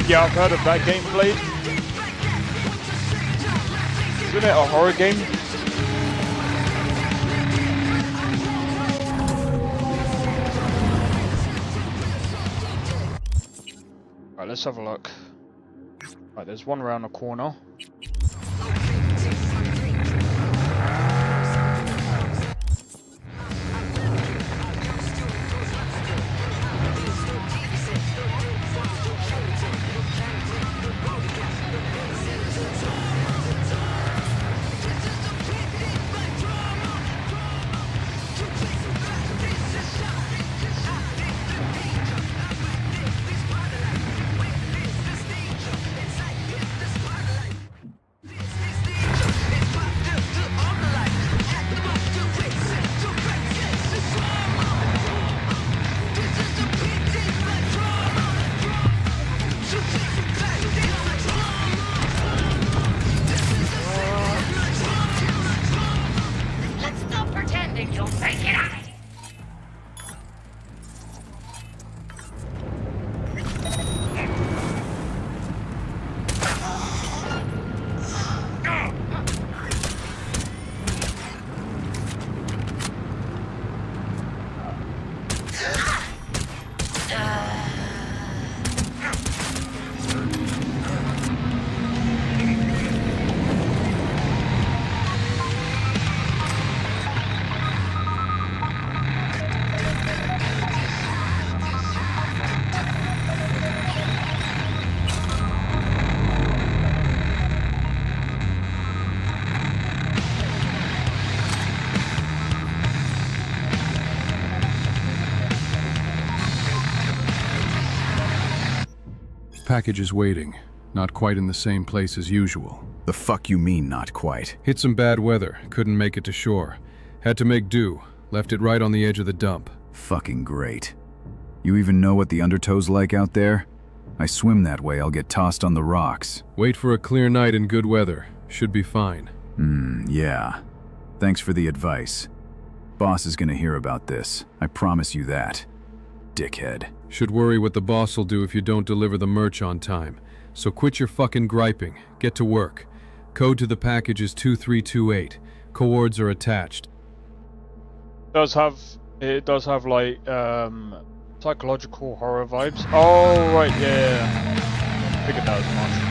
Speaker 2: Yeah, I've heard of that game, Blade. Isn't it a horror game? Right, let's have a look. Right, there's one around the corner.
Speaker 18: Package is waiting. Not quite in the same place as usual.
Speaker 19: The fuck you mean, not quite?
Speaker 18: Hit some bad weather. Couldn't make it to shore. Had to make do. Left it right on the edge of the dump.
Speaker 19: Fucking great. You even know what the undertow's like out there? I swim that way, I'll get tossed on the rocks.
Speaker 18: Wait for a clear night and good weather. Should be fine.
Speaker 19: Yeah. Thanks for the advice. Boss is gonna hear about this. I promise you that. Dickhead.
Speaker 18: Should worry what the boss will do if you don't deliver the merch on time. So quit your fucking griping. Get to work. Code to the package is 2328. Coords are attached.
Speaker 2: It does have like psychological horror vibes. Oh right, yeah. Figured that as much.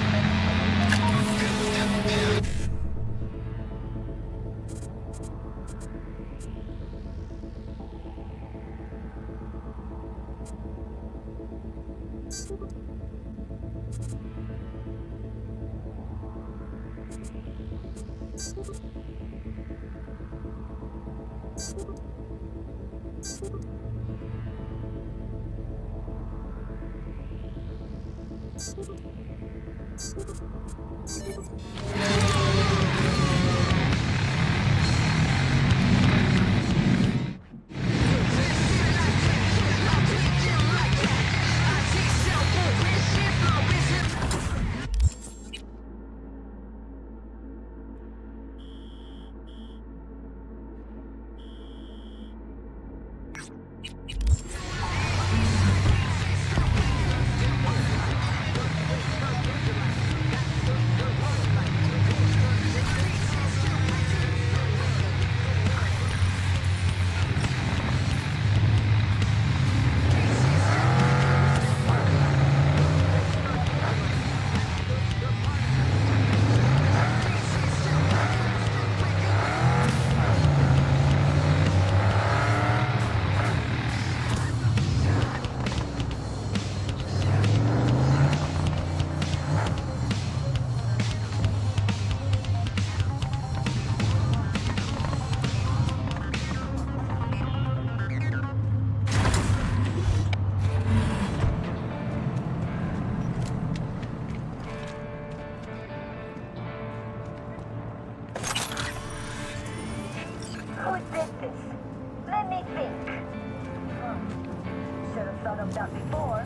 Speaker 3: jumped out before.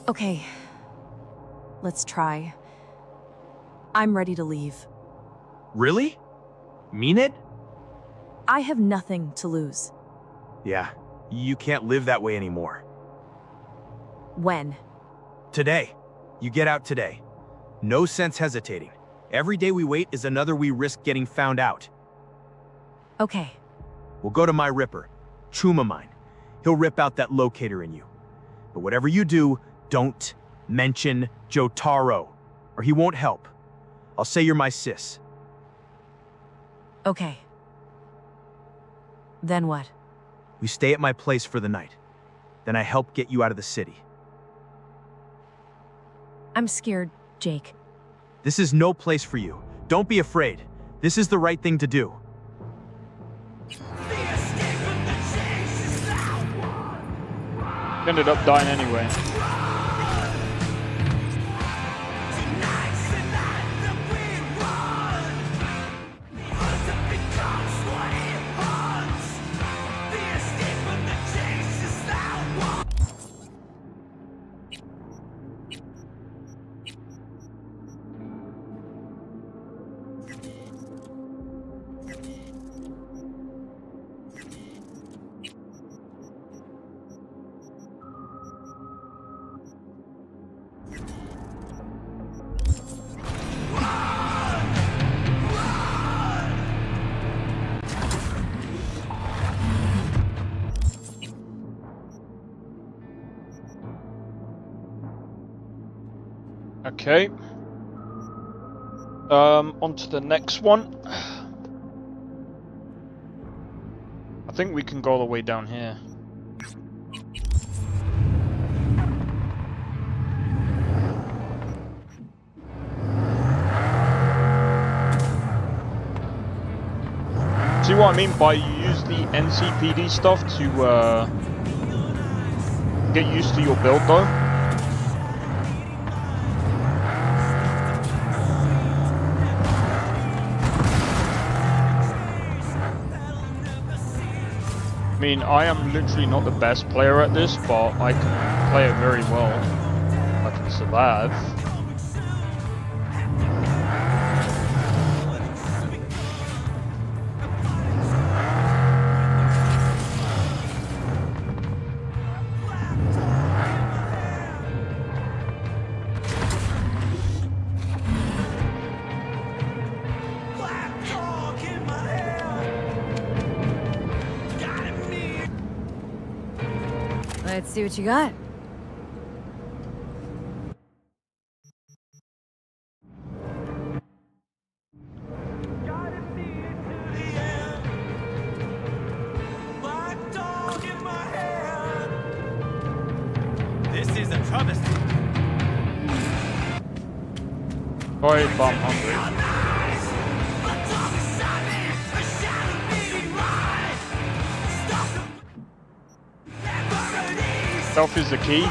Speaker 10: Okay. Let's try. I'm ready to leave.
Speaker 15: Really? Mean it?
Speaker 10: I have nothing to lose.
Speaker 15: Yeah, you can't live that way anymore.
Speaker 10: When?
Speaker 15: Today. You get out today. No sense hesitating. Every day we wait is another we risk getting found out.
Speaker 10: Okay.
Speaker 15: We'll go to my Ripper, Chuma mine. He'll rip out that locator in you. But whatever you do, don't mention Jotaro, or he won't help. I'll say you're my sis.
Speaker 10: Okay. Then what?
Speaker 15: We stay at my place for the night. Then I help get you out of the city.
Speaker 10: I'm scared, Jake.
Speaker 15: This is no place for you. Don't be afraid. This is the right thing to do.
Speaker 2: Ended up dying anyway. Okay. On to the next one. I think we can go all the way down here. See what I mean by you use the NCPD stuff to get used to your build though? I mean, I am literally not the best player at this, but I can play it very well. I can survive.
Speaker 9: Let's see what you got.
Speaker 15: This is a travesty.
Speaker 2: Sorry, but I'm hungry. Stealth is the key.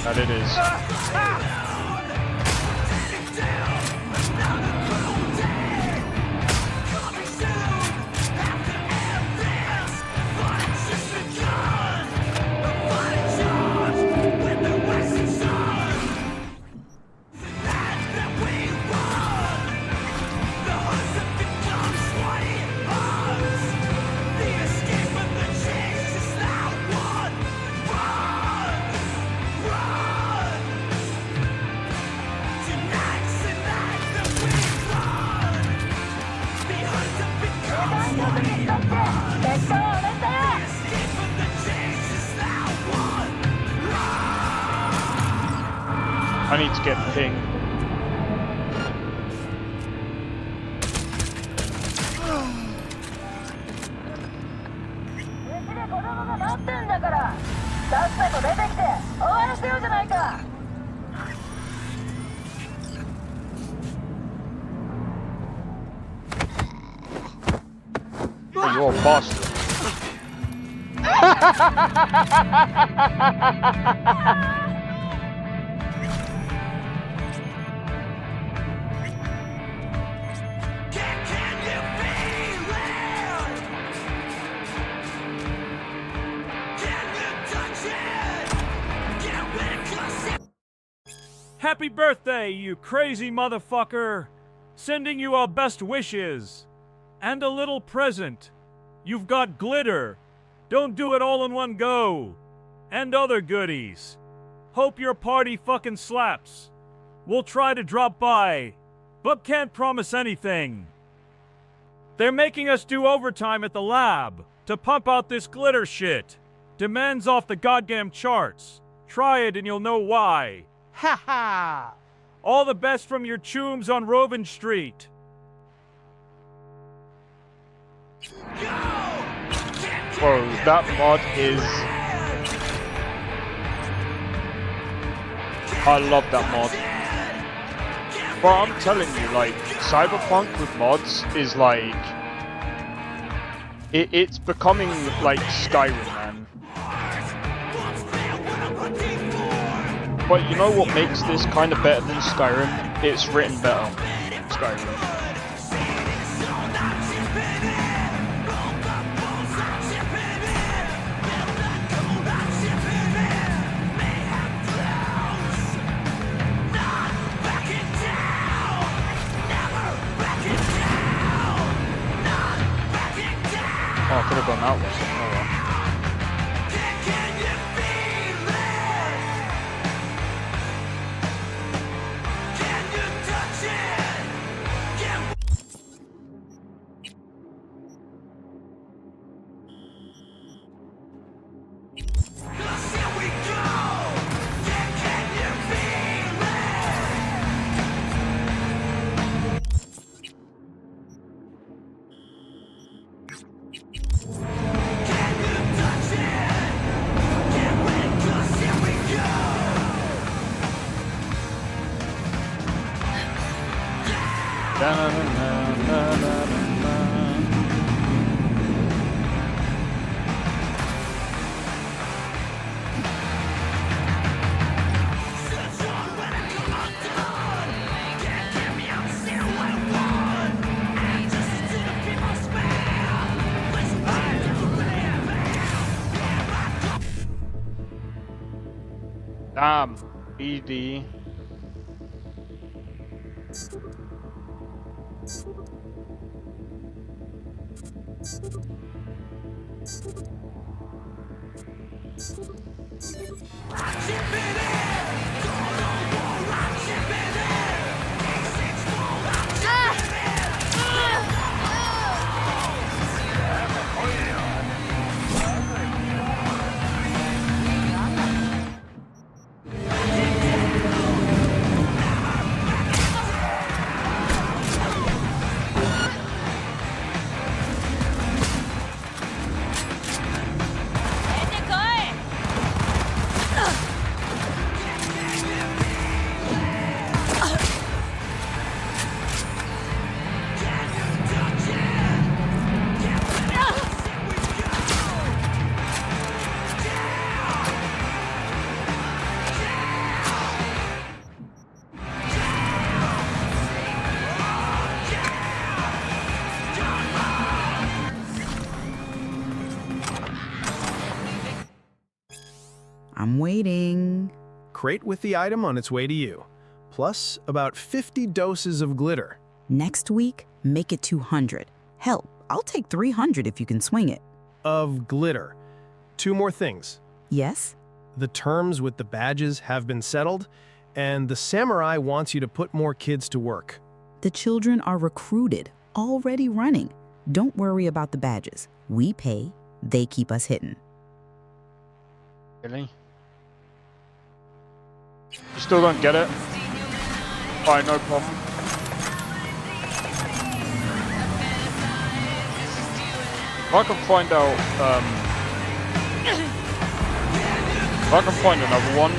Speaker 2: That it is. get ping. Oh, you're a bastard.
Speaker 15: Happy birthday, you crazy motherfucker! Sending you our best wishes. And a little present. You've got glitter. Don't do it all in one go. And other goodies. Hope your party fucking slaps. We'll try to drop by, but can't promise anything. They're making us do overtime at the lab to pump out this glitter shit. Demand's off the goddamn charts. Try it and you'll know why. Ha ha! All the best from your chooms on Rovin Street.
Speaker 2: Bro, that mod is... I love that mod. Bro, I'm telling you, like, Cyberpunk with mods is like... It's becoming like Skyrim, man. But you know what makes this kind of better than Skyrim? It's written better. Skyrim. Oh, I could have gone that way. Oh well. Damn, BD.
Speaker 11: I'm waiting.
Speaker 20: Crate with the item on its way to you. Plus, about 50 doses of glitter.
Speaker 11: Next week, make it 200. Hell, I'll take 300 if you can swing it.
Speaker 20: Of glitter. 2 more things.
Speaker 11: Yes?
Speaker 20: The terms with the badges have been settled, and the samurai wants you to put more kids to work.
Speaker 11: The children are recruited, already running. Don't worry about the badges. We pay, they keep us hidden.
Speaker 2: Really? You still don't get it? Alright, no problem. If I can find out, if I can find another one.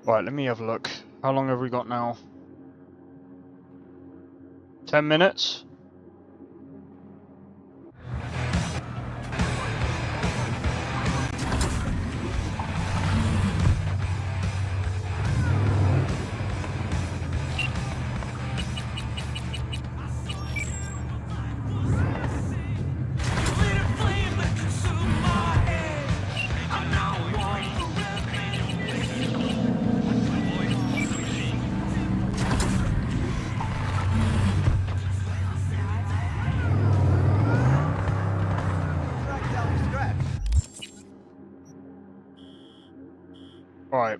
Speaker 2: Right, let me have a look. How long have we got now? 10 minutes? Alright,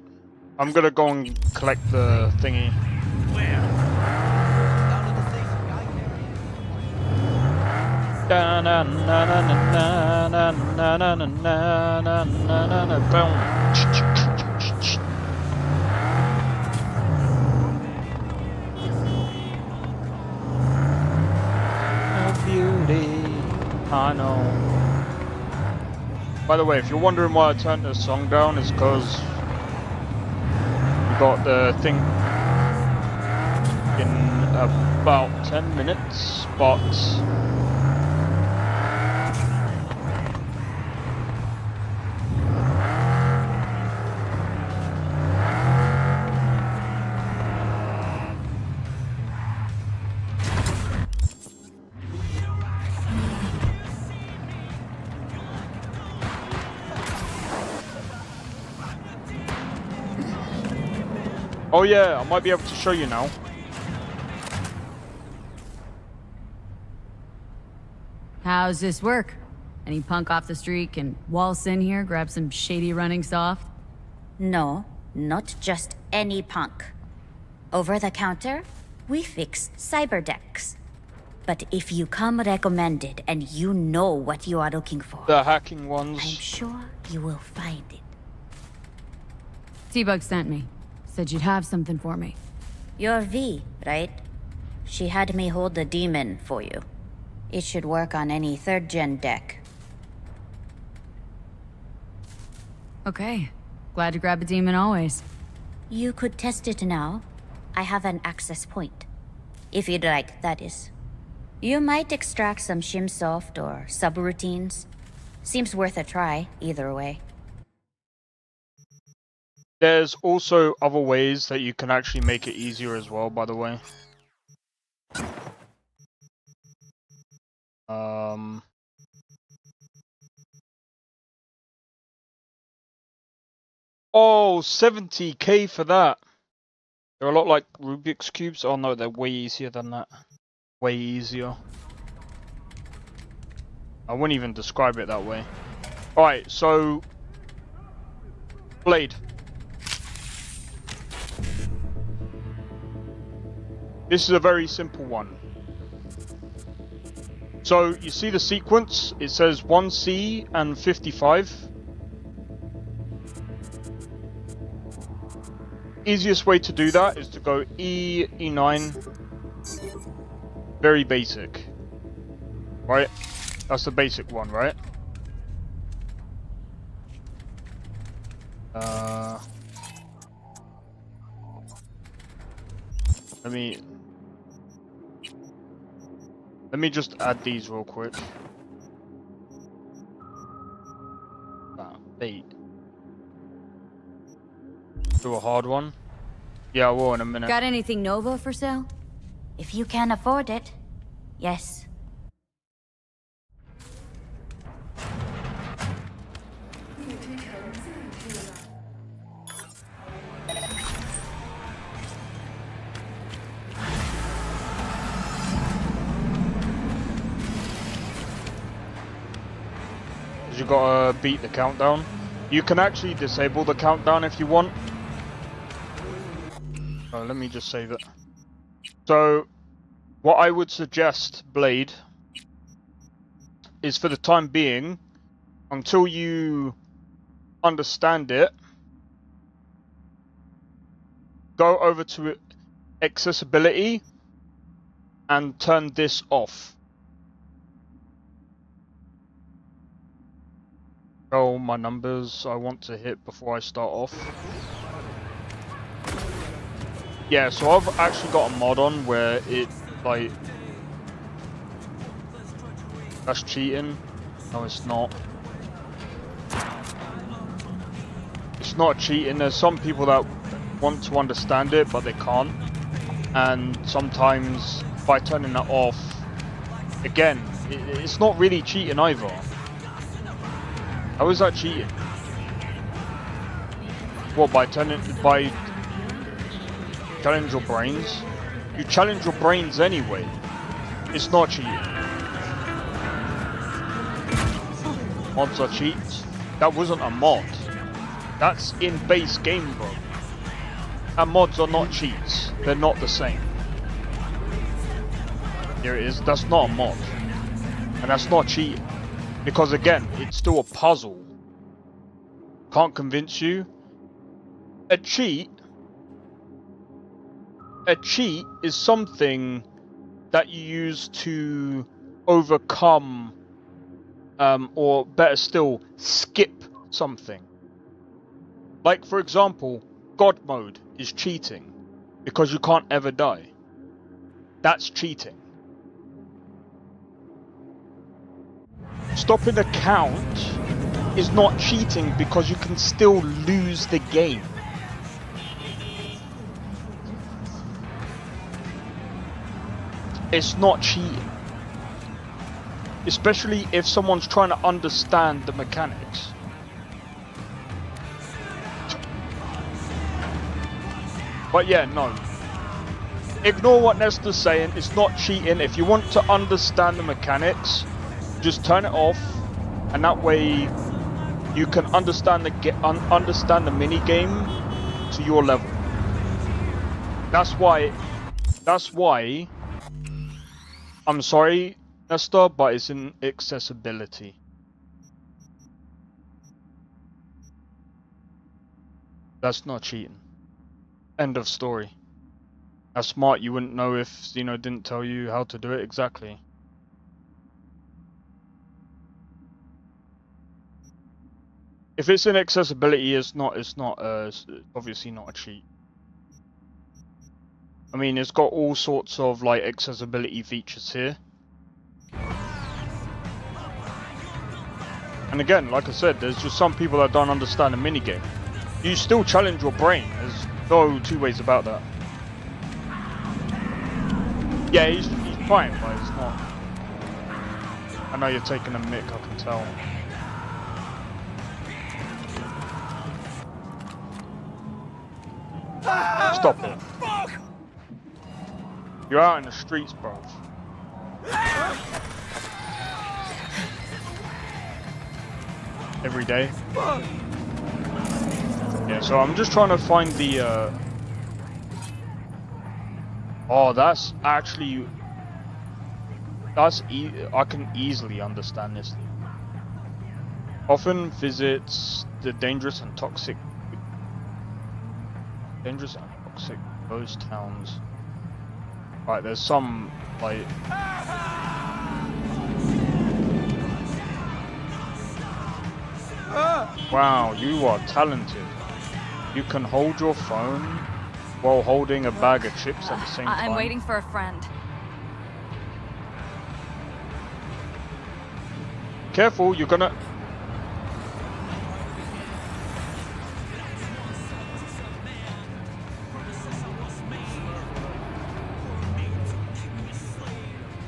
Speaker 2: I'm gonna go and collect the thingy. Da na na na na na na na na na na na boom. Beauty, I know. By the way, if you're wondering why I turned the song down, it's because got the thing in about 10 minutes, but oh yeah, I might be able to show you now.
Speaker 9: How's this work? Any punk off the street can waltz in here, grab some shady running soft?
Speaker 21: No, not just any punk. Over the counter, we fix cyber decks. But if you come recommended and you know what you are looking for,
Speaker 2: the hacking ones,
Speaker 21: I'm sure you will find it.
Speaker 9: T-Bug sent me. Said you'd have something for me.
Speaker 21: You're V, right? She had me hold the demon for you. It should work on any 3rd gen deck.
Speaker 9: Okay. Glad to grab a demon always.
Speaker 21: You could test it now. I have an access point. If you'd like, that is. You might extract some shimsoft or subroutines. Seems worth a try, either way.
Speaker 2: there's also other ways that you can actually make it easier as well, by the way. Oh, 70k for that. They're a lot like Rubik's Cubes. Oh no, they're way easier than that. Way easier. I wouldn't even describe it that way. Alright, so... Blade. This is a very simple one. So, you see the sequence? It says 1C and 55. Easiest way to do that is to go E, E9. Very basic. Right? That's the basic one, right? Let me just add these real quick. Bait. Do a hard one. Yeah, I will in a minute.
Speaker 21: Got anything Nova for sale? If you can afford it, yes.
Speaker 2: You gotta beat the countdown. You can actually disable the countdown if you want. Oh, let me just save it. So, what I would suggest, Blade, is for the time being, until you understand it, go over to accessibility and turn this off. Oh, my numbers I want to hit before I start off. Yeah, so I've actually got a mod on where it, like... That's cheating. No, it's not. It's not cheating. There's some people that want to understand it, but they can't. And sometimes, by turning that off, again, it's not really cheating either. How is that cheating? What, by challenge your brains? You challenge your brains anyway. It's not cheating. Mods are cheats. That wasn't a mod. That's in base game, bro. And mods are not cheats. They're not the same. Here it is. That's not a mod. And that's not cheating. Because again, it's still a puzzle. Can't convince you. A cheat is something that you use to overcome, or better still, skip something. Like, for example, God mode is cheating because you can't ever die. That's cheating. Stopping a count is not cheating because you can still lose the game. It's not cheating. Especially if someone's trying to understand the mechanics. But yeah, no. Ignore what Nestor's saying. It's not cheating. If you want to understand the mechanics, just turn it off, and that way you can understand the mini game to your level. That's why I'm sorry, Nestor, but it's in accessibility. That's not cheating. End of story. That's smart. You wouldn't know if Xeno didn't tell you how to do it exactly. If it's in accessibility, it's obviously not a cheat. I mean, it's got all sorts of like accessibility features here. And again, like I said, there's just some people that don't understand the minigame. You still challenge your brain. There's no two ways about that. Yeah, he's fine, but it's not. I know you're taking a mick, I can tell. Stop it. You're out in the streets, bro. Every day. Yeah, so I'm just trying to find the oh, that's actually I can easily understand this. Often visits the dangerous and toxic ghost towns. Right, there's some like wow, you are talented. You can hold your phone while holding a bag of chips at the same time.
Speaker 5: I'm waiting for a friend.
Speaker 2: Careful, you're gonna...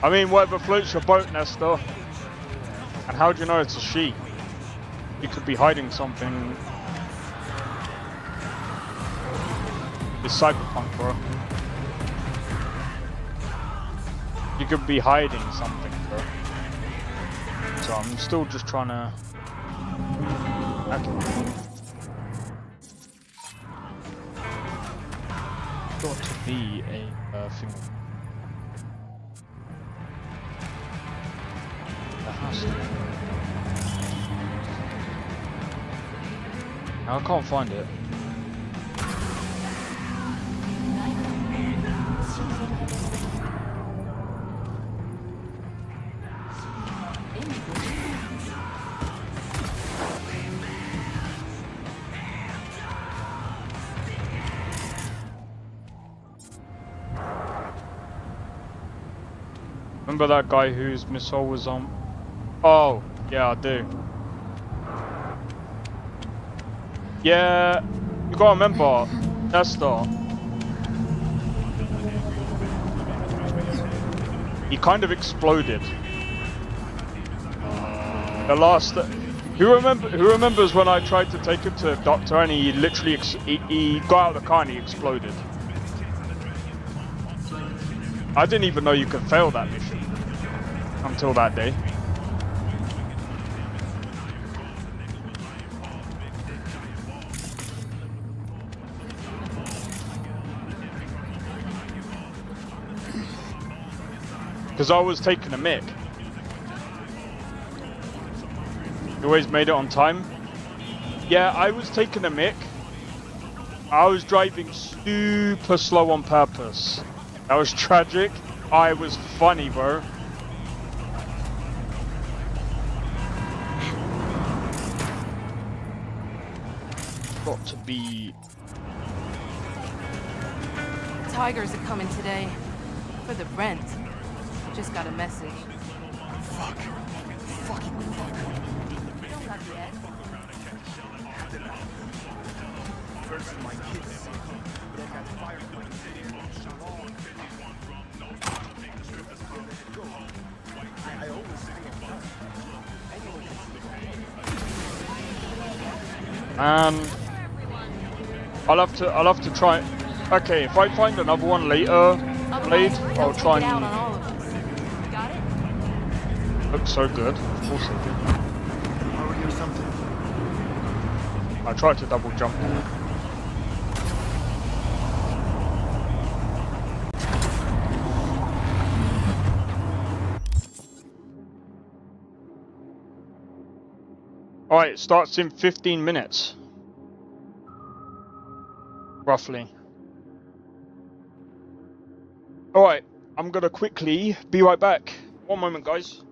Speaker 2: I mean, whatever floats your boat, Nestor. And how do you know it's a she? You could be hiding something. It's Cyberpunk, bro. You could be hiding something, bro. So I'm still just trying to... Got to be a thing. There has to be. I can't find it. Remember that guy whose missile was on? Oh, yeah, I do. Yeah, you gotta remember, Nestor. He kind of exploded. The last. Who remembers when I tried to take him to the doctor and he literally he got out of the car and he exploded? I didn't even know you could fail that mission until that day. Because I was taking a mic. You always made it on time. Yeah, I was taking a mic. I was driving super slow on purpose. That was tragic. I was funny, bro. Got to be...
Speaker 1: Tigers are coming today. For the rent. Just got a message.
Speaker 7: Fuck. Fucking fuck.
Speaker 1: Not yet.
Speaker 7: First my kids. Then that fire. I always
Speaker 2: I'll have to try. Okay, if I find another one later, Blade, I'll try and. Looks so good. Also good. I tried to double jump. Alright, it starts in 15 minutes. Roughly. Alright, I'm gonna quickly be right back. One moment, guys.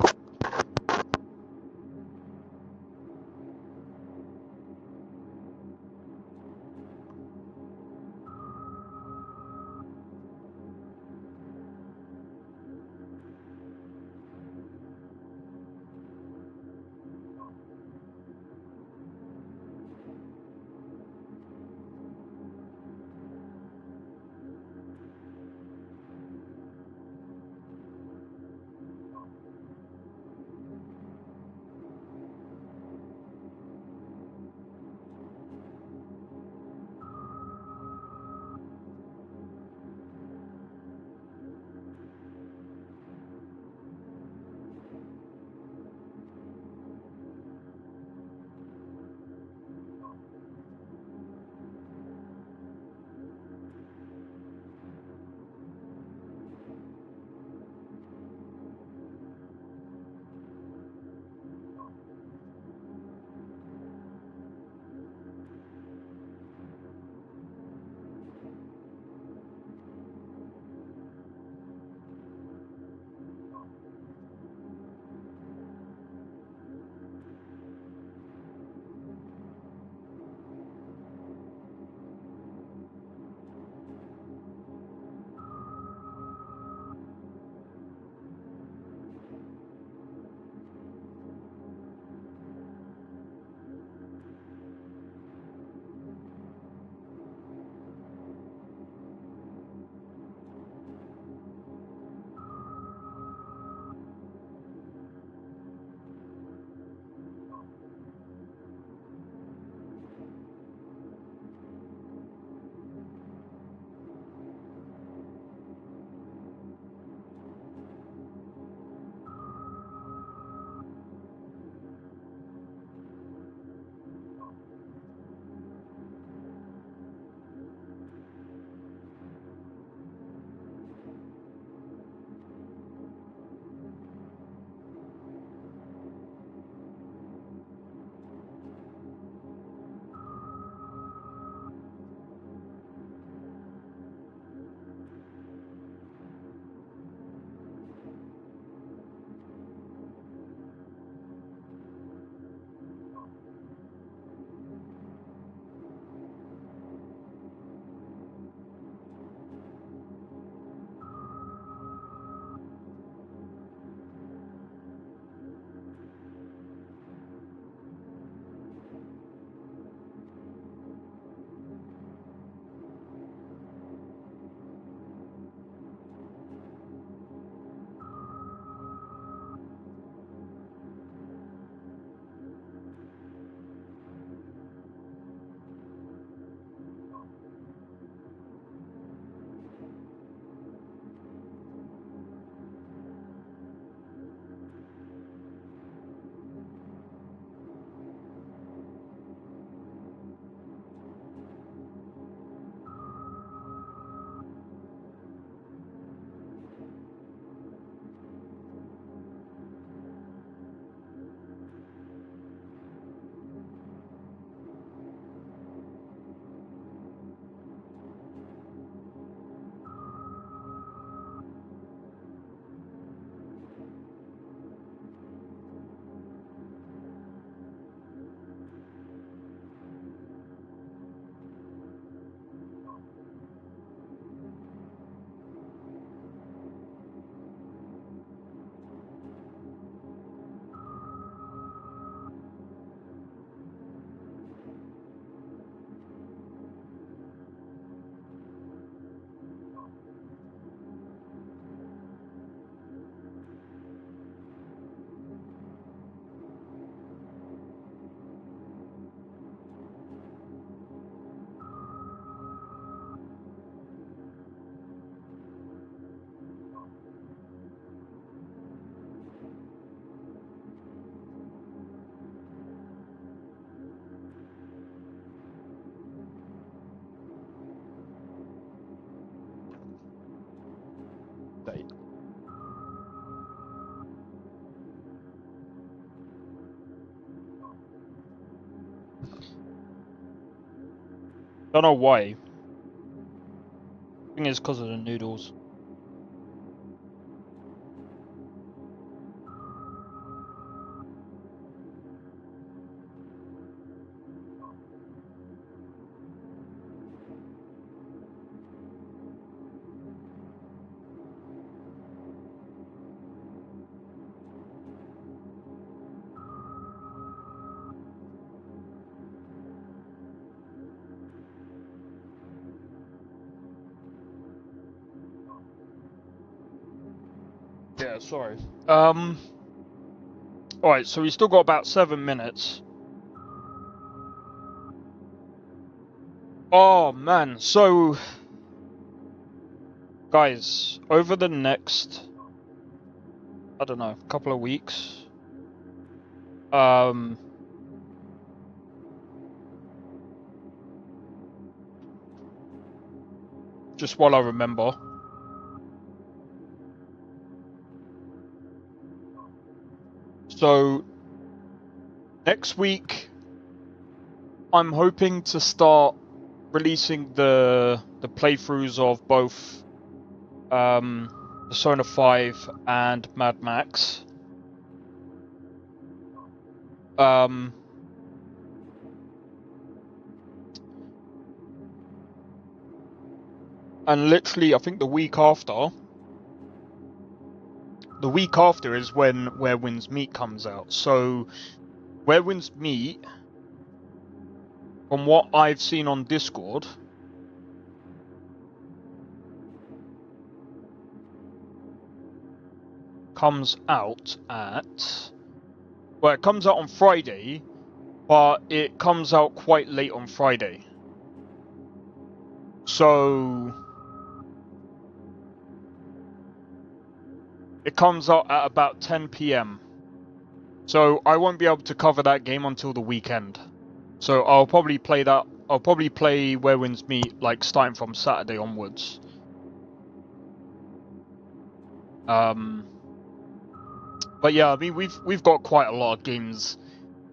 Speaker 2: update. Don't know why. I think it's because of the noodles. Yeah, sorry. Alright, so we still got about 7 minutes. Oh man, so guys, over the next, I don't know, couple of weeks, just while I remember, so next week I'm hoping to start releasing the playthroughs of both Persona 5 and Mad Max. And literally, I think the week after is when Where Winds Meet comes out. So, Where Winds Meet, from what I've seen on Discord, comes out at... Well, it comes out on Friday, but it comes out quite late on Friday. So... it comes out at about 10 PM. So I won't be able to cover that game until the weekend. So I'll probably play that. I'll probably play Where Winds Meet like starting from Saturday onwards. But yeah, I mean we've got quite a lot of games.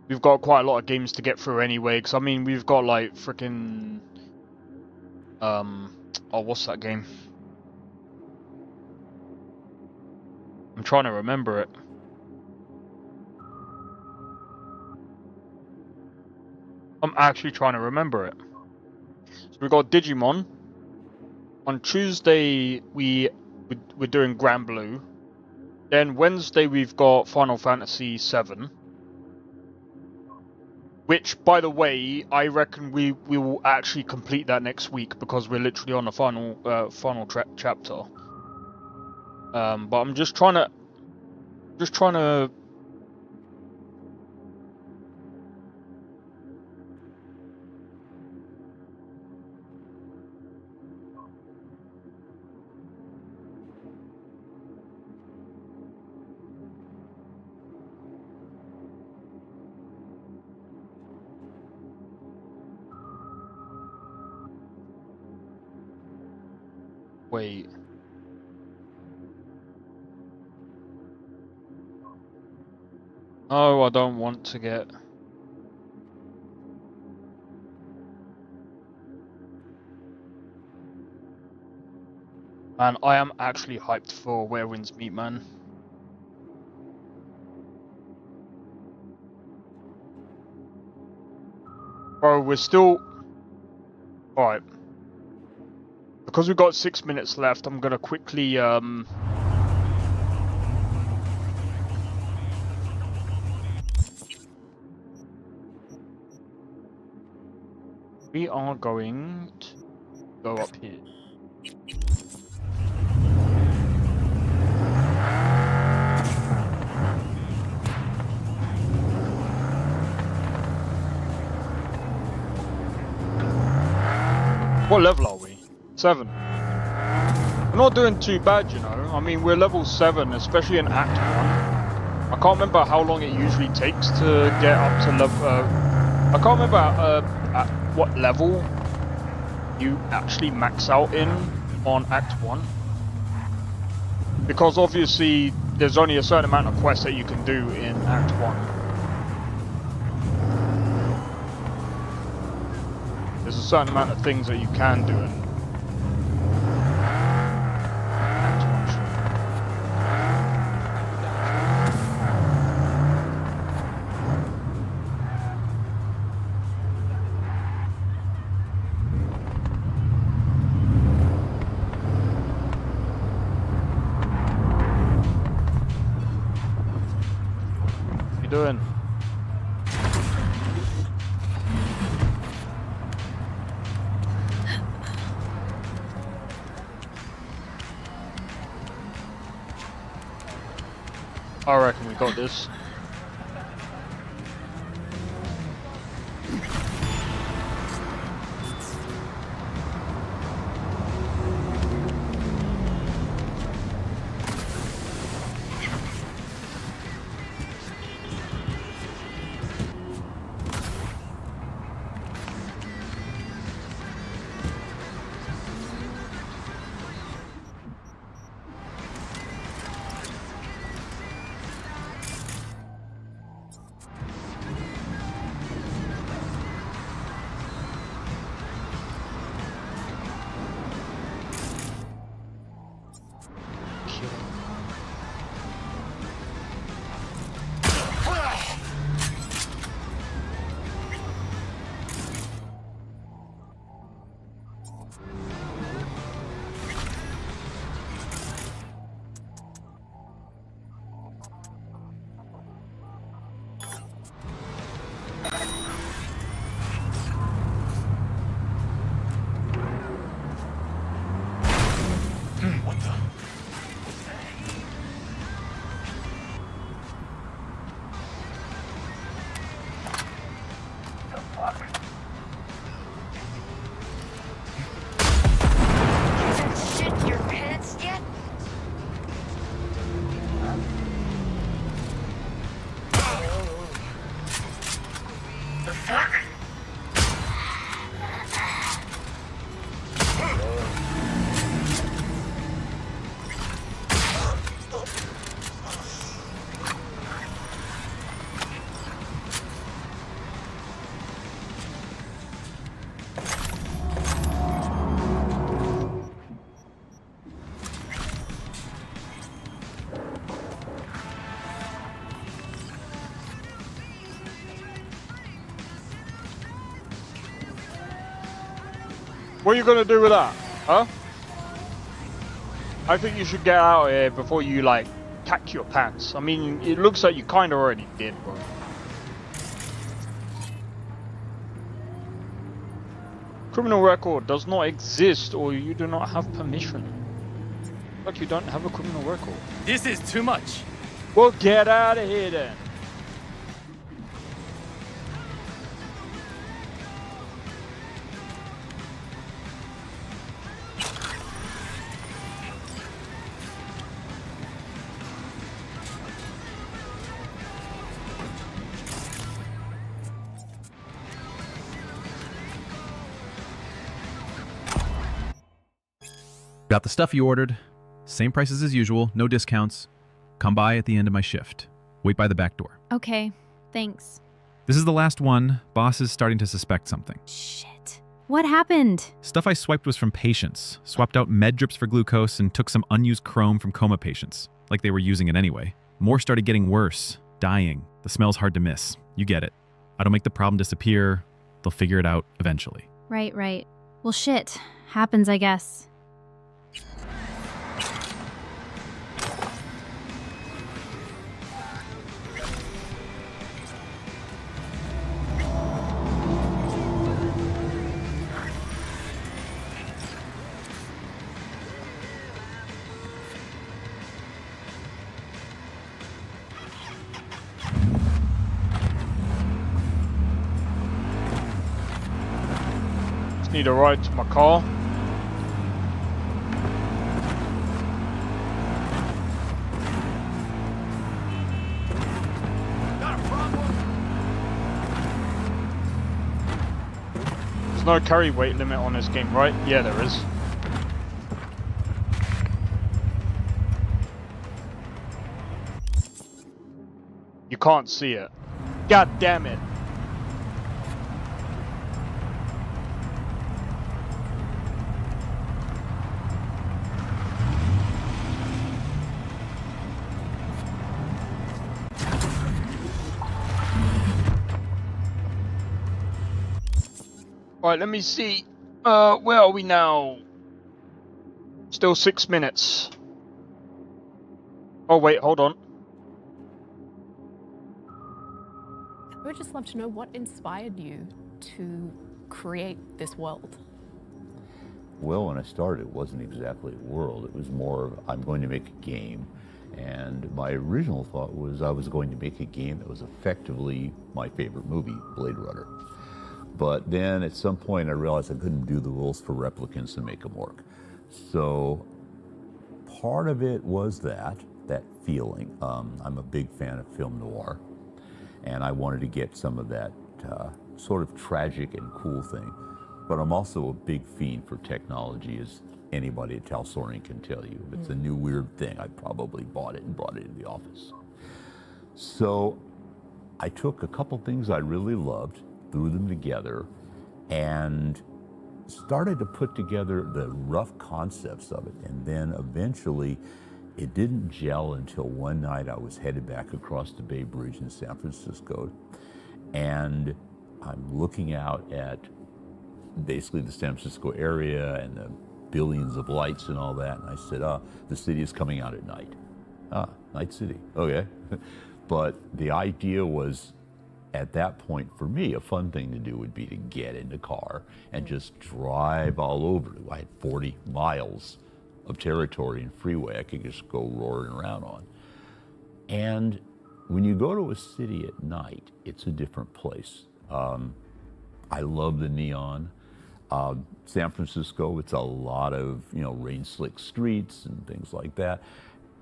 Speaker 2: We've got quite a lot of games to get through anyway. Because I mean we've got like freaking oh, what's that game? I'm trying to remember it. I'm actually trying to remember it. So we got Digimon. On Tuesday we're doing Grand Blue. Then Wednesday we've got Final Fantasy VII. Which, by the way, I reckon we will actually complete that next week because we're literally on the final chapter. But I'm just trying to wait. Oh, I don't want to get... Man, I am actually hyped for Where Winds Meet, man. Bro, we're still... Alright. Because we've got 6 minutes left, I'm gonna quickly, we are going to go up here. What level are we? 7. We're not doing too bad, you know. I mean, we're level 7, especially in Act 1. I can't remember how long it usually takes to get up to level... I can't remember at what level you actually max out in on Act 1. Because obviously there's only a certain amount of quests that you can do in Act 1. There's a certain amount of things that you can do in Act 1. What you doing? I reckon we got this. What are you gonna do with that? Huh? I think you should get out of here before you, like, cack your pants. I mean, it looks like you kinda already did, bro. Criminal record does not exist, or you do not have permission. But you don't have a criminal record.
Speaker 15: This is too much.
Speaker 2: Well, get out of here then.
Speaker 4: Got the stuff you ordered. Same prices as usual, no discounts. Come by at the end of my shift. Wait by the back door.
Speaker 10: Okay, thanks.
Speaker 4: This is the last one. Boss is starting to suspect something.
Speaker 10: Shit. What happened?
Speaker 4: Stuff I swiped was from patients. Swapped out med drips for glucose and took some unused chrome from coma patients. Like they were using it anyway. More started getting worse. Dying. The smell's hard to miss. You get it. I don't make the problem disappear. They'll figure it out eventually.
Speaker 10: Right. Well, shit. Happens, I guess.
Speaker 2: Need a ride to my car. There's no carry weight limit on this game, right? Yeah, there is. You can't see it. God damn it. Alright, let me see. Where are we now? Still 6 minutes. Oh wait, hold on.
Speaker 6: I would just love to know what inspired you to create this world.
Speaker 22: Well, when I started, it wasn't exactly a world. It was more of, I'm going to make a game. And my original thought was I was going to make a game that was effectively my favorite movie, Blade Runner. But then at some point I realized I couldn't do the rules for replicants and make them work. So part of it was that feeling. I'm a big fan of film noir, and I wanted to get some of that sort of tragic and cool thing. But I'm also a big fiend for technology, as anybody at Talsorian can tell you. If it's a new weird thing, I probably bought it and brought it into the office. So I took a couple things I really loved, threw them together, and started to put together the rough concepts of it. And then eventually it didn't gel until one night I was headed back across the Bay Bridge in San Francisco, and I'm looking out at basically the San Francisco area and the billions of lights and all that, and I said, the city is coming out at night. Night city, okay. But the idea was, at that point, for me, a fun thing to do would be to get in the car and just drive all over. I had 40 miles of territory and freeway I could just go roaring around on. And when you go to a city at night, it's a different place. I love the neon. San Francisco, it's a lot of, rain-slick streets and things like that.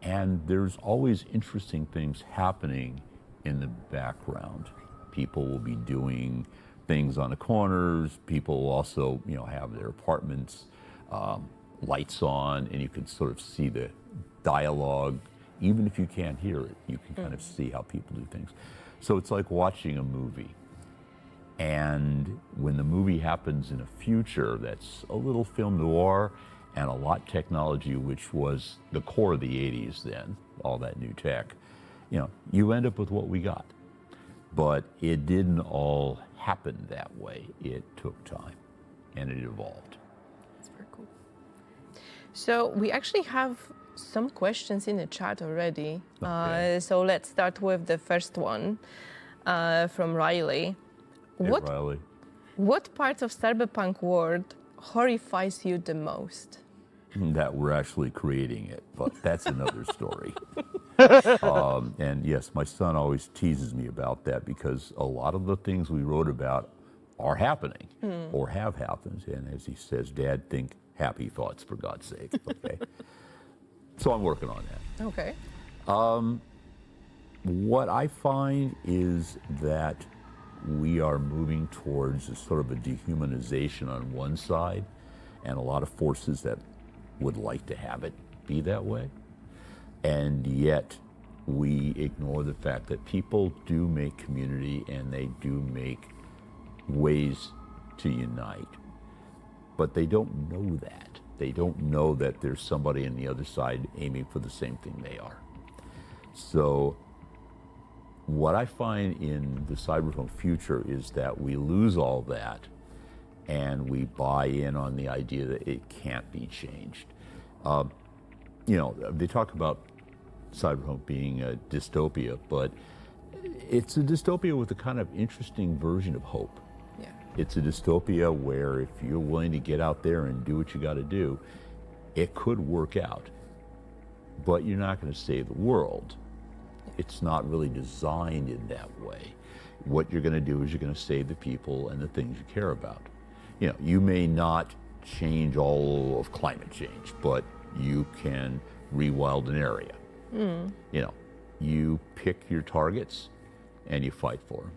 Speaker 22: And there's always interesting things happening in the background. People will be doing things on the corners. People will also, have their apartments, lights on, and you can sort of see the dialogue. Even if you can't hear it, you can kind of see how people do things. So it's like watching a movie. And when the movie happens in a future that's a little film noir and a lot technology, which was the core of the 80s then, all that new tech, you end up with what we got. But it didn't all happen that way. It took time, and it evolved.
Speaker 23: That's very cool. So we actually have some questions in the chat already.
Speaker 22: Okay.
Speaker 23: So let's start with the first one from Riley.
Speaker 22: Riley.
Speaker 23: What part of Cyberpunk world horrifies you the most?
Speaker 22: That we're actually creating it, but that's another story. And yes, my son always teases me about that because a lot of the things we wrote about are happening or have happened. And as he says, Dad, think happy thoughts for God's sake. Okay. So I'm working on that.
Speaker 23: Okay.
Speaker 22: What I find is that we are moving towards a sort of a dehumanization on one side, and a lot of forces that would like to have it be that way. And yet we ignore the fact that people do make community and they do make ways to unite. But they don't know that. They don't know that there's somebody on the other side aiming for the same thing they are. So what I find in the cyberpunk future is that we lose all that and we buy in on the idea that it can't be changed. They talk about cyberpunk being a dystopia, but it's a dystopia with a kind of interesting version of hope.
Speaker 23: Yeah.
Speaker 22: It's a dystopia where if you're willing to get out there and do what you got to do, it could work out. But you're not going to save the world. It's not really designed in that way. What you're going to do is you're going to save the people and the things you care about. You may not change all of climate change, but you can rewild an area. You pick your targets and you fight for them.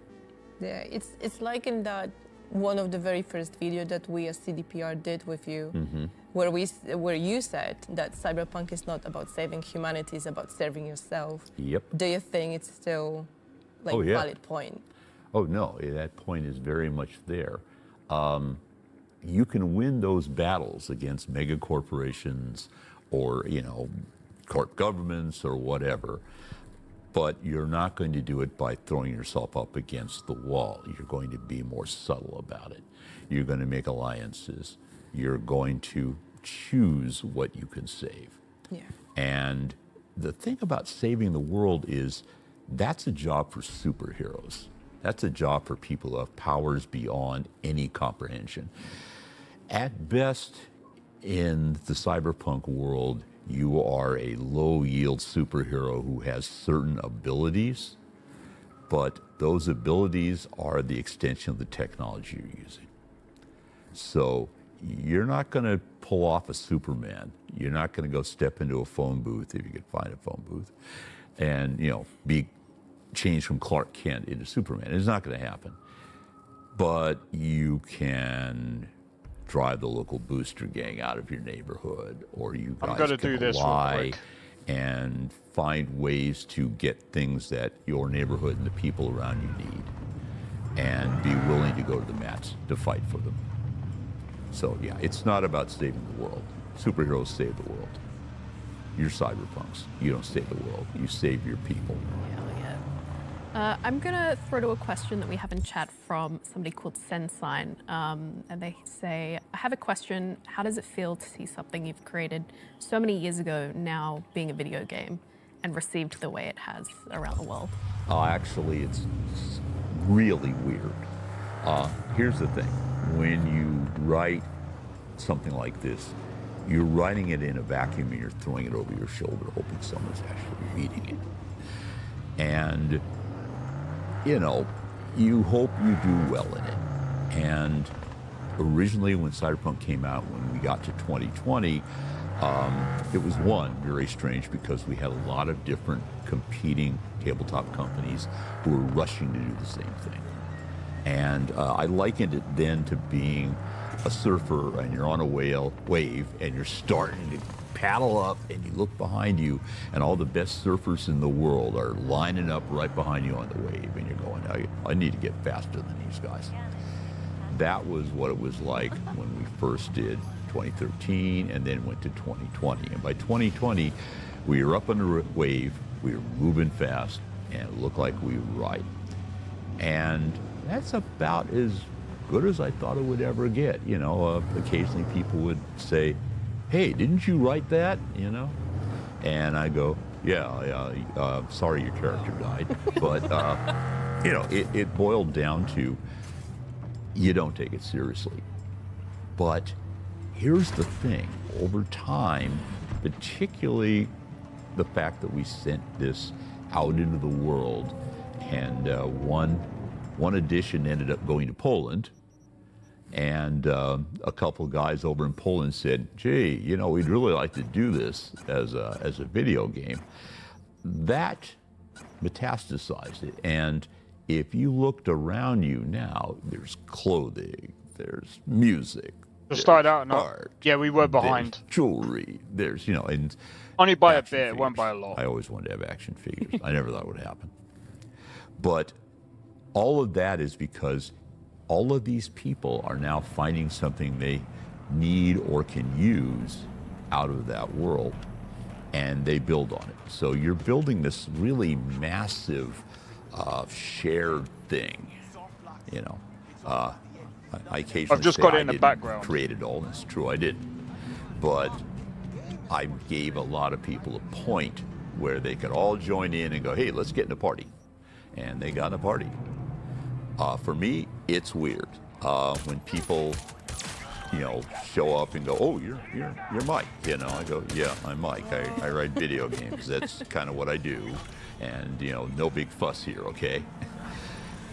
Speaker 23: Yeah, it's like in that one of the very first video that we as CDPR did with you, where you said that cyberpunk is not about saving humanity, it's about serving yourself.
Speaker 22: Yep.
Speaker 23: Do you think it's still like valid point.
Speaker 22: Oh no, that point is very much there. You can win those battles against mega corporations or, corp governments or whatever, but you're not going to do it by throwing yourself up against the wall. You're going to be more subtle about it. You're going to make alliances. You're going to choose what you can save.
Speaker 23: Yeah.
Speaker 22: And the thing about saving the world is that's a job for superheroes. That's a job for people who have powers beyond any comprehension. At best, in the cyberpunk world, you are a low-yield superhero who has certain abilities, but those abilities are the extension of the technology you're using. So you're not going to pull off a Superman. You're not going to go step into a phone booth, if you could find a phone booth, and be changed from Clark Kent into Superman. It's not going to happen. But you can drive the local booster gang out of your neighborhood, or you guys can lie and find ways to get things that your neighborhood and the people around you need, and be willing to go to the mats to fight for them. So yeah, it's not about saving the world. Superheroes save the world. You're cyberpunks. You don't save the world. You save your people.
Speaker 6: I'm going to throw to a question that we have in chat from somebody called Sensign. And they say, I have a question. How does it feel to see something you've created so many years ago now being a video game and received the way it has around the world?
Speaker 22: Actually, it's really weird. Here's the thing. When you write something like this, you're writing it in a vacuum and you're throwing it over your shoulder, hoping someone's actually reading it. And you hope you do well in it. And originally when Cyberpunk came out, when we got to 2020, it was very strange because we had a lot of different competing tabletop companies who were rushing to do the same thing. And I likened it then to being a surfer and you're on a wave and you're starting to paddle up and you look behind you and all the best surfers in the world are lining up right behind you on the wave and you're going, I need to get faster than these guys. That was what it was like when we first did 2013 and then went to 2020. And by 2020, we were up on the wave, we were moving fast, and it looked like we were right. And that's about as good as I thought it would ever get. Occasionally people would say, hey, didn't you write that? And I go, yeah, sorry your character died. But, it boiled down to you don't take it seriously. But here's the thing. Over time, particularly the fact that we sent this out into the world, and one edition ended up going to Poland, and a couple guys over in Poland said, gee, we'd really like to do this as a video game. That metastasized it. And if you looked around you now, there's clothing, there's music,
Speaker 2: Just started out
Speaker 22: art.
Speaker 2: Yeah, we were behind.
Speaker 22: There's jewelry. There's, and
Speaker 2: only buy a bit, won't buy a lot.
Speaker 22: I always wanted to have action figures. I never thought it would happen. But all of that is because all of these people are now finding something they need or can use out of that world, and they build on it. So you're building this really massive shared thing. I occasionally
Speaker 2: I've just
Speaker 22: say
Speaker 2: got it
Speaker 22: I
Speaker 2: in the
Speaker 22: didn't
Speaker 2: background.
Speaker 22: create it all. It's true, I didn't. But I gave a lot of people a point where they could all join in and go, hey, let's get in a party. And they got in a party. For me, it's weird when people, show up and go, "Oh, you're Mike." I go, "Yeah, I'm Mike. I write video games. That's kind of what I do, and no big fuss here, okay?"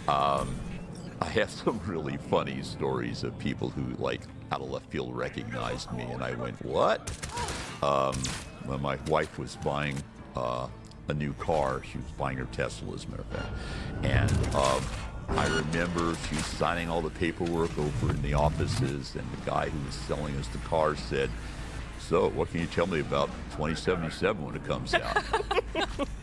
Speaker 22: I have some really funny stories of people who, out of left field, recognized me, and I went, "What?" When my wife was buying a new car, she was buying her Tesla, as a matter of fact, and I remember she was signing all the paperwork over in the offices, and the guy who was selling us the car said, So, what can you tell me about 2077 when it comes out?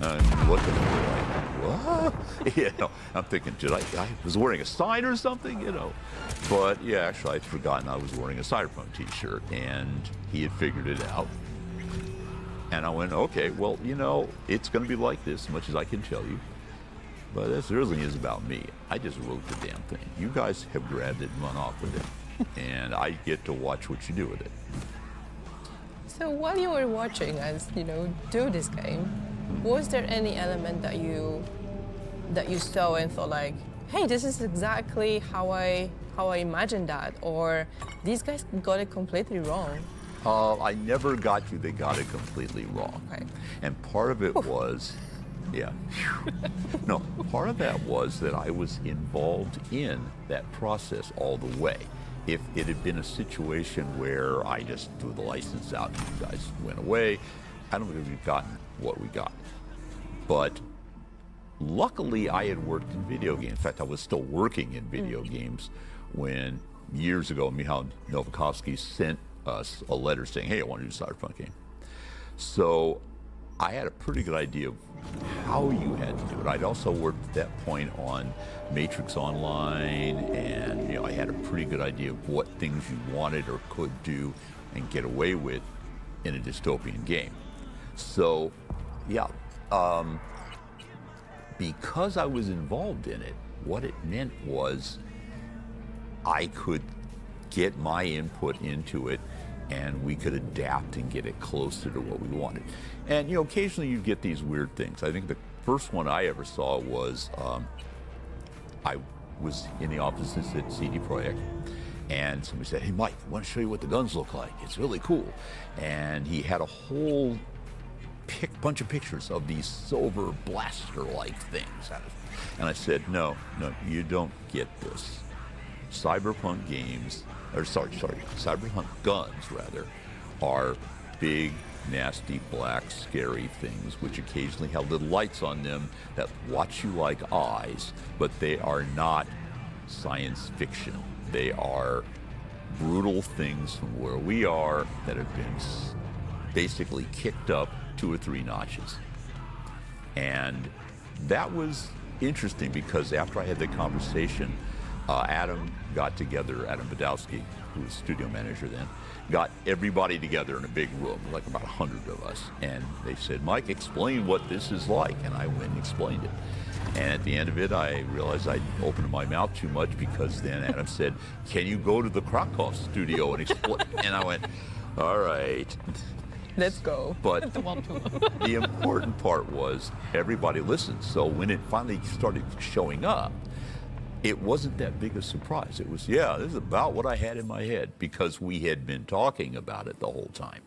Speaker 22: I'm looking at it like, what? You know, I'm thinking, I was wearing a sign or something, you know? But yeah, actually, I'd forgotten I was wearing a Cyberpunk t-shirt, and he had figured it out. And I went, okay, well, you know, it's going to be like this, as much as I can tell you. But this really is about me. I just wrote the damn thing. You guys have grabbed it and run off with it. And I get to watch what you do with it.
Speaker 23: So while you were watching us, do this game, was there any element that you saw and thought like, hey, this is exactly how I imagined that, or these guys got it completely wrong?
Speaker 22: I never got you. They got it completely wrong.
Speaker 23: Okay.
Speaker 22: And part of it was, yeah. No, part of that was that I was involved in that process all the way. If it had been a situation where I just threw the license out and you guys went away, I don't think we'd gotten what we got. But luckily, I had worked in video games. In fact, I was still working in video games when years ago, Michal Novakovsky sent us a letter saying, hey, I want to do a Cyberpunk game. So I had a pretty good idea of how you had to do it. I'd also worked at that point on Matrix Online, and I had a pretty good idea of what things you wanted or could do and get away with in a dystopian game. So, yeah, because I was involved in it, what it meant was I could get my input into it, and we could adapt and get it closer to what we wanted. And occasionally you get these weird things. I think the first one I ever saw was I was in the offices at CD Projekt, and somebody said, hey Mike, I want to show you what the guns look like. It's really cool. And he had a whole bunch of pictures of these silver blaster-like things. And I said, no, you don't get this. Cyberpunk guns, rather, are big, nasty, black, scary things which occasionally have little lights on them that watch you like eyes, but they are not science fiction. They are brutal things from where we are that have been basically kicked up 2 or 3 notches. And that was interesting because after I had the conversation, Adam Badowski, who was studio manager then, got everybody together in a big room, like about 100 of us. And they said, Mike, explain what this is like. And I went and explained it. And at the end of it, I realized I'd opened my mouth too much because then Adam said, can you go to the Krakow studio and explain? And I went, all right.
Speaker 23: Let's go.
Speaker 22: But the important part was everybody listened. So when it finally started showing up, it wasn't that big a surprise. It was, this is about what I had in my head because we had been talking about it the whole time.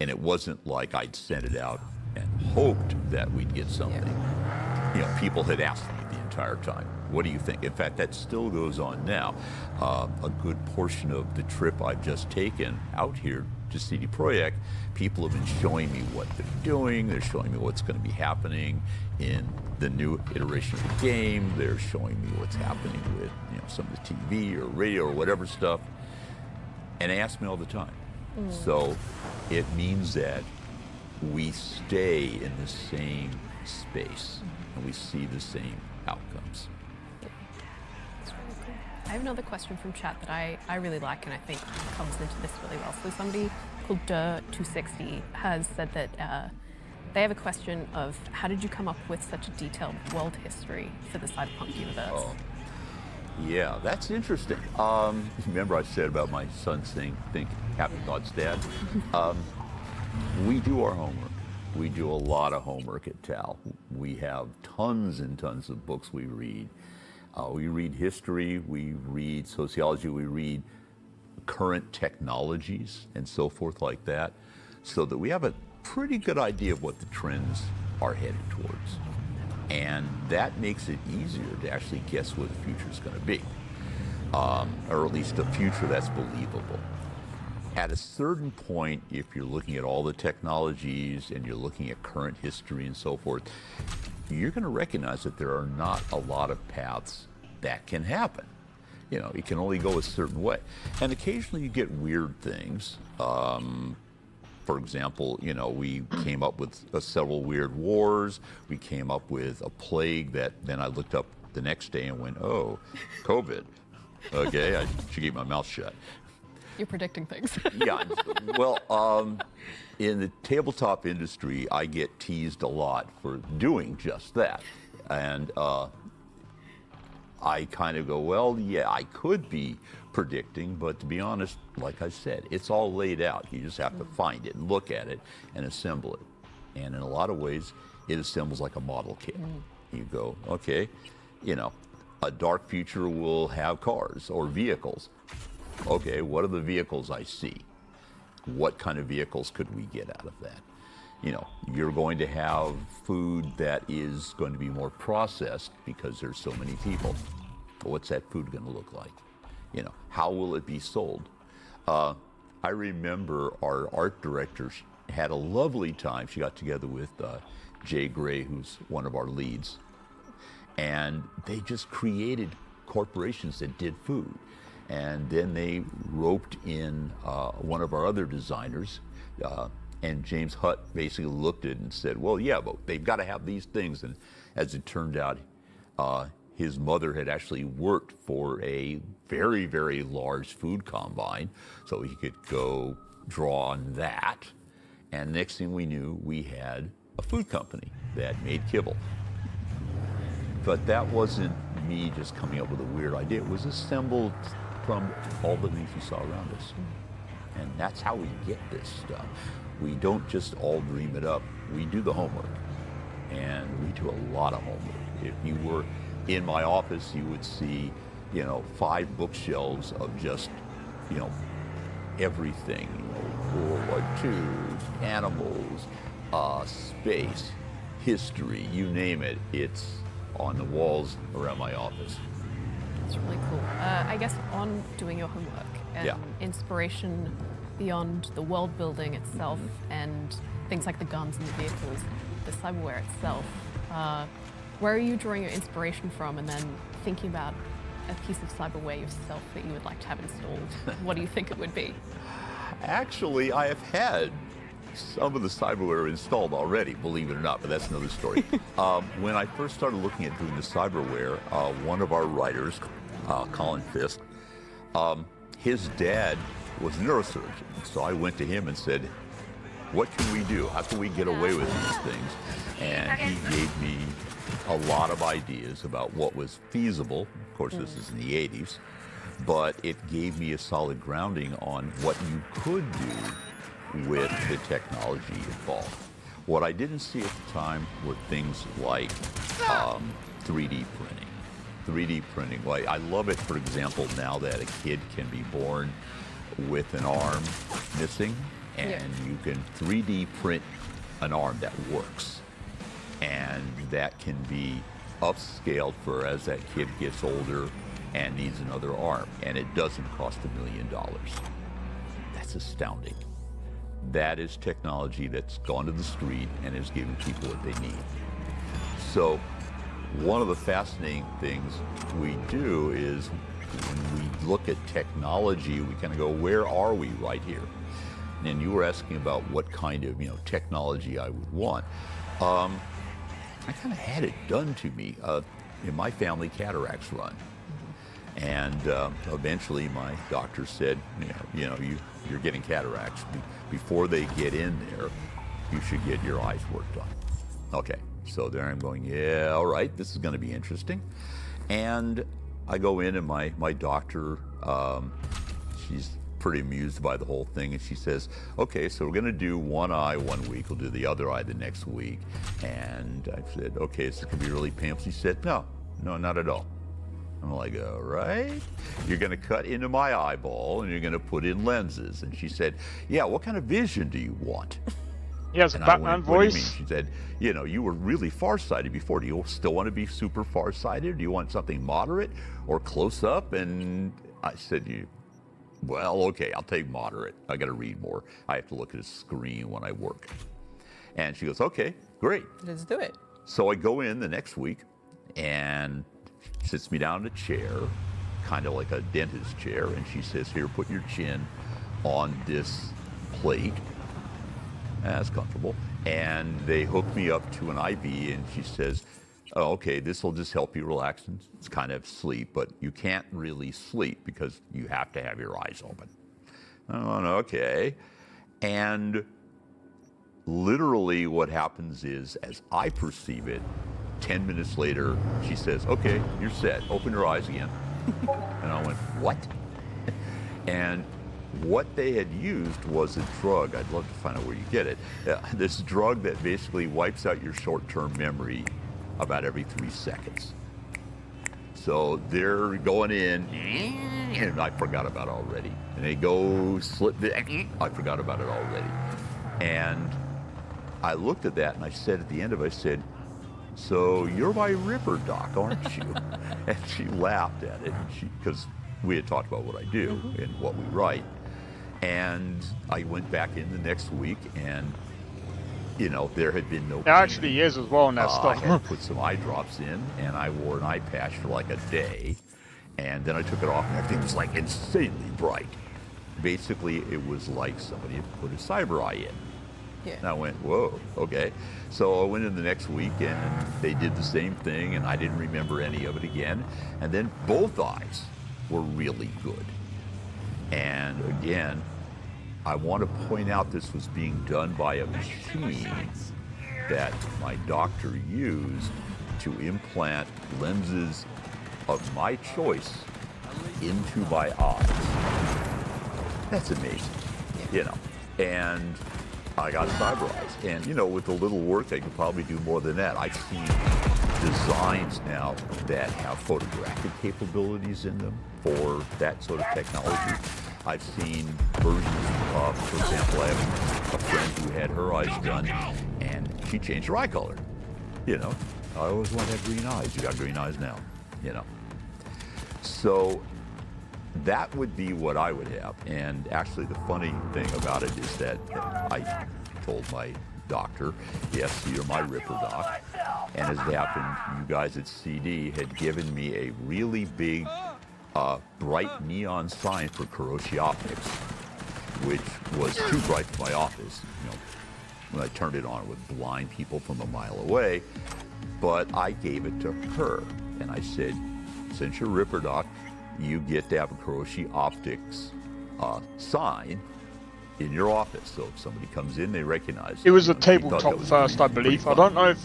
Speaker 22: And it wasn't like I'd sent it out and hoped that we'd get something. People had asked me the entire time, what do you think? In fact, that still goes on now. A good portion of the trip I've just taken out here to CD Projekt, people have been showing me what they're doing. They're showing me what's going to be happening in the new iteration of the game. They're showing me what's happening with some of the TV or radio or whatever stuff. And they ask me all the time. So it means that we stay in the same space and we see the same outcomes.
Speaker 6: I have another question from chat that I really like and I think comes into this really well. So somebody called Dur260 has said that they have a question of how did you come up with such a detailed world history for the Cyberpunk universe?
Speaker 22: Oh. Yeah, that's interesting. Remember I said about my son saying, think happy thoughts, Dad? We do our homework. We do a lot of homework at TAL. We have tons and tons of books we read. We read history, we read sociology, we read current technologies and so forth like that, so that we have a pretty good idea of what the trends are headed towards. And that makes it easier to actually guess what the future is going to be, or at least a future that's believable. At a certain point, if you're looking at all the technologies and you're looking at current history and so forth, you're going to recognize that there are not a lot of paths that can happen. It can only go a certain way. And occasionally you get weird things. For example, we came up with several weird wars. We came up with a plague that then I looked up the next day and went, oh, COVID. Okay, I should keep my mouth shut.
Speaker 6: You're predicting things.
Speaker 22: Yeah. Well, in the tabletop industry, I get teased a lot for doing just that. And I kind of go, well, yeah, I could be predicting, but to be honest, like I said, it's all laid out. You just have to find it and look at it and assemble it. And in a lot of ways, it assembles like a model kit. You go, okay, a dark future will have cars or vehicles. Okay, what are the vehicles I see? What kind of vehicles could we get out of that? You're going to have food that is going to be more processed because there's so many people. What's that food going to look like? How will it be sold? I remember our art director had a lovely time. She got together with Jay Gray, who's one of our leads, and they just created corporations that did food. And then they roped in one of our other designers, and James Hutt basically looked at it and said, well, yeah, but they've got to have these things. And as it turned out, his mother had actually worked for a very, very large food combine, so he could go draw on that. And next thing we knew, we had a food company that made kibble. But that wasn't me just coming up with a weird idea. It was assembled from all the things we saw around us. And that's how we get this stuff. We don't just all dream it up. We do the homework. And we do a lot of homework. If you were in my office, you would see, 5 bookshelves of just, everything. World War II, animals, space, history, you name it. It's on the walls around my office.
Speaker 6: That's really cool. I guess on doing your homework and inspiration beyond the world building itself and things like the guns and the vehicles, the cyberware itself, where are you drawing your inspiration from, and then thinking about a piece of cyberware yourself that you would like to have installed? What do you think it would be?
Speaker 22: Actually, I have had some of the cyberware installed already, believe it or not, but that's another story. When I first started looking at doing the cyberware, one of our writers, Colin Fisk, his dad was a neurosurgeon. So I went to him and said, what can we do? How can we get away with these things? And he gave me a lot of ideas about what was feasible. Of course, this is in the 80s, but it gave me a solid grounding on what you could do with the technology involved. What I didn't see at the time were things like 3D printing. 3D printing, like I love it, for example, now that a kid can be born with an arm missing, and you can 3D print an arm that works. And that can be upscaled for as that kid gets older and needs another arm. And it doesn't cost $1 million. That's astounding. That is technology that's gone to the street and is giving people what they need. So one of the fascinating things we do is when we look at technology, we kind of go, where are we right here? And you were asking about what kind of technology I would want. I kind of had it done to me. In my family, cataracts run. And eventually my doctor said, you're getting cataracts. Before they get in there, you should get your eyes worked on. Okay, so there I'm going, yeah, all right, this is going to be interesting. And I go in and my doctor, she's pretty amused by the whole thing, and she says, okay, so we're going to do one eye 1 week, we'll do the other eye the next week. And I said, okay, this is going to be really painful. She said, no, not at all. I'm like, all right, you're going to cut into my eyeball and you're going to put in lenses. And she said, yeah, what kind of vision do you want?
Speaker 2: He has a Batman voice.
Speaker 22: What do you mean? She said, you were really farsighted before. Do you still want to be super farsighted? Do you want something moderate or close up? And I said, well, okay, I'll take moderate. I got to read more. I have to look at a screen when I work. And she goes, okay, great.
Speaker 23: Let's do it.
Speaker 22: So I go in the next week and sits me down in a chair, kind of like a dentist chair, and she says, here, put your chin on this plate, That's comfortable. And they hook me up to an IV, and she says, oh, okay, this will just help you relax and it's kind of sleep, but you can't really sleep because you have to have your eyes open. Oh, okay. And literally what happens is, as I perceive it, 10 minutes later, she says, okay, you're set. Open your eyes again. And I went, what? And what they had used was a drug. I'd love to find out where you get it. This drug that basically wipes out your short-term memory about every 3 seconds. So they're going in, and I forgot about it already. And they go slip, I forgot about it already. And I looked at that and I said at the end of it, I said, so you're my Ripper doc, aren't you? And she laughed at it, because we had talked about what I do and what we write. And I went back in the next week, and you know, there had been no.
Speaker 2: It actually is as well in that stuff.
Speaker 22: I had put some eye drops in, and I wore an eye patch for like a day, and then I took it off, and everything was like insanely bright. Basically, it was like somebody had put a cyber eye in.
Speaker 23: Yeah.
Speaker 22: And I went, whoa, okay. So I went in the next week, and they did the same thing, and I didn't remember any of it again. And then both eyes were really good. And again, I want to point out this was being done by a machine that my doctor used to implant lenses of my choice into my eyes. That's amazing, you know. And I got cyber eyes. And, you know, with a little work, I could probably do more than that. I've seen designs now that have photographic capabilities in them for that sort of technology. I've seen versions of, for example, I have a friend who had her eyes done, and she changed her eye color. You know, I always want to have green eyes. You got green eyes now, you know. So that would be what I would have. And actually, the funny thing about it is that I told my doctor, yes, you're my Ripper doc. And as it happened, you guys at CD had given me a really big, bright neon sign for Kuroshi Optics, which was too bright for my office. You know, when I turned it on, it would blind people from a mile away. But I gave it to her, and I said, since you're Ripper doc, you get to have a Kuroshi Optics sign in your office. So if somebody comes in, they recognize
Speaker 2: it. It was a tabletop first, I believe. I don't know if.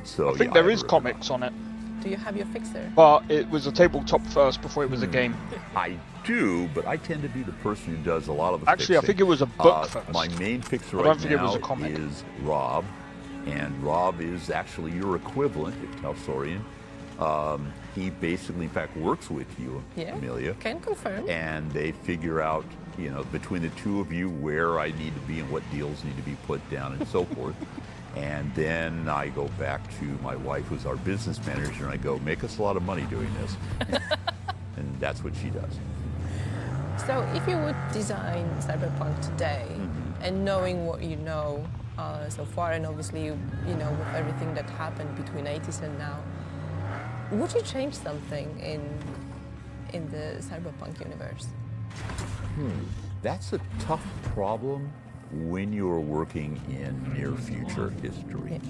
Speaker 22: So
Speaker 2: I think there is comics on it.
Speaker 23: Do you have your fixer?
Speaker 2: But it was a tabletop first before it was a game.
Speaker 22: I do, but I tend to be the person who does a lot of the
Speaker 2: Actually,
Speaker 22: fixing.
Speaker 2: I think it was a book first.
Speaker 22: My main fixer
Speaker 2: I don't
Speaker 22: right
Speaker 2: think it was
Speaker 22: now
Speaker 2: a comic.
Speaker 22: is Rob, and Rob is actually your equivalent, if Talsorian. He basically, in fact, works with you,
Speaker 23: Yeah,
Speaker 22: Amelia.
Speaker 23: can confirm.
Speaker 22: And they figure out, you know, between the two of you where I need to be and what deals need to be put down and so forth. And then I go back to my wife, who's our business manager, and I go, make us a lot of money doing this. And that's what she does.
Speaker 23: So if you would design Cyberpunk today, and knowing what you know so far, and obviously, you know, with everything that happened between 80s and now, would you change something in the Cyberpunk universe?
Speaker 22: That's a tough problem when you're working in near future history,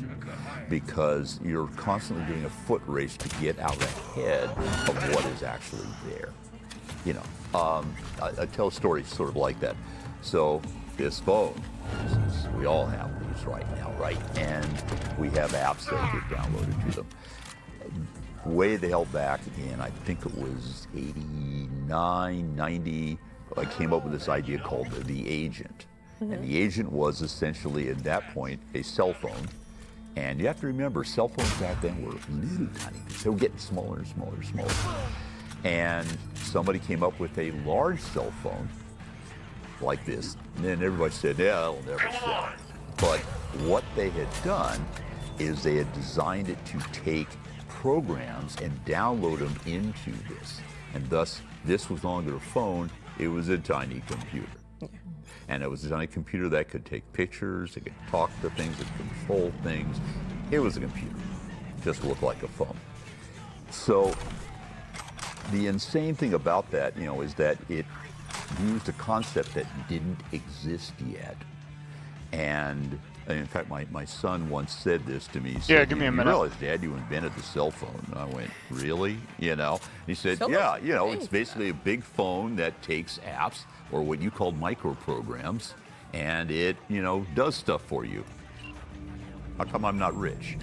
Speaker 22: because you're constantly doing a foot race to get out ahead of what is actually there. You know, I tell stories sort of like that. So this phone, we all have these right now, right? And we have apps that get downloaded to them. Way the hell back in, I think it was 89, 90, I came up with this idea called the agent. And the agent was essentially, at that point, a cell phone. And you have to remember, cell phones back then were little tiny. They were getting smaller and smaller and smaller. And somebody came up with a large cell phone like this. And then everybody said, yeah, that'll never sell. But what they had done is they had designed it to take programs and download them into this. And thus, this was no longer a phone, it was a tiny computer. And it was a tiny computer that could take pictures, it could talk to things, it could control things. It was a computer. It just looked like a phone. So the insane thing about that, you know, is that it used a concept that didn't exist yet. And in fact, my son once said this to me. He
Speaker 2: Yeah,
Speaker 22: said,
Speaker 2: give me a
Speaker 22: you
Speaker 2: minute.
Speaker 22: realize, Dad, you invented the cell phone. And I went, really? You know? And he said,
Speaker 23: So
Speaker 22: yeah,
Speaker 23: much
Speaker 22: you know,
Speaker 23: space.
Speaker 22: it's basically a big phone that takes apps or what you call micro programs, and it, you know, does stuff for you. How come I'm not rich?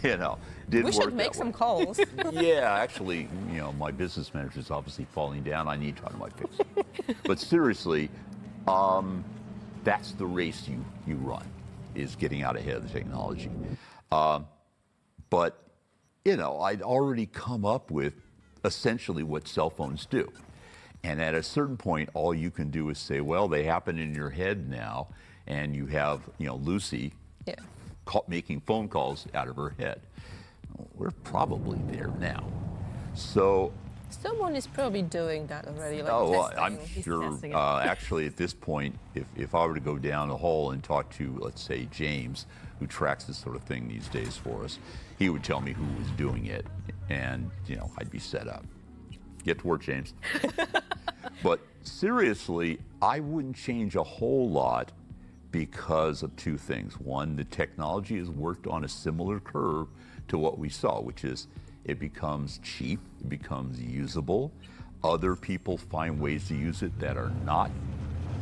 Speaker 22: You know, didn't
Speaker 23: We
Speaker 22: work
Speaker 23: should make
Speaker 22: that
Speaker 23: some
Speaker 22: way.
Speaker 23: calls.
Speaker 22: Yeah, actually, you know, my business manager is obviously falling down. I need to try to fix it. But seriously, that's the race you run, is getting out ahead of the technology. But, you know, I'd already come up with essentially what cell phones do. And at a certain point, all you can do is say, well, they happen in your head now, and you have, you know, Lucy making phone calls out of her head. We're probably there now. So,
Speaker 23: Someone is probably doing that already. Like
Speaker 22: well,
Speaker 23: testing.
Speaker 22: I'm sure, actually, at this point, if I were to go down the hall and talk to, let's say, James, who tracks this sort of thing these days for us, he would tell me who was doing it, and, you know, I'd be set up. Get to work, James. But seriously, I wouldn't change a whole lot because of two things. One, the technology has worked on a similar curve to what we saw, which is it becomes cheap, it becomes usable. Other people find ways to use it that are not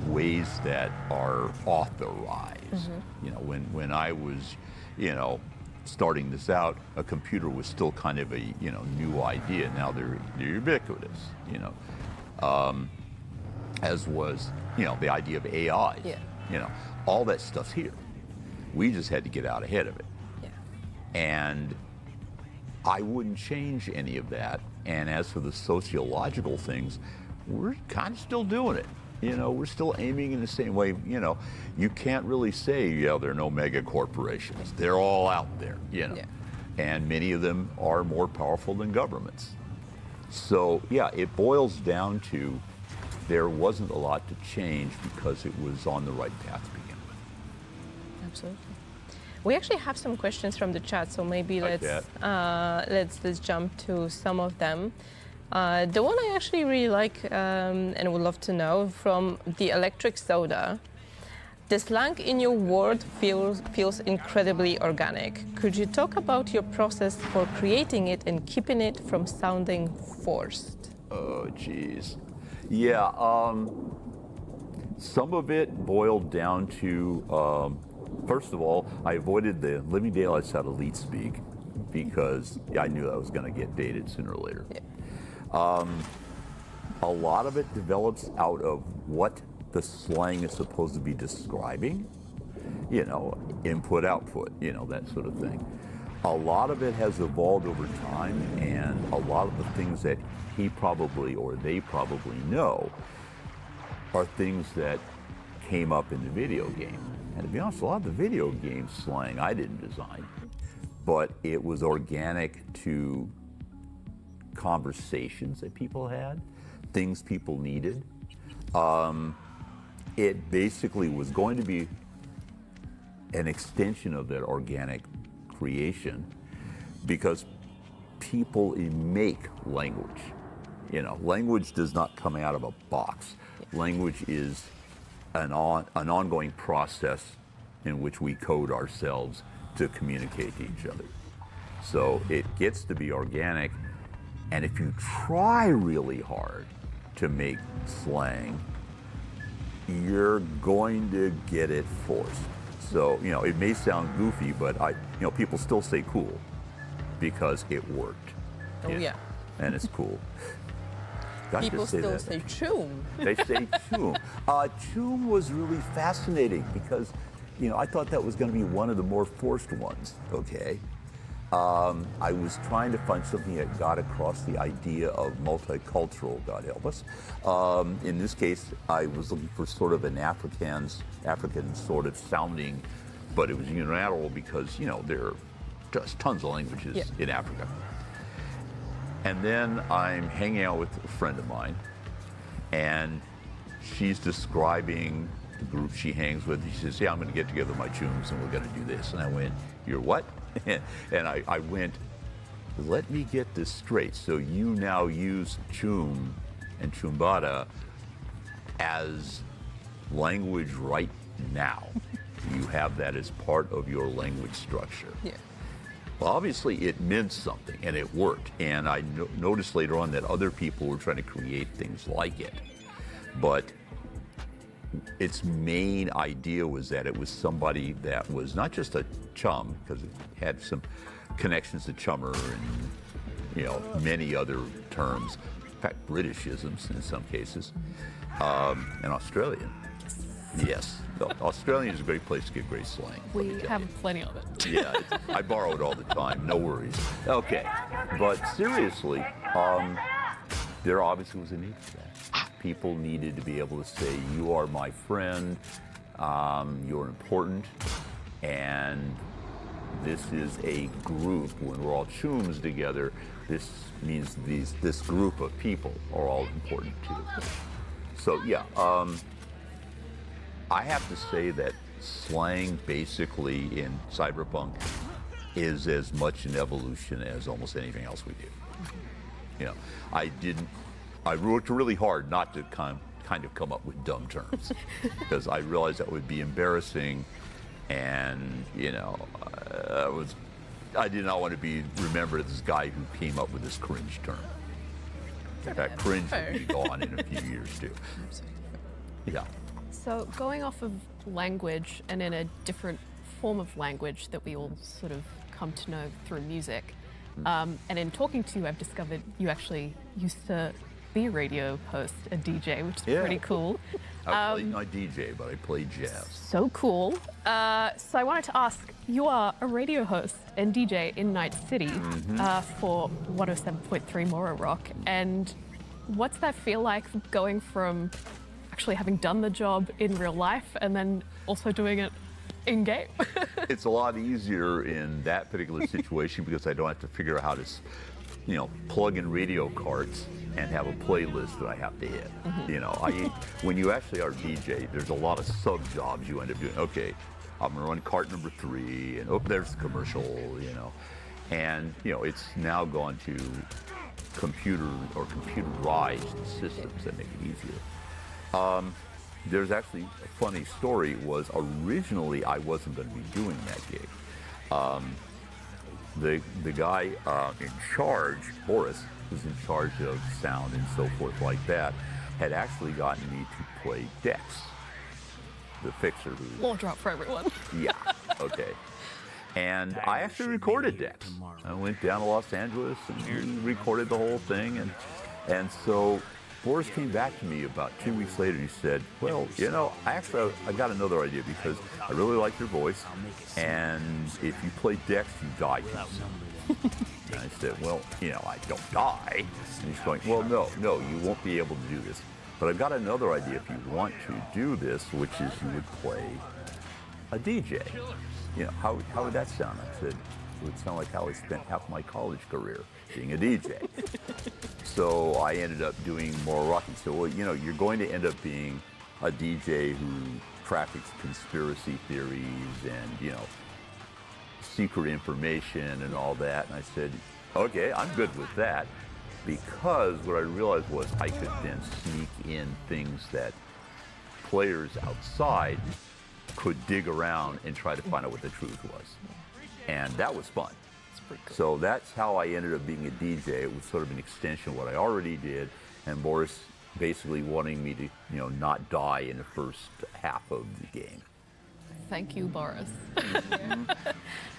Speaker 22: ways that are authorized. You know, when I was, you know, starting this out, a computer was still kind of a, you know, new idea. Now they're ubiquitous, you know, as was, you know, the idea of AI.
Speaker 23: Yeah.
Speaker 22: You know, all that stuff's here. We just had to get out ahead of it.
Speaker 23: Yeah.
Speaker 22: And I wouldn't change any of that. And as for the sociological things, we're kind of still doing it. You know, we're still aiming in the same way. You know, you can't really say, yeah, there are no mega corporations. They're all out there, you know.
Speaker 23: Yeah.
Speaker 22: And many of them are more powerful than governments. So, yeah, it boils down to there wasn't a lot to change because it was on the right path to begin with.
Speaker 23: Absolutely. We actually have some questions from the chat, so maybe
Speaker 22: Like
Speaker 23: let's jump to some of them. The one I actually really like and would love to know from the Electric Soda. The slang in your word feels incredibly organic. Could you talk about your process for creating it and keeping it from sounding forced?
Speaker 22: Oh, geez. Yeah, some of it boiled down to, first of all, I avoided the Living Daylights out of leet speak because I knew I was going to get dated sooner or later.
Speaker 23: Yeah.
Speaker 22: A lot of it develops out of what the slang is supposed to be describing, you know, input, output, you know, that sort of thing. A lot of it has evolved over time, and a lot of the things that he probably or they probably know are things that came up in the video game. And to be honest, a lot of the video game slang I didn't design, but it was organic to conversations that people had, things people needed. It basically was going to be an extension of that organic creation because people make language. You know, language does not come out of a box. Language is an ongoing process in which we code ourselves to communicate to each other. So it gets to be organic, and if you try really hard to make slang, you're going to get it forced. So, you know, it may sound goofy, but people still say cool because it worked.
Speaker 23: Oh, yeah.
Speaker 22: And it's cool. Did I
Speaker 23: People
Speaker 22: just say
Speaker 23: still
Speaker 22: that?
Speaker 23: say choom.
Speaker 22: They say choom. Choom was really fascinating because, you know, I thought that was going to be one of the more forced ones, okay? I was trying to find something that got across the idea of multicultural, God help us. In this case, I was looking for sort of an African sort of sounding, but it was unilateral because, you know, there are just tons of languages in Africa. And then I'm hanging out with a friend of mine, and she's describing the group she hangs with. She says, yeah, I'm going to get together my chooms and we're going to do this. And I went, you're what? And I went, let me get this straight. So you now use choom and chumbada as language right now. have that as part of your language structure.
Speaker 23: Yeah.
Speaker 22: Well, obviously it meant something, and it worked. And I noticed later on that other people were trying to create things like it. But its main idea was that it was somebody that was not just a chum, because it had some connections to chummer and, you know, many other terms. In fact, Britishisms in some cases, and Australian. Yes, no, Australian is a great place to get great slang.
Speaker 6: We have plenty of it.
Speaker 22: Yeah, I borrow it all the time, no worries. Okay, but seriously, there obviously was a need for that. People needed to be able to say, you are my friend, you're important, and this is a group. When we're all chums together, this means this group of people are all important too. So yeah, I have to say that slang basically in Cyberpunk is as much an evolution as almost anything else we do. You know, I worked really hard not to kind of come up with dumb terms because I realized that would be embarrassing, and you know, I did not want to be remembered as this guy who came up with this cringe term. In fact, cringe will be gone in a few years too. Yeah.
Speaker 6: So going off of language and in a different form of language that we all sort of come to know through music, and in talking to you, I've discovered you actually used to be a radio host, a DJ, which is pretty cool.
Speaker 22: I not DJ, but I play jazz.
Speaker 6: So cool. So I wanted to ask, you are a radio host and DJ in Night City for 107.3 Moro Rock, and what's that feel like going from actually having done the job in real life and then also doing it in game?
Speaker 22: It's a lot easier in that particular situation because I don't have to figure out how to, you know, plug in radio carts and have a playlist that I have to hit. You know, when you actually are a DJ, there's a lot of sub jobs you end up doing. Okay, I'm gonna run cart number 3, and oh, there's the commercial, you know. And, you know, it's now gone to computer or computerized systems that make it easier. There's actually a funny story. Was originally I wasn't going to be doing that gig. The guy in charge, Boris, who's in charge of sound and so forth like that, had actually gotten me to play Dex, the fixer who...
Speaker 6: More drop for everyone.
Speaker 22: Yeah, okay. And I actually recorded Dex. I went down to Los Angeles and recorded the whole thing. And so Boris came back to me about 2 weeks later. He said, well, you know, I got another idea because I really like your voice. And if you play Dex, you die too soon. And I said, well, you know, I don't die. And he's going, well, no, you won't be able to do this. But I've got another idea if you want to do this, which is you would play a DJ. You know, how would that sound? I said, it would sound like how I spent half my college career being a DJ. So I ended up doing more rocky. So, well, you know, you're going to end up being a DJ who traffics conspiracy theories and, you know, secret information and all that. And I said, okay, I'm good with that. Because what I realized was I could then sneak in things that players outside could dig around and try to find out what the truth was. And that was fun.
Speaker 6: Cool.
Speaker 22: So that's how I ended up being a DJ. It was sort of an extension of what I already did, and Boris basically wanting me to, you know, not die in the first half of the game.
Speaker 6: Thank you, Boris.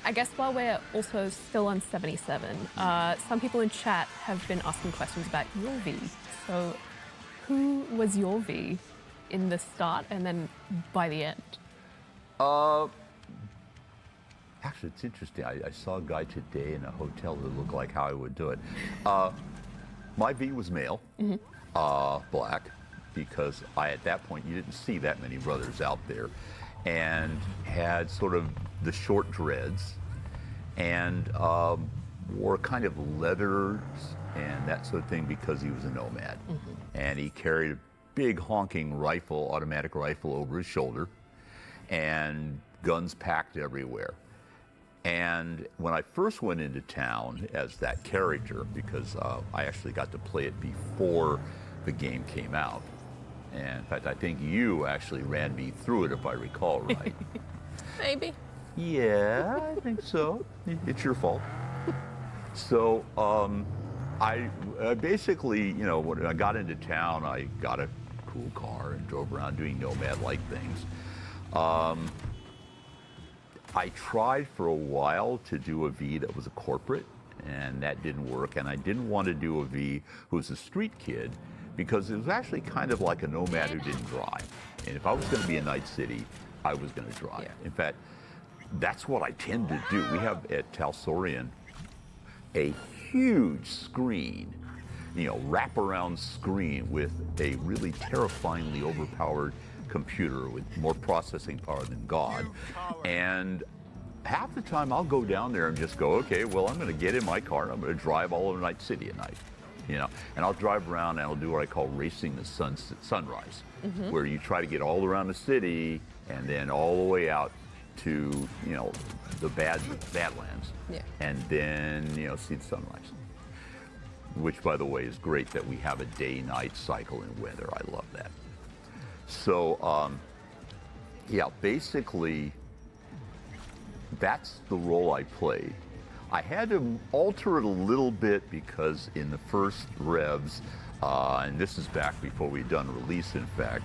Speaker 6: I guess while we're also still on 77, some people in chat have been asking questions about your V. So who was your V in the start and then by the end?
Speaker 22: Actually, it's interesting. I saw a guy today in a hotel that looked like how I would do it. My V was male, black, because at that point, you didn't see that many brothers out there, and had sort of the short dreads, and wore kind of leathers and that sort of thing because he was a nomad. And he carried a big honking rifle, automatic rifle over his shoulder, and guns packed everywhere. And when I first went into town as that character, because I actually got to play it before the game came out. And in fact, I think you actually ran me through it, if I recall right.
Speaker 23: Maybe.
Speaker 22: Yeah, I think so. It's your fault. So, I basically, you know, when I got into town, I got a cool car and drove around doing nomad-like things. I tried for a while to do a V that was a corporate, and that didn't work. And I didn't want to do a V who was a street kid, because it was actually kind of like a nomad who didn't drive. And if I was going to be in Night City, I was going to drive.
Speaker 23: Yeah.
Speaker 22: In fact, that's what I tend to do. We have at Talsorian a huge screen, you know, wraparound screen with a really terrifyingly overpowered computer with more processing power than God. And half the time I'll go down there and just go, okay, well, I'm going to get in my car and I'm going to drive all over Night City at night, you know, and I'll drive around and I'll do what I call racing the sunrise, where you try to get all around the city and then all the way out to, you know, the Badlands, and then, you know, see the sunrise. Which, by the way, is great that we have a day-night cycle in weather. I love that. So, yeah, basically, that's the role I played. I had to alter it a little bit because in the first revs, and this is back before we'd done release, in fact,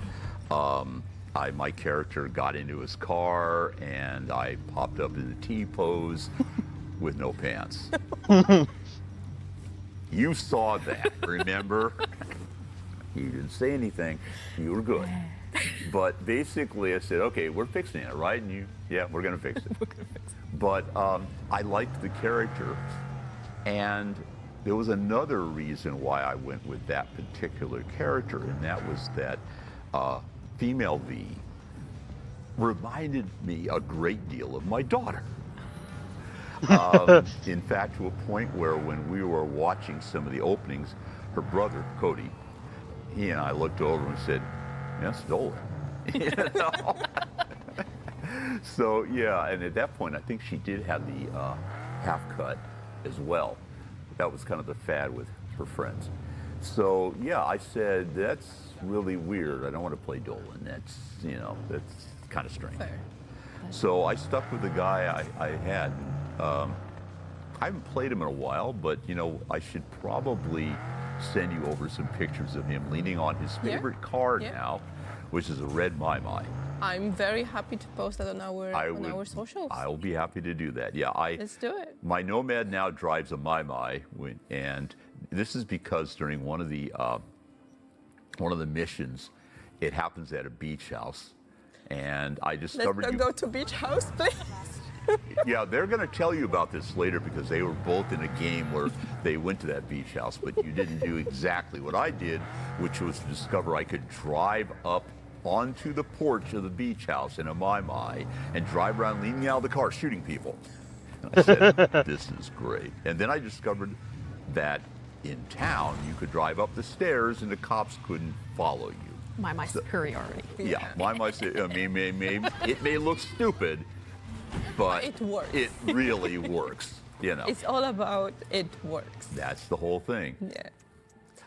Speaker 22: my character got into his car and I popped up in the T pose with no pants. You saw that, remember? You didn't say anything. You were good. But basically I said, okay, we're fixing it, right? And you, yeah, we're going to fix it. But I liked the character. And there was another reason why I went with that particular character, and that was that female V reminded me a great deal of my daughter. In fact, to a point where when we were watching some of the openings, her brother, Cody, he and I looked over and said, that's Dolan. You know? So, yeah, and at that point, I think she did have the half cut as well. That was kind of the fad with her friends. So, yeah, I said, that's really weird. I don't want to play Dolan. That's, you know, that's kind of strange.
Speaker 23: Fair.
Speaker 22: So I stuck with the guy I had. I haven't played him in a while, but, you know, I should probably send you over some pictures of him leaning on his favorite car now, which is a red Mai Mai.
Speaker 23: I'm very happy to post that on our socials.
Speaker 22: I'll be happy to do that. Yeah,
Speaker 23: Let's do it.
Speaker 22: My Nomad now drives a Mai Mai, and this is because during one of the missions, it happens at a beach house, and I discovered.
Speaker 23: Let's go to beach house, please.
Speaker 22: Yeah, they're going to tell you about this later because they were both in a game where they went to that beach house, but you didn't do exactly what I did, which was to discover I could drive up onto the porch of the beach house in a Mai Mai and drive around leaning out of the car shooting people. And I said, this is great. And then I discovered that in town you could drive up the stairs and the cops couldn't follow you.
Speaker 6: My superiority.
Speaker 22: Yeah, I mean, it may look stupid, but
Speaker 23: it works.
Speaker 22: It really works, you know.
Speaker 23: It's all about it works.
Speaker 22: That's the whole thing.
Speaker 23: Yeah.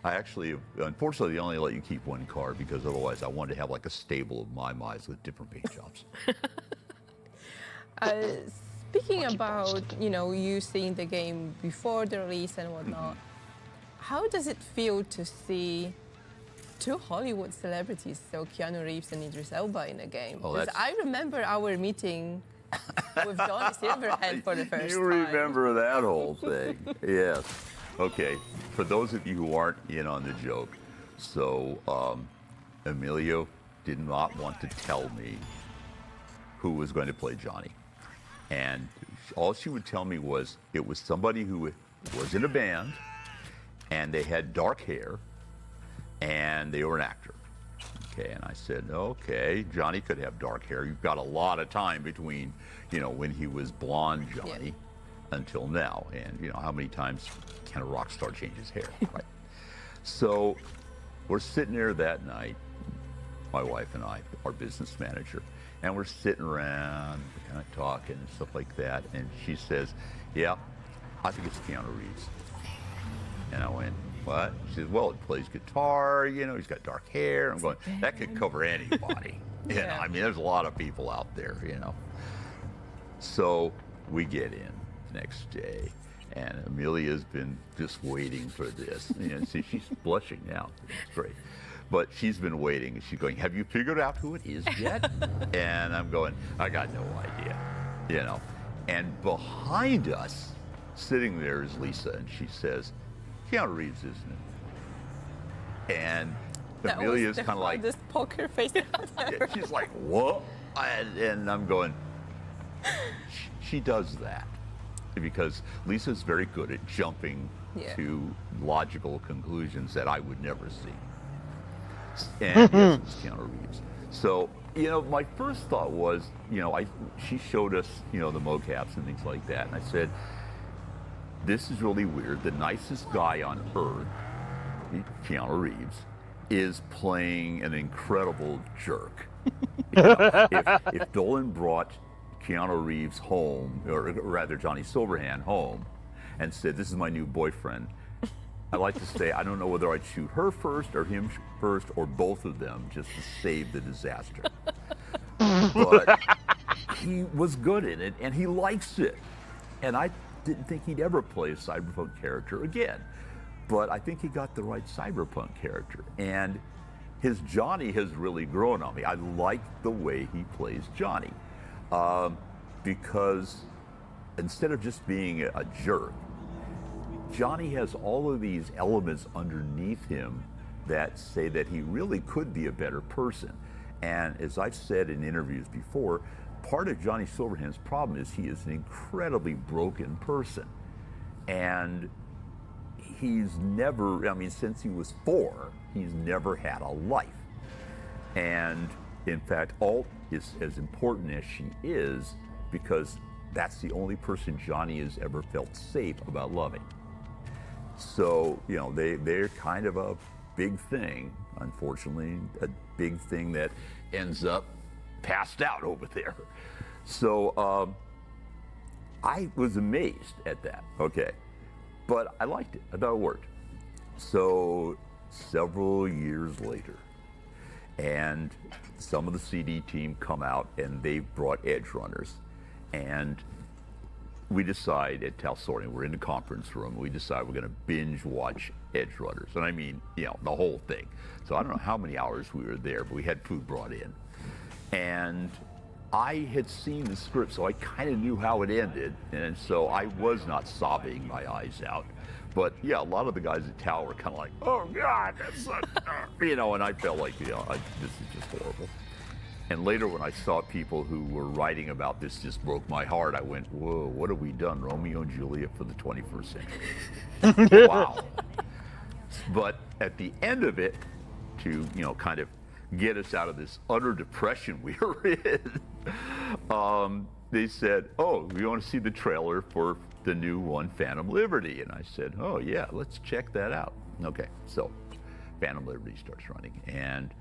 Speaker 22: I actually, unfortunately, they only let you keep one car because otherwise I wanted to have like a stable of Mai Mais with different paint jobs.
Speaker 23: Speaking about, you know, you seeing the game before the release and whatnot, how does it feel to see two Hollywood celebrities, so Keanu Reeves and Idris Elba, in a game? Because I remember our meeting with Johnny Silverhand for the first time.
Speaker 22: You remember that whole thing? Yes. Okay. For those of you who aren't in on the joke, so Emilio did not want to tell me who was going to play Johnny. And all she would tell me was it was somebody who was in a band and they had dark hair and they were an actor. Okay, and I said, okay, Johnny could have dark hair. You've got a lot of time between, you know, when he was blonde Johnny until now. And, you know, how many times can a rock star change his hair, right? So we're sitting there that night, my wife and I, our business manager, and we're sitting around, kind of talking and stuff like that. And she says, yeah, I think it's Keanu Reeves. And I went, what? She says, well, he plays guitar, you know, he's got dark hair. I'm going, that could cover anybody. You know, I mean, there's a lot of people out there, you know. So we get in the next day, and Amelia's been just waiting for this. See, she's blushing now. It's great. But she's been waiting. She's going, have you figured out who it is yet? And I'm going, I got no idea, And behind us, sitting there is Lisa, and she says, Keanu Reeves, isn't it? And Amelia's kind of like,
Speaker 23: this poker face.
Speaker 22: she's like, what? And I'm going, she does that. Because Lisa's very good at jumping to logical conclusions that I would never see. And yes, it's Keanu Reeves. So, my first thought was, she showed us, the mocaps and things like that. And I said, this is really weird. The nicest guy on earth, Keanu Reeves, is playing an incredible jerk. If Dolan brought Keanu Reeves home, or rather Johnny Silverhand home, and said, this is my new boyfriend, I like to say, I don't know whether I'd shoot her first or him first or both of them just to save the disaster. But he was good in it, and he likes it. And I didn't think he'd ever play a Cyberpunk character again. But I think he got the right Cyberpunk character. And his Johnny has really grown on me. I like the way he plays Johnny. Because instead of just being a jerk, Johnny has all of these elements underneath him that say that he really could be a better person. And as I've said in interviews before, part of Johnny Silverhand's problem is he is an incredibly broken person. And he's never, since he was 4, he's never had a life. And in fact, Alt is as important as she is because that's the only person Johnny has ever felt safe about loving. So, they're kind of a big thing, unfortunately, a big thing that ends up passed out over there. So I was amazed at that, okay. But I liked it, I thought it worked. So several years later, and some of the CD team come out and they've brought Edge Runners. And we decide at Talsorian, we're in the conference room, we decide we're gonna binge watch Edge Runners. And I mean, the whole thing. So I don't know how many hours we were there, but we had food brought in. And I had seen the script, so I kind of knew how it ended. And so I was not sobbing my eyes out. But yeah, a lot of the guys at Tal were kind of like, oh God, that's such, and I felt like, this is just horrible. And later when I saw people who were writing about this just broke my heart, I went, whoa, what have we done? Romeo and Juliet for the 21st century. Wow. But at the end of it, to, kind of get us out of this utter depression we were in, they said, oh, we want to see the trailer for the new one, Phantom Liberty. And I said, oh yeah, let's check that out. Okay, so Phantom Liberty starts running. And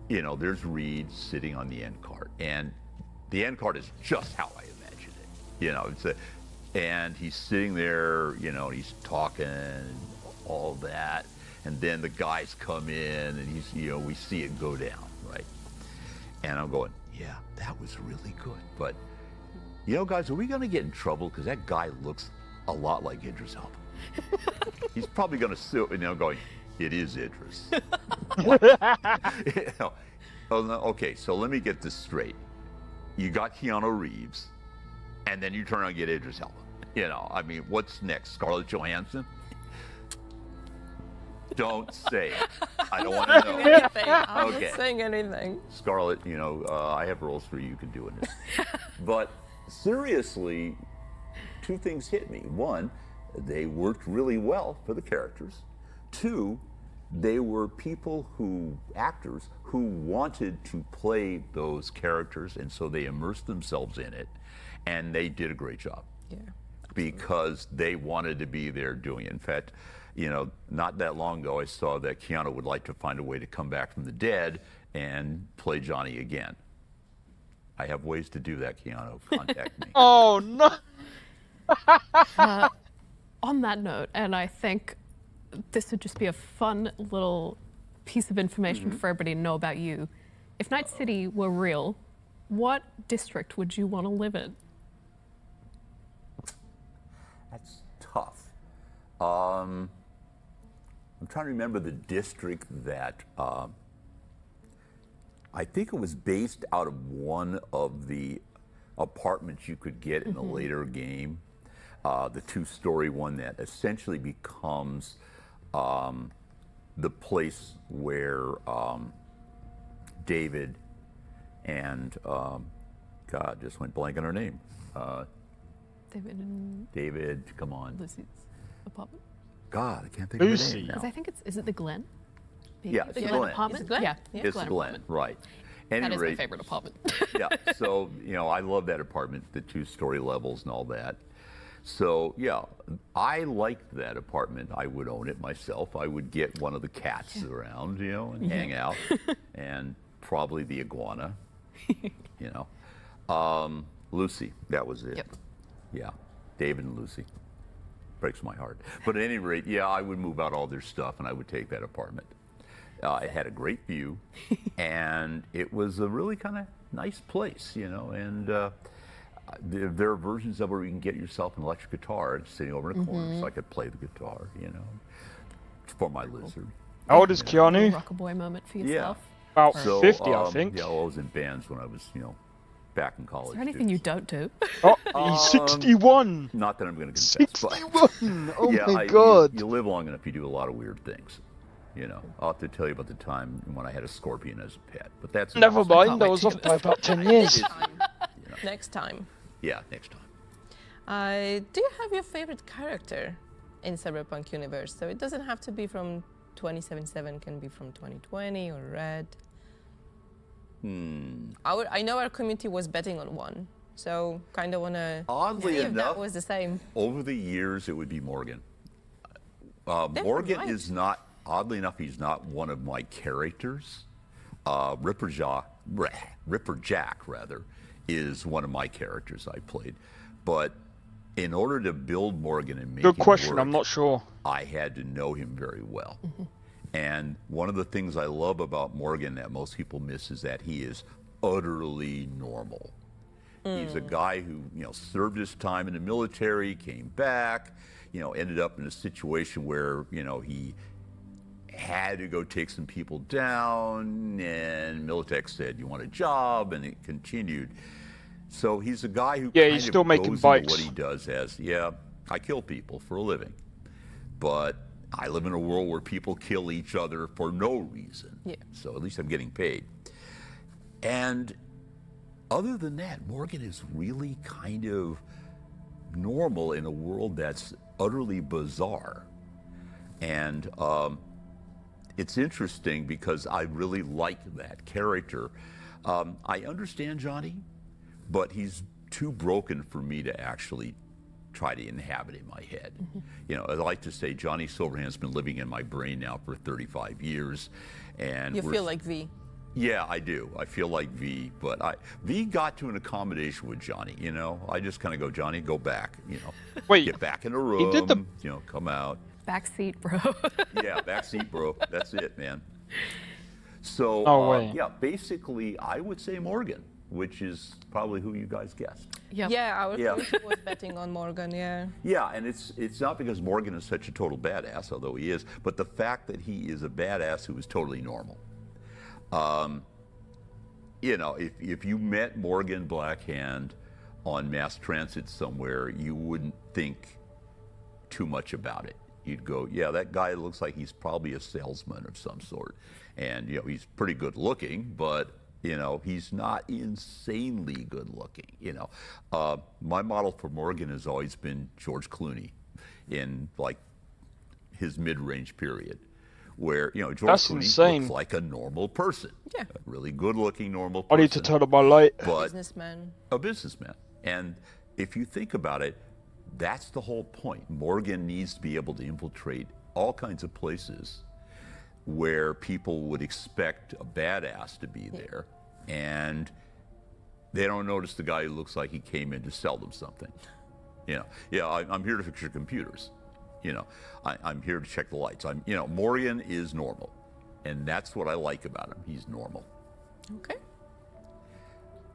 Speaker 22: there's Reed sitting on the end cart, and the end cart is just how I imagined it. And he's sitting there, he's talking, all that, and then the guys come in, and we see it go down, right? And I'm going, yeah, that was really good, but guys, are we going to get in trouble because that guy looks a lot like Idris Elba? He's probably going to sue, going, it is Idris. Okay, so let me get this straight. You got Keanu Reeves, and then you turn around and get Idris Elba. What's next? Scarlett Johansson? Don't say it. I don't want to know.
Speaker 23: I'm not saying anything.
Speaker 22: Scarlett, I have roles for you can do in this. But seriously, 2 things hit me. 1, they worked really well for the characters. 2, they were actors who wanted to play those characters, and so they immersed themselves in it, and they did a great job. Yeah. Because they wanted to be there doing it. In fact, not that long ago, I saw that Keanu would like to find a way to come back from the dead and play Johnny again. I have ways to do that, Keanu. Contact me.
Speaker 2: Oh, no!
Speaker 6: On that note, and I think this would just be a fun little piece of information for everybody to know about you. If Night City were real, what district would you want to live in?
Speaker 22: That's tough. I'm trying to remember the district that I think it was based out of one of the apartments you could get in a later game. The two-story one that essentially becomes the place where David and God, just went blank on her name. David, come on.
Speaker 6: Lucy's apartment.
Speaker 22: God, I can't think of her
Speaker 2: Lucy.
Speaker 22: name now.
Speaker 6: Because I think is it the Glen?
Speaker 22: Yeah,
Speaker 6: the
Speaker 22: it's
Speaker 6: Glen
Speaker 22: Glen.
Speaker 6: apartment.
Speaker 23: Is it Glen?
Speaker 6: Yeah,
Speaker 22: It's Glen,
Speaker 6: apartment.
Speaker 22: right.
Speaker 6: That is my
Speaker 22: Anyway,
Speaker 6: favorite apartment.
Speaker 22: yeah, so, I love that apartment, the two-story levels and all that. So, yeah, I liked that apartment. I would own it myself. I would get one of the cats around, and hang out, and probably the iguana, Lucy, that was it.
Speaker 6: Yep.
Speaker 22: Yeah, David and Lucy. Breaks my heart. But at any rate, yeah, I would move out all their stuff, and I would take that apartment. It had a great view, and it was a really kind of nice place, and there are versions of it where you can get yourself an electric guitar sitting over in a corner, so I could play the guitar, for my lizard.
Speaker 2: How old is Keanu?
Speaker 6: Rockabye moment for yourself.
Speaker 2: About
Speaker 22: So,
Speaker 2: 50, I think.
Speaker 22: Yeah, well, I was in bands when I was, back in college.
Speaker 6: Is there anything you don't do?
Speaker 2: Oh, he's 61.
Speaker 22: Not that I'm going to confess.
Speaker 2: 61. Oh
Speaker 22: yeah,
Speaker 2: my God.
Speaker 22: You live long enough, you do a lot of weird things. I'll have to tell you about the time when I had a scorpion as a pet, but that's
Speaker 2: Never mind. I was off by about 10 years.
Speaker 23: Next time.
Speaker 22: Yeah, next time.
Speaker 23: Do you have your favorite character in Cyberpunk universe? So it doesn't have to be from 2077, can be from 2020 or Red. I know our community was betting on one, so kind of want to
Speaker 22: Oddly
Speaker 23: see if
Speaker 22: enough,
Speaker 23: that was the same.
Speaker 22: over the years, it would be Morgan.
Speaker 23: They're
Speaker 22: Morgan
Speaker 23: right.
Speaker 22: is not, oddly enough, he's not one of my characters. Ripper Jack, rather, is one of my characters I played. But in order to build Morgan and make
Speaker 2: Good
Speaker 22: him
Speaker 2: question.
Speaker 22: work,
Speaker 2: I'm not sure.
Speaker 22: I had to know him very well. And one of the things I love about Morgan that most people miss is that he is utterly normal. He's a guy who, served his time in the military, came back, ended up in a situation where, he had to go take some people down, and Militech said, "You want a job?" And it continued. So he's a guy who
Speaker 2: he's still making
Speaker 22: goes
Speaker 2: bikes.
Speaker 22: into what he does as, I kill people for a living, but I live in a world where people kill each other for no reason.
Speaker 23: Yeah.
Speaker 22: So at least I'm getting paid. And other than that, Morgan is really kind of normal in a world that's utterly bizarre. And it's interesting because I really like that character. I understand Johnny, but he's too broken for me to actually try to inhabit in my head. I like to say Johnny Silverhand's been living in my brain now for 35 years. And
Speaker 23: You feel like V.
Speaker 22: Yeah, I do. I feel like V, but V got to an accommodation with Johnny, I just kind of go, Johnny, go back,
Speaker 2: Wait,
Speaker 22: get back in the room,
Speaker 2: he did the...
Speaker 22: come out.
Speaker 6: Backseat, bro.
Speaker 22: Yeah, backseat, bro. That's it, man. So, basically, I would say Morgan, which is probably who you guys guessed.
Speaker 23: Yeah, our community was betting on Morgan, yeah.
Speaker 22: Yeah, and it's not because Morgan is such a total badass, although he is, but the fact that he is a badass who is totally normal. If you met Morgan Blackhand on mass transit somewhere, you wouldn't think too much about it. You'd go, yeah, that guy looks like he's probably a salesman of some sort. And, he's pretty good looking, but, he's not insanely good looking, My model for Morgan has always been George Clooney in, his mid-range period, where, George Clooney looks like a normal person.
Speaker 23: Yeah.
Speaker 22: A really good-looking normal person.
Speaker 2: I need to turn up my light.
Speaker 22: But
Speaker 23: Businessman.
Speaker 22: a businessman. And if you think about it, that's the whole point. Morgan needs to be able to infiltrate all kinds of places where people would expect a badass to be there, and they don't notice the guy who looks like he came in to sell them something. I'm here to fix your computers. I'm here to check the lights. Morgan is normal, and that's what I like about him. He's normal.
Speaker 23: Okay.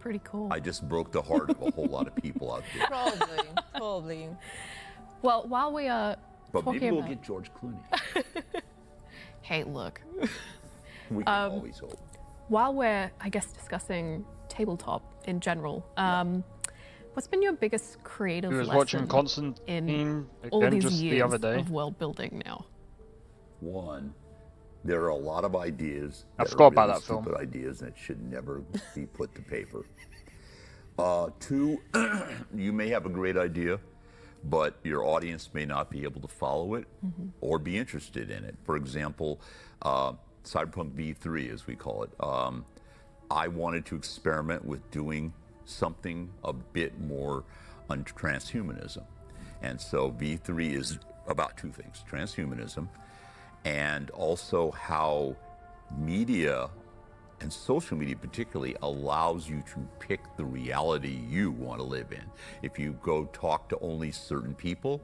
Speaker 6: Pretty cool.
Speaker 22: I just broke the heart of a whole lot of people out there.
Speaker 23: Probably.
Speaker 6: Well, while we are
Speaker 22: But
Speaker 6: talking
Speaker 22: maybe we'll
Speaker 6: about...
Speaker 22: get George Clooney.
Speaker 6: Hey, look.
Speaker 22: We can always hope.
Speaker 6: While we're, I guess, discussing tabletop in general, what's been your biggest creative
Speaker 2: He was
Speaker 6: lesson
Speaker 2: watching Constantine
Speaker 6: in all
Speaker 2: again
Speaker 6: these
Speaker 2: just
Speaker 6: years
Speaker 2: the other day.
Speaker 6: of world building now?
Speaker 22: One, there are a lot of ideas
Speaker 2: I
Speaker 22: that
Speaker 2: forgot
Speaker 22: are
Speaker 2: about
Speaker 22: really
Speaker 2: that film.
Speaker 22: stupid ideas that should never be put to paper. Two, you may have a great idea, but your audience may not be able to follow it or be interested in it. For example, Cyberpunk V3, as we call it, I wanted to experiment with doing something a bit more on transhumanism. And so V3 is about two things, transhumanism and also how media and social media particularly allows you to pick the reality you want to live in. If you go talk to only certain people,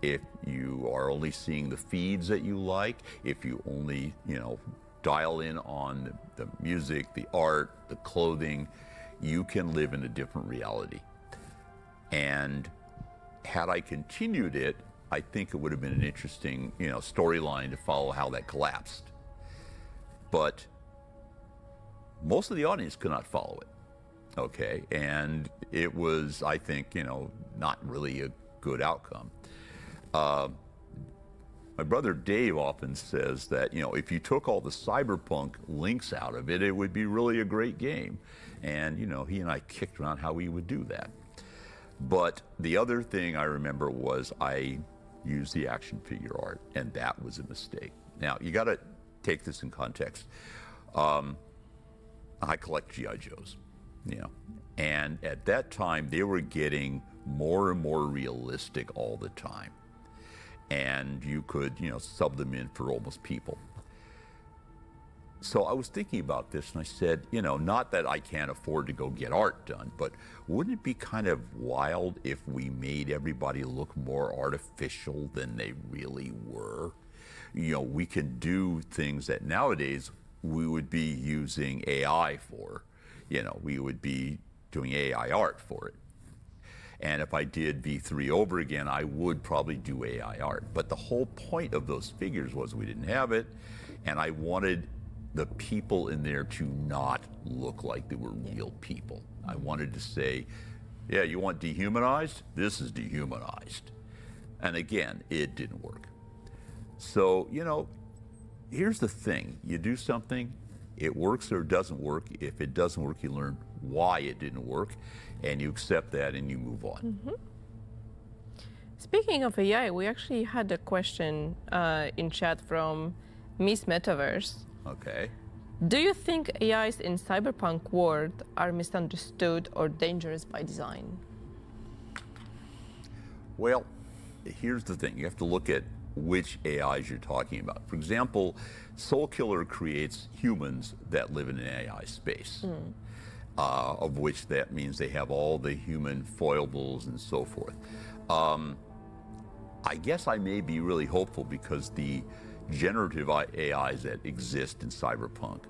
Speaker 22: if you are only seeing the feeds that you like, if you only, dial in on the music, the art, the clothing, you can live in a different reality. And had I continued it, I think it would have been an interesting, storyline to follow how that collapsed. But most of the audience could not follow it, okay? And it was, I think, not really a good outcome. My brother Dave often says that, if you took all the Cyberpunk links out of it, it would be really a great game. And, he and I kicked around how we would do that. But the other thing I remember was I used the action figure art, and that was a mistake. Now, you got to take this in context. I collect G.I. Joes, and at that time they were getting more and more realistic all the time. And you could, sub them in for almost people. So I was thinking about this and I said, not that I can't afford to go get art done, but wouldn't it be kind of wild if we made everybody look more artificial than they really were? We can do things that nowadays we would be using AI for. We would be doing AI art for it. And if I did V3 over again, I would probably do AI art. But the whole point of those figures was we didn't have it, and I wanted the people in there to not look like they were real people. I wanted to say, yeah, you want dehumanized? This is dehumanized. And again, it didn't work. So, here's the thing. You do something, it works or it doesn't work. If it doesn't work, you learn why it didn't work, and you accept that and you move on.
Speaker 23: Speaking of AI, we actually had a question in chat from Miss Metaverse.
Speaker 22: Okay.
Speaker 23: Do you think AIs in Cyberpunk world are misunderstood or dangerous by design?
Speaker 22: Well, here's the thing. You have to look at which AIs you're talking about. For example, Soulkiller creates humans that live in an AI space, of which that means they have all the human foibles and so forth. I guess I may be really hopeful because the generative AIs that exist in Cyberpunk,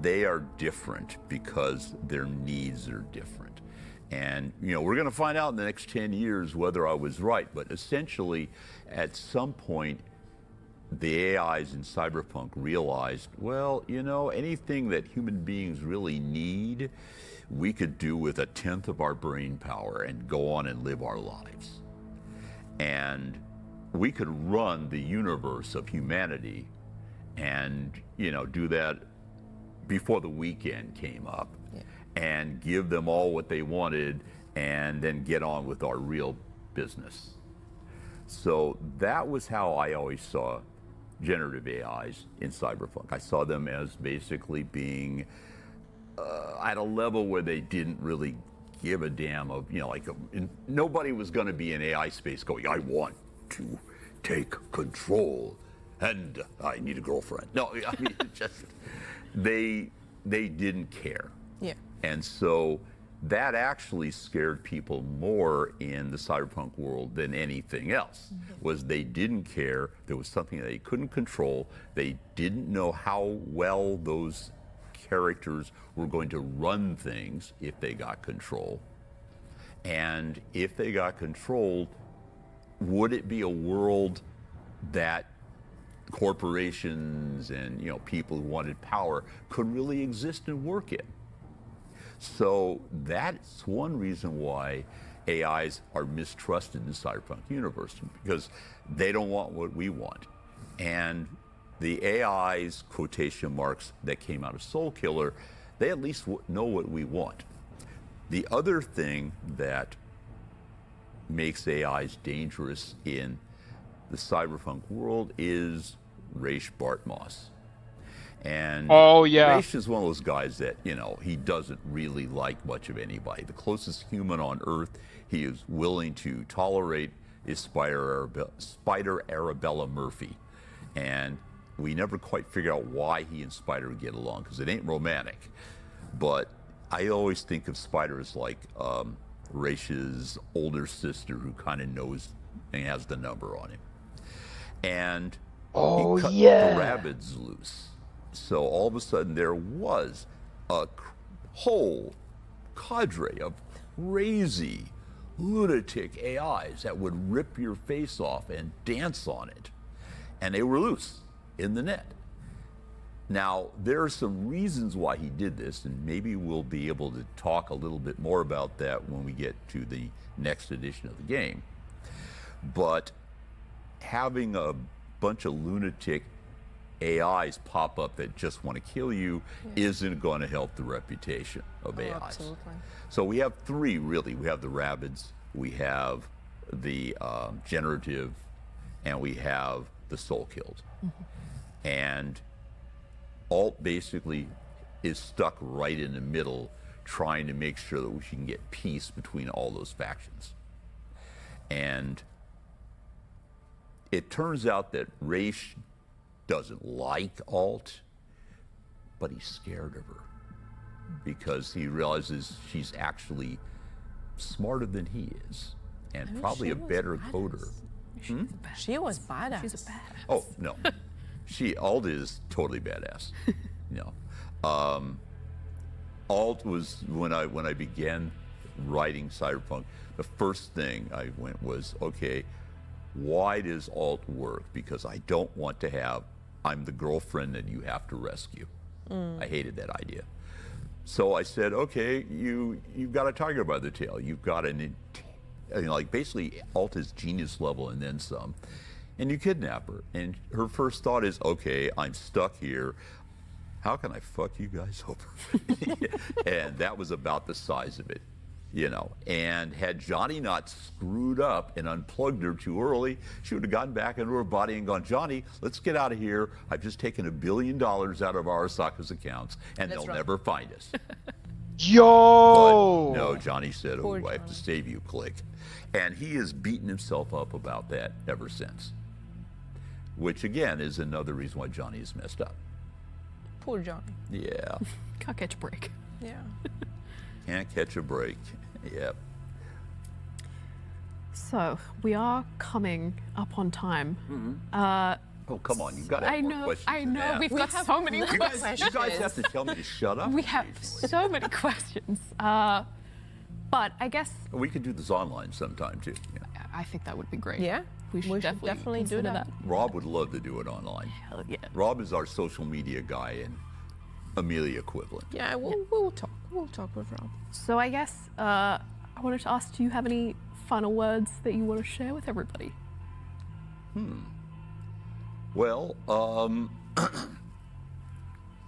Speaker 22: they are different because their needs are different. And, we're going to find out in the next 10 years whether I was right. But essentially, at some point, the AIs in Cyberpunk realized, well, anything that human beings really need, we could do with 1/10 of our brain power and go on and live our lives. And we could run the universe of humanity and, do that before the weekend came up. And give them all what they wanted and then get on with our real business. So that was how I always saw generative AIs in Cyberpunk. I saw them as basically being at a level where they didn't really give a damn of, nobody was going to be in AI space going, I want to take control and I need a girlfriend. No, I mean, they didn't care.
Speaker 23: Yeah.
Speaker 22: And so that actually scared people more in the Cyberpunk world than anything else, was they didn't care. There was something they couldn't control. They didn't know how well those characters were going to run things if they got control. And if they got controlled, would it be a world that corporations and people who wanted power could really exist and work in? So that's one reason why AIs are mistrusted in the Cyberpunk universe, because they don't want what we want. And the AIs, quotation marks, that came out of Soul Killer, they at least know what we want. The other thing that makes AIs dangerous in the Cyberpunk world is Raish Bartmoss. And
Speaker 2: oh yeah,
Speaker 22: Raish is one of those guys that, he doesn't really like much of anybody. The closest human on Earth he is willing to tolerate is Spider Arabella Murphy. And we never quite figure out why he and Spider get along, because it ain't romantic. But I always think of Spider as like Raish's older sister who kind of knows and has the number on him. And he cut the rabbits loose. So all of a sudden there was a whole cadre of crazy, lunatic AIs that would rip your face off and dance on it. And they were loose in the net. Now, there are some reasons why he did this, and maybe we'll be able to talk a little bit more about that when we get to the next edition of the game. But having a bunch of lunatic AIs pop up that just want to kill you isn't going to help the reputation of AIs.
Speaker 23: Absolutely.
Speaker 22: So we have three, really. We have the rabbits, we have the generative, and we have the soul-killed. And Alt basically is stuck right in the middle, trying to make sure that we can get peace between all those factions. And it turns out that Raish doesn't like Alt, but he's scared of her because he realizes she's actually smarter than he is, and probably a better coder.
Speaker 23: She was badass.
Speaker 6: She's a badass.
Speaker 22: Oh, no. Alt is totally badass. Alt was, when I began writing Cyberpunk, the first thing I went was, okay, why does Alt work? Because I don't want to have, I'm the girlfriend that you have to rescue. I hated that idea. So I said, okay, you've got a tiger by the tail. You've got basically Alt is genius level and then some. And you kidnap her. And her first thought is, okay, I'm stuck here. How can I fuck you guys over? And that was about the size of it, And had Johnny not screwed up and unplugged her too early, she would have gotten back into her body and gone, Johnny, let's get out of here. I've just taken $1 billion out of Arasaka's accounts, and they'll never find us.
Speaker 2: Yo!
Speaker 22: But no, Johnny said, oh, I have to save you, click. And he has beaten himself up about that ever since. Which, again, is another reason why Johnny is messed up.
Speaker 23: Poor Johnny.
Speaker 22: Yeah.
Speaker 6: Can't catch a break.
Speaker 23: Yeah.
Speaker 22: Can't catch a break. Yep.
Speaker 6: So, we are coming up on time.
Speaker 22: Oh, come on. You've got to have more questions
Speaker 6: I
Speaker 22: than
Speaker 6: know.
Speaker 22: that.
Speaker 6: We've got so many questions.
Speaker 22: You guys have to tell me to shut up.
Speaker 6: We have so many questions. But I guess...
Speaker 22: We could do this online sometime, too. Yeah.
Speaker 6: I think that would be great.
Speaker 23: Yeah.
Speaker 6: We should definitely do that.
Speaker 22: Rob would love to do it online.
Speaker 6: Hell yeah.
Speaker 22: Rob is our social media guy and Amelia equivalent.
Speaker 23: Yeah, we'll talk. We'll talk with Rob.
Speaker 6: So I guess I wanted to ask, do you have any final words that you want to share with everybody?
Speaker 22: Well,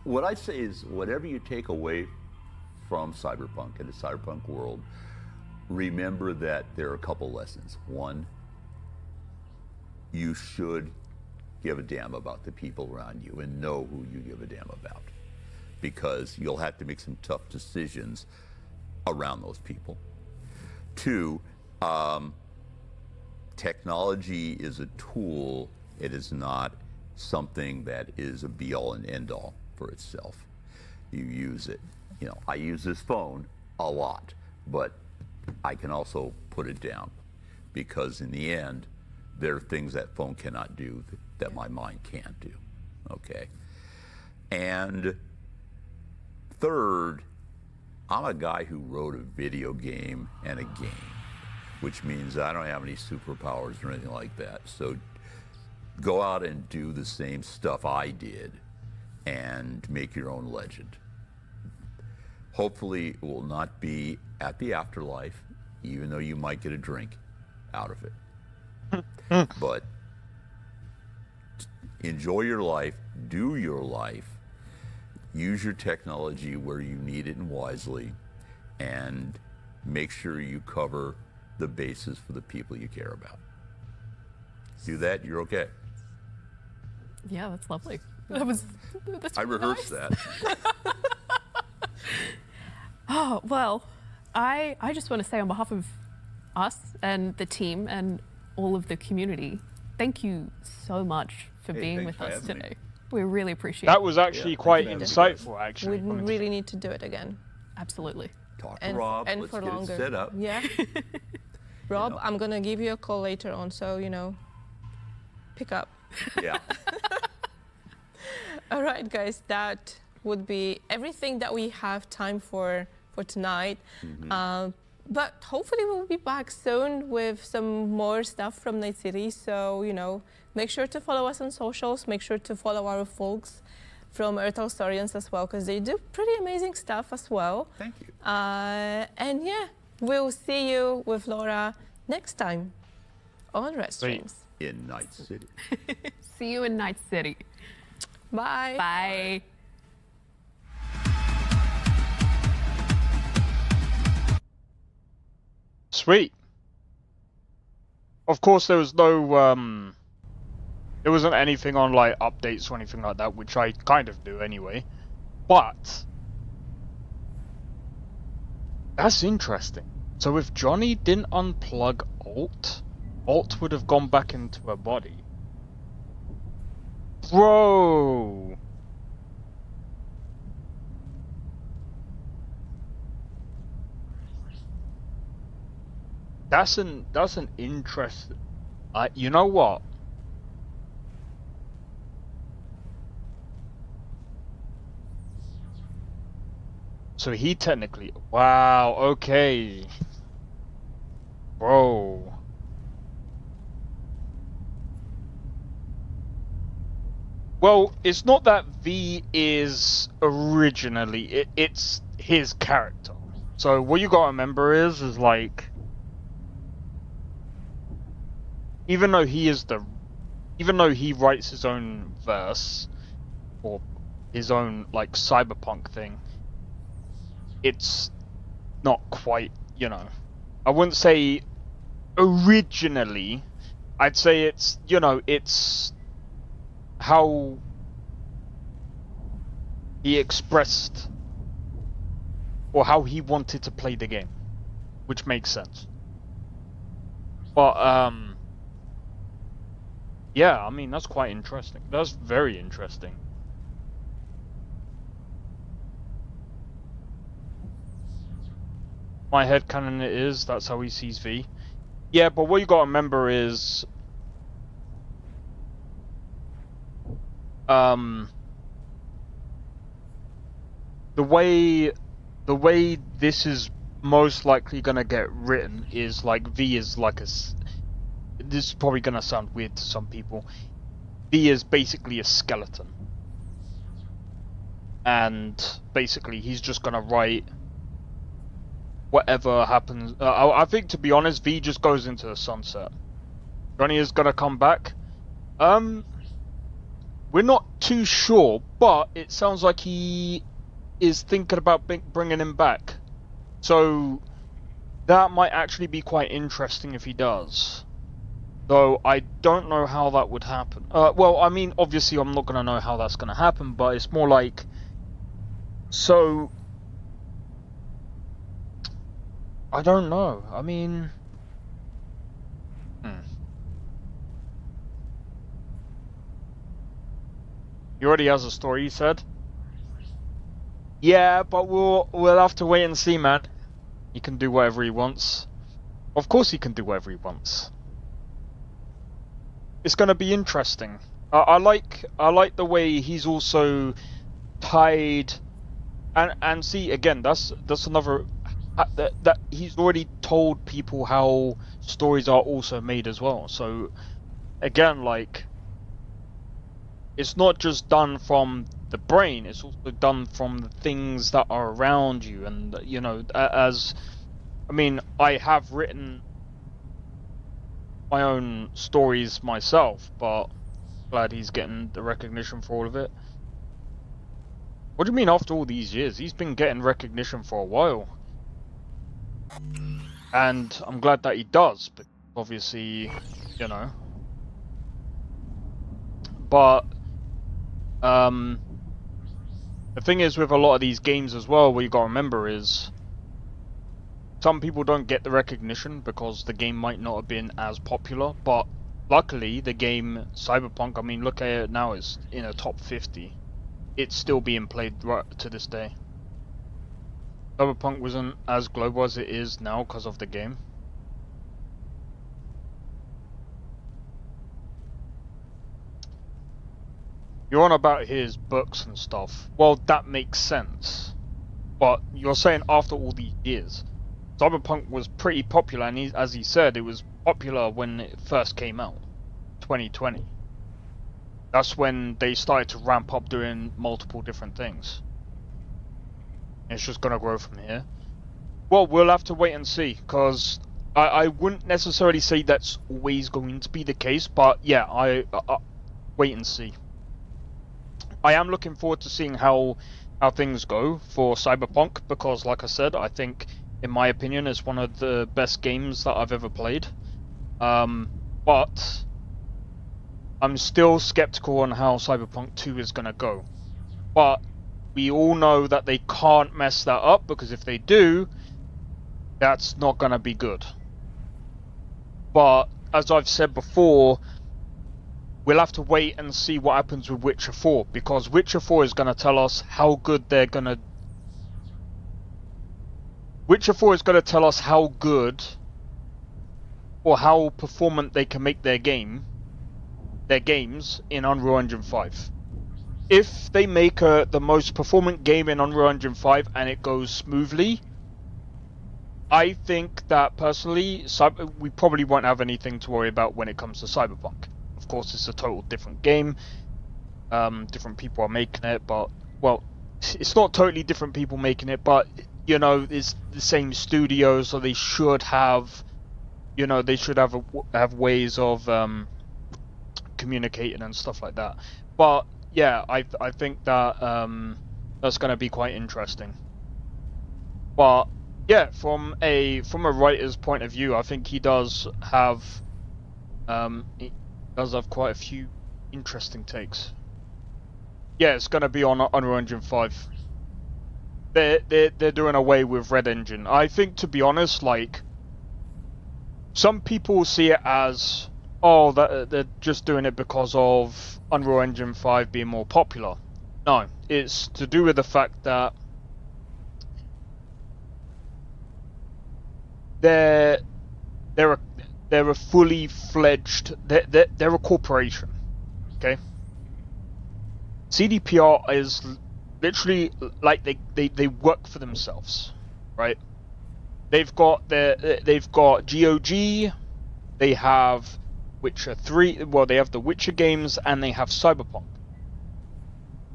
Speaker 22: what I'd say is whatever you take away from Cyberpunk and the Cyberpunk world, remember that there are a couple lessons. One, you should give a damn about the people around you and know who you give a damn about, because you'll have to make some tough decisions around those people. Two, technology is a tool. It is not something that is a be-all and end-all for itself. You use it. I use this phone a lot, but I can also put it down, because in the end, there are things that phone cannot do that my mind can't do, okay? And third, I'm a guy who wrote a video game and a game, which means I don't have any superpowers or anything like that. So go out and do the same stuff I did and make your own legend. Hopefully it will not be at the afterlife, even though you might get a drink out of it. But enjoy your life, do your life, use your technology where you need it and wisely, and make sure you cover the bases for the people you care about. Do that, you're okay.
Speaker 6: Yeah, that's lovely. That's
Speaker 22: I rehearsed
Speaker 6: nice.
Speaker 22: that.
Speaker 6: Oh, well, I just want to say on behalf of us and the team and all of the community, thank you so much for being with us today. We really appreciate it.
Speaker 2: That was actually quite insightful, actually.
Speaker 23: We really need to do it again.
Speaker 6: Absolutely.
Speaker 22: Talk
Speaker 23: and,
Speaker 22: to Rob,
Speaker 23: and
Speaker 22: let's
Speaker 23: for
Speaker 22: get
Speaker 23: longer.
Speaker 22: it set up.
Speaker 23: Yeah. Rob, I'm going to give you a call later on, so, pick up.
Speaker 22: Yeah.
Speaker 23: All right, guys, that would be everything that we have time for tonight. But hopefully we'll be back soon with some more stuff from Night City. So, make sure to follow us on socials. Make sure to follow our folks from Earth Historians as well, because they do pretty amazing stuff as well.
Speaker 22: Thank you.
Speaker 23: And yeah, we'll see you with Laura next time on Red Streams.
Speaker 22: In Night City.
Speaker 6: See you in Night City.
Speaker 23: Bye.
Speaker 6: Bye.
Speaker 2: Sweet. Of course, there was no, there wasn't anything on, like, updates or anything like that, which I kind of do anyway. But that's interesting. So if Johnny didn't unplug Alt would have gone back into her body. Bro! That's an interesting. You know what? So he technically. Wow. Okay. Bro. Well, it's not that V is originally. It's his character. So what you gotta remember is like. Even though he writes his own verse, or his own, like, cyberpunk thing, it's not quite, I wouldn't say originally, I'd say it's, it's how he expressed, or how he wanted to play the game, which makes sense. But, yeah, I mean, that's quite interesting. That's very interesting. My headcanon it is, that's how he sees V. Yeah, but what you gotta remember is... the way this is most likely gonna get written is, like, V is like a... This is probably going to sound weird to some people. V is basically a skeleton. And basically he's just going to write whatever happens. I think, to be honest, V just goes into the sunset. Johnny is going to come back. We're not too sure, but it sounds like he is thinking about bringing him back. So that might actually be quite interesting if he does. Though I don't know how that would happen. Well, I mean, obviously I'm not going to know how that's going to happen, but it's more like... So... I don't know. I mean... He already has a story, he said? Yeah, but we'll have to wait and see, man. He can do whatever he wants. Of course he can do whatever he wants. It's going to be interesting. I like the way he's also tied And see, again, that's another that he's already told people how stories are also made as well. So again, like, it's not just done from the brain, it's also done from the things that are around you. And you know, as I mean, I have written my own stories myself, but glad he's getting the recognition for all of it. What do you mean after all these years? He's been getting recognition for a while. And I'm glad that he does, but obviously, you know. But the thing is with a lot of these games as well, what you gotta remember is some people don't get the recognition because the game might not have been as popular, but luckily the game Cyberpunk, I mean, look at it now, it's in a top 50. It's still being played right to this day. Cyberpunk wasn't as global as it is now because of the game. You're on about his books and stuff. Well, that makes sense. But you're saying after all these years. Cyberpunk was pretty popular, and as he said, it was popular when it first came out. 2020. That's when they started to ramp up doing multiple different things. It's just gonna grow from here. Well, we'll have to wait and see, because I wouldn't necessarily say that's always going to be the case, but yeah, I wait and see. I am looking forward to seeing how things go for Cyberpunk, because like I said, I think, in my opinion, it's one of the best games that I've ever played. But I'm still skeptical on how Cyberpunk 2 is gonna go. But we all know that they can't mess that up, because if they do, that's not gonna be good. But as I've said before, we'll have to wait and see what happens with Witcher 4, because Witcher 4 is gonna tell us how good they're gonna... Witcher 4 is gonna tell us how good or how performant they can make their games in Unreal Engine 5. If they make the most performant game in Unreal Engine 5 and it goes smoothly, I think that personally, we probably won't have anything to worry about when it comes to Cyberpunk. Of course, it's a total different game. Different people are making it, but, well, it's not totally different people making it, but, you know, it's the same studio, so they should have, you know, they should have ways of communicating and stuff like that. But yeah, I think that that's going to be quite interesting. But yeah, from a writer's point of view, I think he does have quite a few interesting takes. Yeah, it's going to be on Unreal Engine 5. They're doing away with Red Engine. I think, to be honest, like, some people see it as, oh, that they're just doing it because of Unreal Engine 5 being more popular. No, it's to do with the fact that they're a fully fledged, they're a corporation, okay? CDPR is literally like they work for themselves, right? They've got GOG, they have Witcher 3, well, they have the Witcher games, and they have Cyberpunk.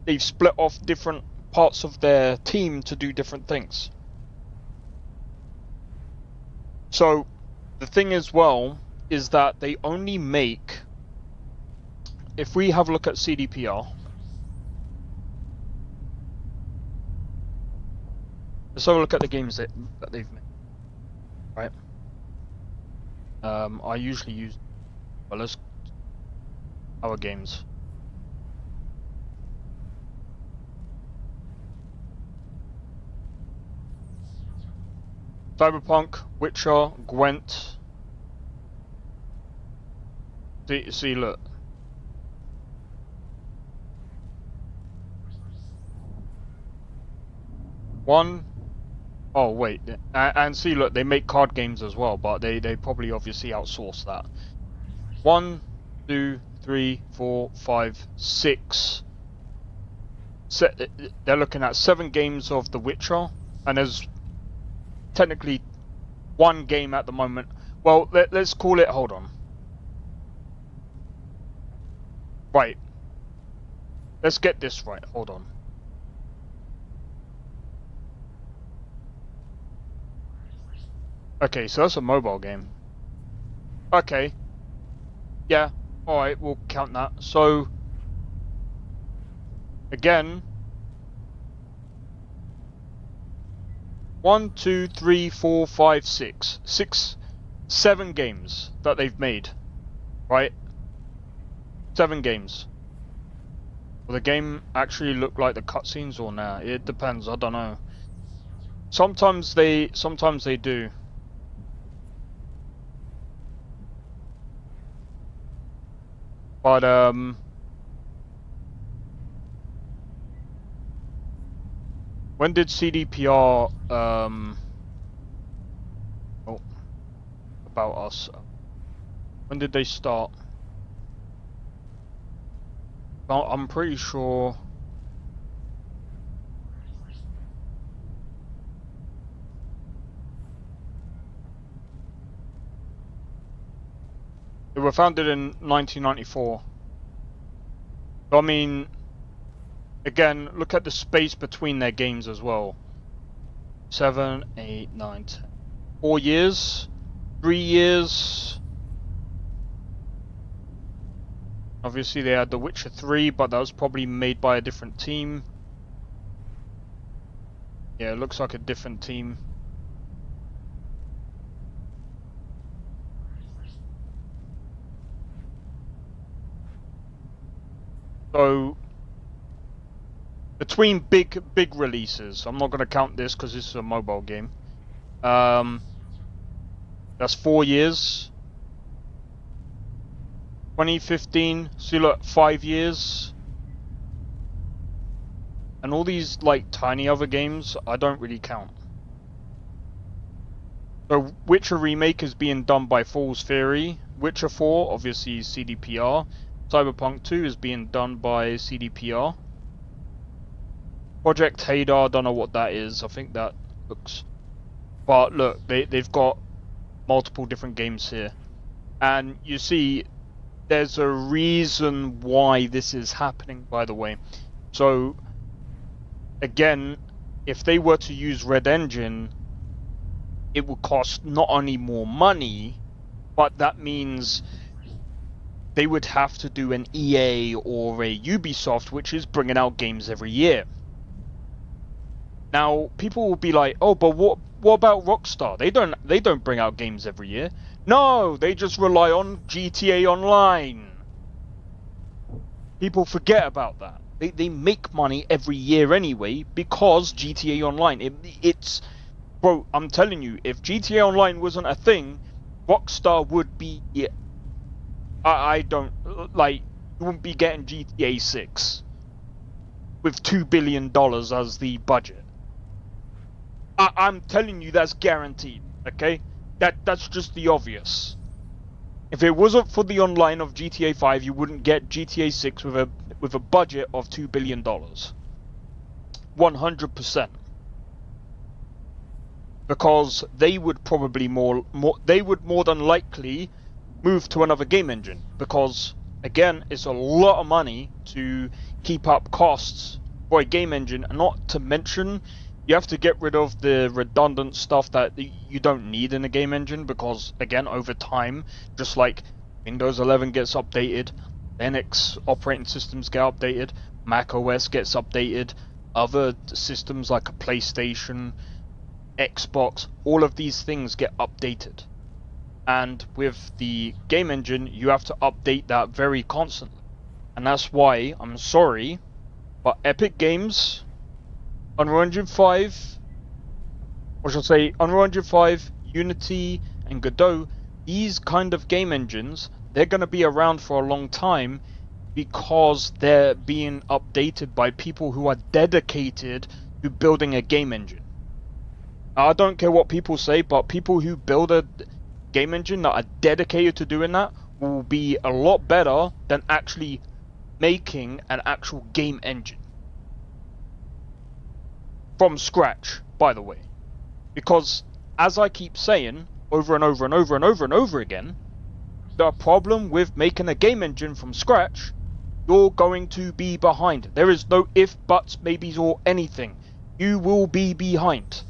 Speaker 2: They've split off different parts of their team to do different things. So, the thing as well is that they only make, if we have a look at CDPR, let's have a look at the games that they've made, right? I usually use, well, let's, our games. Cyberpunk, Witcher, Gwent. See, look. One. Oh wait, and see, look, they make card games as well, but they probably obviously outsource that. 1, 2, 3, 4, 5, 6 they're looking at 7 games of The Witcher, and there's technically 1 game at the moment. Well, let's call it. Hold on. Right. Let's get this right. Hold on. Okay, so that's a mobile game. Okay. Yeah. Alright, we'll count that. So, again, 1, 2, 3, 4, 5, 6. 7 games that they've made. Right? 7 games. Will the game actually look like the cutscenes or nah? It depends, I don't know. Sometimes they do. But when did CDPR about us? When did they start? Well, I'm pretty sure. They were founded in 1994. So, I mean, again, look at the space between their games as well. 7, 8, 9, 10. 4 years? 3 years? Obviously they had The Witcher 3, but that was probably made by a different team. Yeah, it looks like a different team. So, between big releases, I'm not going to count this because this is a mobile game. That's 4 years. 2015, so look, 5 years. And all these, like, tiny other games, I don't really count. So, Witcher Remake is being done by Fool's Theory. Witcher 4, obviously, CDPR. Cyberpunk 2 is being done by CDPR. Project Hadar, don't know what that is. I think that looks... But look, they've got multiple different games here. And you see, there's a reason why this is happening, by the way. So, again, if they were to use Red Engine, it would cost not only more money, but that means they would have to do an EA or a Ubisoft, which is bringing out games every year. Now, people will be like, "Oh, but what about Rockstar? They don't bring out games every year." No, they just rely on GTA Online. People forget about that. They make money every year anyway because GTA Online. It's bro, I'm telling you, if GTA Online wasn't a thing, Rockstar would be. I don't like. You wouldn't be getting GTA 6 with $2 billion as the budget. I'm telling you, that's guaranteed. Okay, that's just the obvious. If it wasn't for the online of GTA 5, you wouldn't get GTA 6 with a budget of $2 billion. 100%. Because they would probably more than likely move to another game engine, because again, it's a lot of money to keep up costs for a game engine, and not to mention you have to get rid of the redundant stuff that you don't need in a game engine, because again, over time, just like Windows 11 gets updated, Linux operating systems get updated, Mac OS gets updated, other systems like a PlayStation, Xbox, all of these things get updated. And with the game engine, you have to update that very constantly. And that's why, I'm sorry, but Epic Games, Unreal Engine 5, or should I say Unreal Engine 5, Unity, and Godot, these kind of game engines, they're going to be around for a long time because they're being updated by people who are dedicated to building a game engine. Now, I don't care what people say, but people who build a game engine that are dedicated to doing that will be a lot better than actually making an actual game engine. from scratch, by the way. Because, as I keep saying, over and over and over and over and over again, the problem with making a game engine from scratch, you're going to be behind. There is no if, buts, maybes, or anything. You will be behind.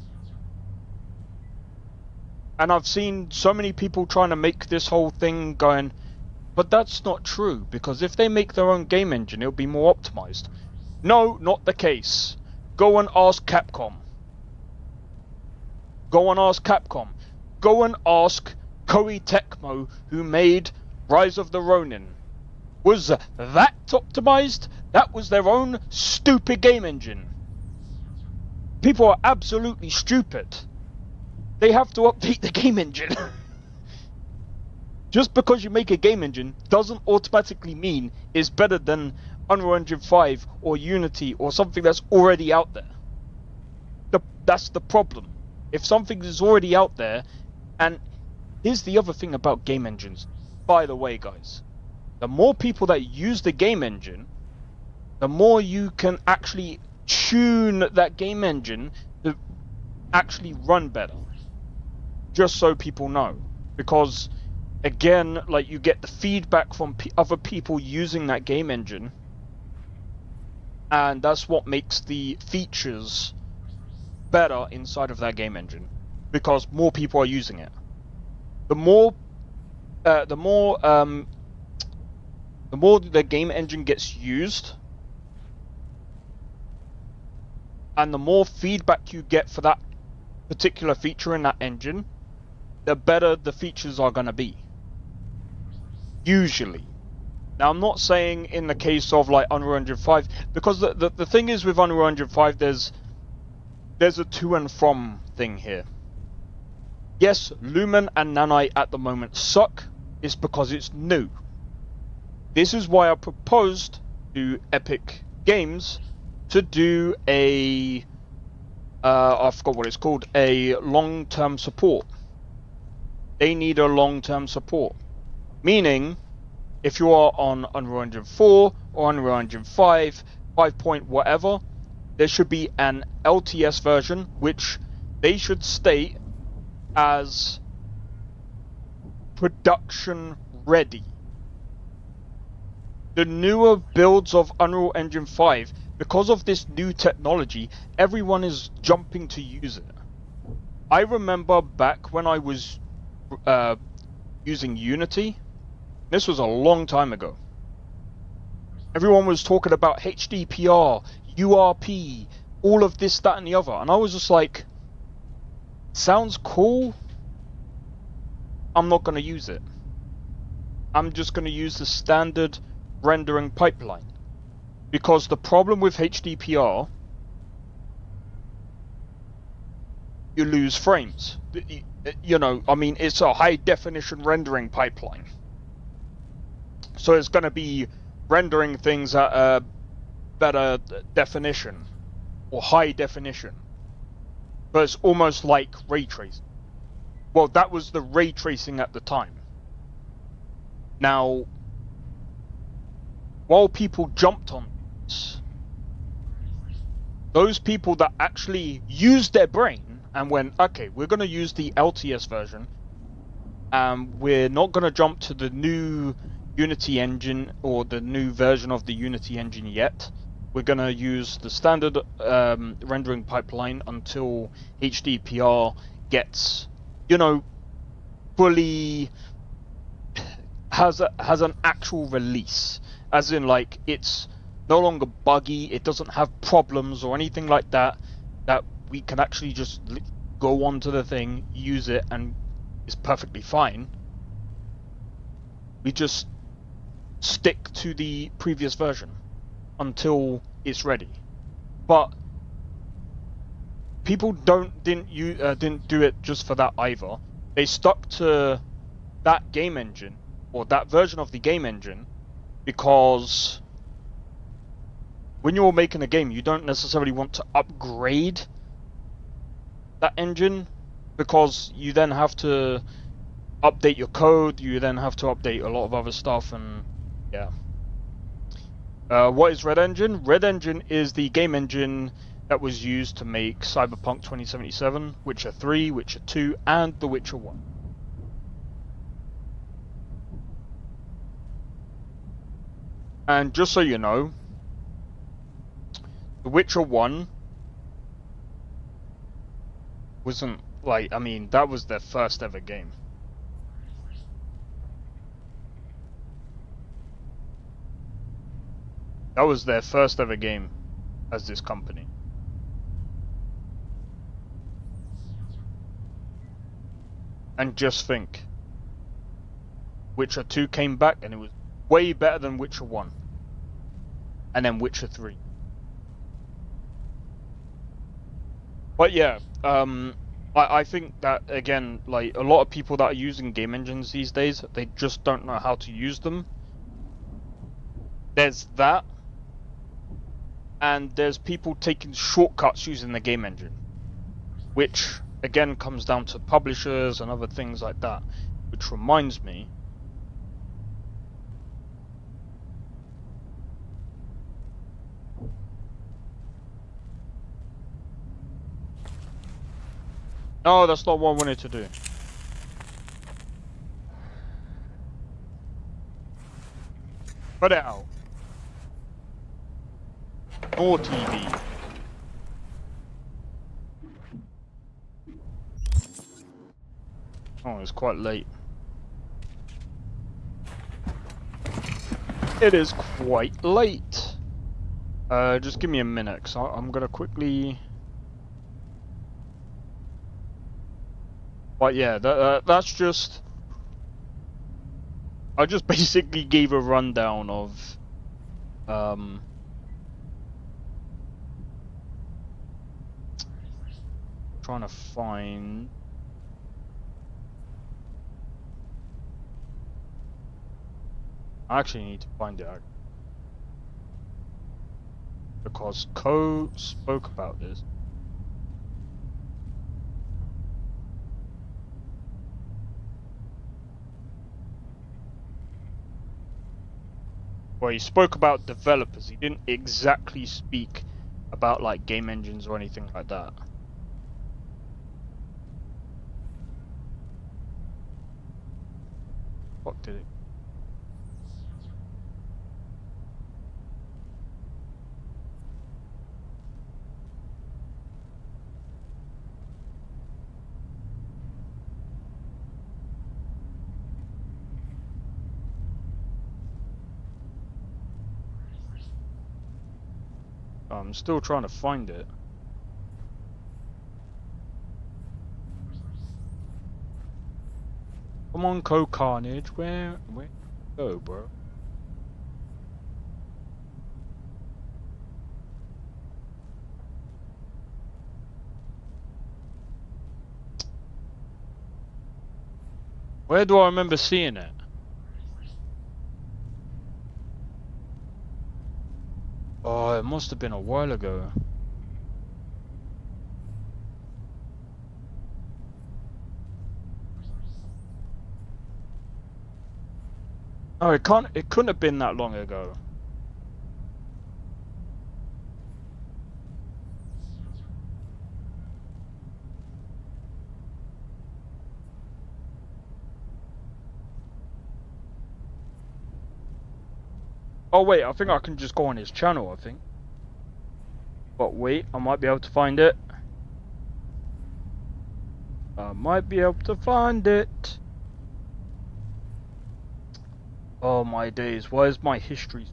Speaker 2: And I've seen so many people trying to make this whole thing going, but that's not true, because if they make their own game engine, it'll be more optimized. No, not the case. Go and ask Capcom. Go and ask Capcom. Go and ask Koei Tecmo, who made Rise of the Ronin. Was that optimized? That was their own stupid game engine. People are absolutely stupid. They have to update the game engine. Just because you make a game engine doesn't automatically mean it's better than Unreal Engine 5 or Unity or something that's already out there. That's the problem. If something is already out there, and here's the other thing about game engines, by the way, guys. The more people that use the game engine, the more you can actually tune that game engine to actually run better. Just so people know. Because, again, like, you get the feedback from other people using that game engine, and that's what makes the features better inside of that game engine, because more people are using it. The more the game engine gets used, and the more feedback you get for that particular feature in that engine, the better the features are going to be. Usually. Now, I'm not saying in the case of like Unreal Engine 5, because the thing is with Unreal Engine 5, there's a to and from thing here. Yes, Lumen and Nanite at the moment suck. It's because it's new. This is why I proposed to Epic Games to do a I forgot what it's called, a long-term support. They need a long-term support. Meaning, if you are on Unreal Engine 4 or Unreal Engine 5, 5 point whatever, there should be an LTS version, which they should state as production ready. The newer builds of Unreal Engine 5, because of this new technology, everyone is jumping to use it. I remember back when I was using Unity, this was a long time ago. Everyone was talking about HDPR, URP, all of this, that, and the other, and I was just like, sounds cool. I'm not going to use it. I'm just going to use the standard rendering pipeline. Because the problem with HDPR, you lose frames. You know, I mean, it's a high definition rendering pipeline. So it's going to be rendering things at a better definition or high definition. But it's almost like ray tracing. Well, that was the ray tracing at the time. Now, while people jumped on this, those people that actually used their brain and went, okay, we're going to use the LTS version, we're not going to jump to the new Unity engine or the new version of the Unity engine yet. We're going to use the standard rendering pipeline until HDPR gets, you know, fully has an actual release, as in like it's no longer buggy, it doesn't have problems or anything like that, that we can actually just go onto the thing, use it, and it's perfectly fine. We just stick to the previous version until it's ready. But people didn't do it just for that either. They stuck to that game engine or that version of the game engine because when you're making a game, you don't necessarily want to upgrade that engine, because you then have to update your code, you then have to update a lot of other stuff, and yeah. What is Red Engine? Red Engine is the game engine that was used to make Cyberpunk 2077, Witcher 3, Witcher 2, and The Witcher 1. And just so you know, The Witcher 1 wasn't like, I mean, that was their first ever game. That was their first ever game as this company. And just think, Witcher 2 came back and it was way better than Witcher 1. And then Witcher 3. But yeah, I think that, again, like, a lot of people that are using game engines these days, they just don't know how to use them. There's that. And there's people taking shortcuts using the game engine. Which, again, comes down to publishers and other things like that. Which reminds me, no, that's not what I wanted to do. Put it out. More TV. Oh, it's quite late. It is quite late. Just give me a minute, cause I'm gonna quickly. But yeah, that's just. I just basically gave a rundown of. Trying to find. I actually need to find it out. Because Co spoke about this. Well, he spoke about developers. He didn't exactly speak about like game engines or anything like that. What did it? I'm still trying to find it. Come on, Carnage, where go, bro? Where do I remember seeing it? Oh, it must have been a while ago. Oh, it couldn't have been that long ago. Oh wait, I think I can just go on his channel, I think. But wait, I might be able to find it. I might be able to find it. Oh my days, why is my history?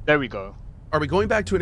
Speaker 2: There we go.
Speaker 12: Are we going back to an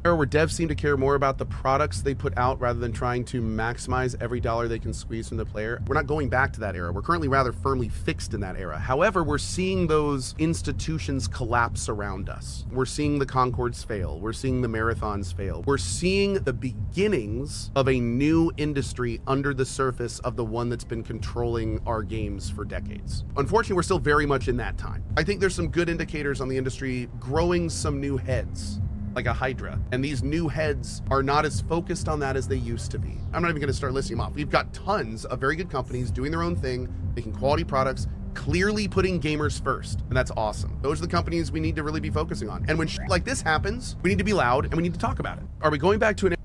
Speaker 12: era where devs seem to care more about the products they put out rather than trying to maximize every dollar they can squeeze from the player? We're not going back to that era. We're currently rather firmly fixed in that era. However, we're seeing those institutions collapse around us. We're seeing the Concords fail. We're seeing the Marathons fail. We're seeing the beginnings of a new industry under the surface of the one that's been controlling our games for decades. Unfortunately, we're still very much in that time. I think there's some good indicators on the industry growing some new heads, like a Hydra. And these new heads are not as focused on that as they used to be. I'm not even gonna start listing them off. We've got tons of very good companies doing their own thing, making quality products, clearly putting gamers first, and that's awesome. Those are the companies we need to really be focusing on. And when shit like this happens, we need to be loud and we need to talk about it. Are we going back to an...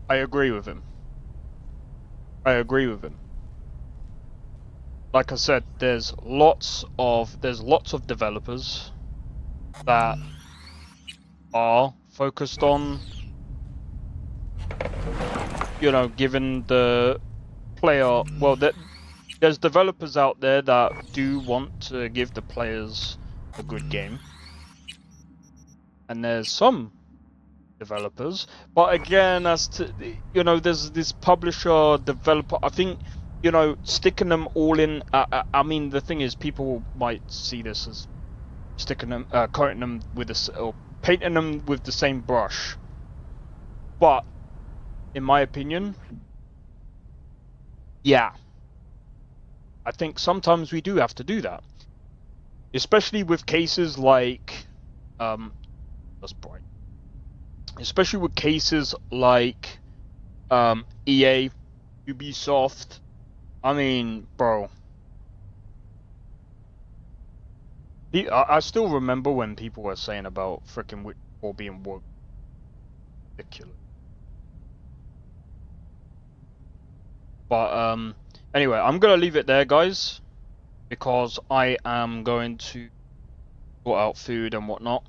Speaker 2: I agree with him. I agree with him. Like I said, there's lots of developers that are focused on, you know, giving the player, well, there's developers out there that do want to give the players a good game, and there's some developers, but again, as to, you know, there's this publisher developer, I think, you know, sticking them all in, I mean, the thing is, people might see this as sticking them, coating them with or painting them with the same brush, but in my opinion, yeah, I think sometimes we do have to do that, especially with cases like, that's bright. Especially with cases like EA, Ubisoft. I mean, bro. I still remember when people were saying about frickin' Witcher 4 being woke. Ridiculous. But anyway, I'm gonna leave it there, guys, because I am going to sort out food and whatnot.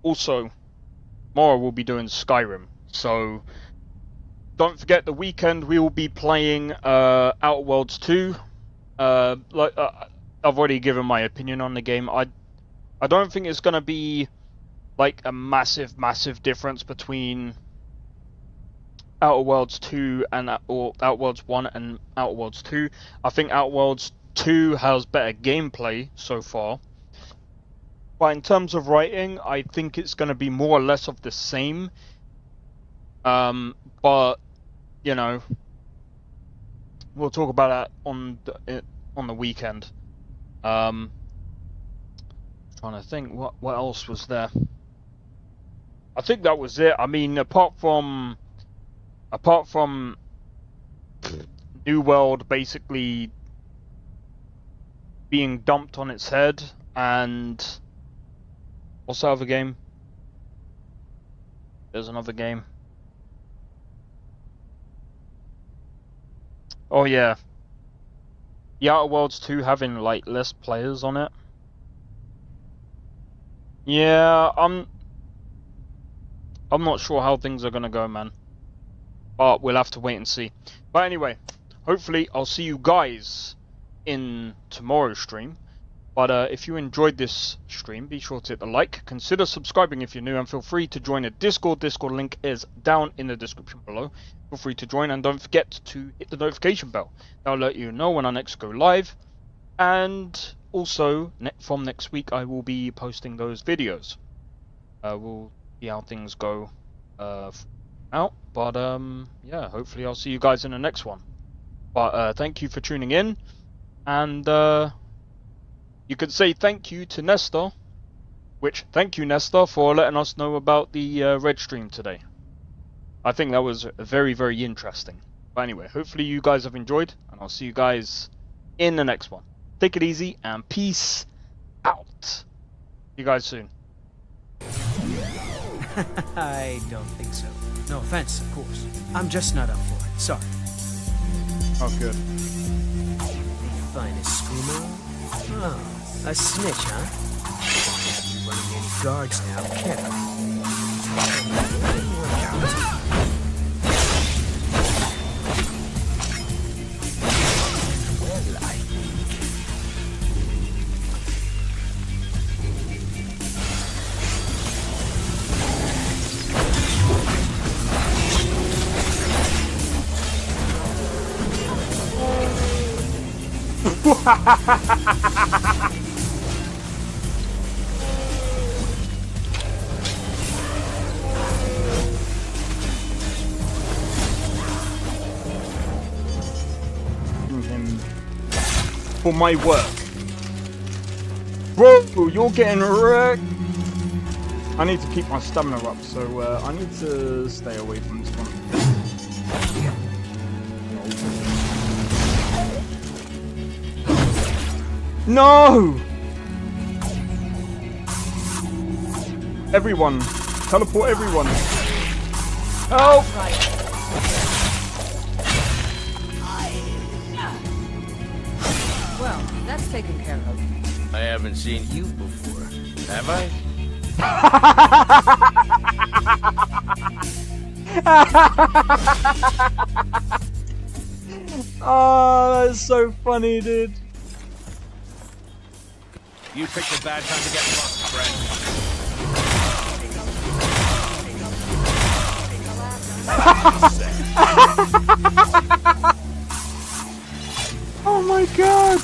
Speaker 2: Also, tomorrow we'll be doing Skyrim, so don't forget the weekend we will be playing Outer Worlds 2. Like I've already given my opinion on the game. I don't think it's gonna be like a massive difference between Outer Worlds 2 and or Outer Worlds 1 and Outer Worlds 2. I think Outer Worlds 2 has better gameplay so far. But in terms of writing, I think it's going to be more or less of the same. But you know, we'll talk about that on the weekend. Trying to think what else was there. I think that was it. I mean, apart from New World basically being dumped on its head, and what's the other game? There's another game. Oh yeah. The Outer Worlds 2 having like less players on it. Yeah, I'm not sure how things are gonna go, man. But we'll have to wait and see. But anyway, hopefully I'll see you guys in tomorrow's stream. But if you enjoyed this stream, be sure to hit the like, consider subscribing if you're new, and feel free to join a Discord. Discord link is down in the description below. Feel free to join, and don't forget to hit the notification bell. That'll let you know when I next go live. And also, from next week, I will be posting those videos. We'll see how things go out. But yeah, hopefully I'll see you guys in the next one. But thank you for tuning in, and you could say thank you to Nestor, which thank you Nestor for letting us know about the red stream today. I think that was very, very interesting. But anyway, hopefully you guys have enjoyed, and I'll see you guys in the next one. Take it easy and peace out. See you guys soon.
Speaker 13: I don't think so. No offense, of course. I'm just not up for it. Sorry.
Speaker 2: Oh, good.
Speaker 13: The finest screamer? Oh, a snitch, huh? Can't have you running any guards now, can
Speaker 2: For my work. Bro, you're getting wrecked. I need to keep my stamina up, so I need to stay away from this one. No! Everyone. Teleport everyone. Help!
Speaker 13: Well, that's taken care of. I haven't seen you before, have I?
Speaker 2: Oh, that's so funny, dude.
Speaker 15: You picked a bad time to get lost, friend.
Speaker 2: Oh my god!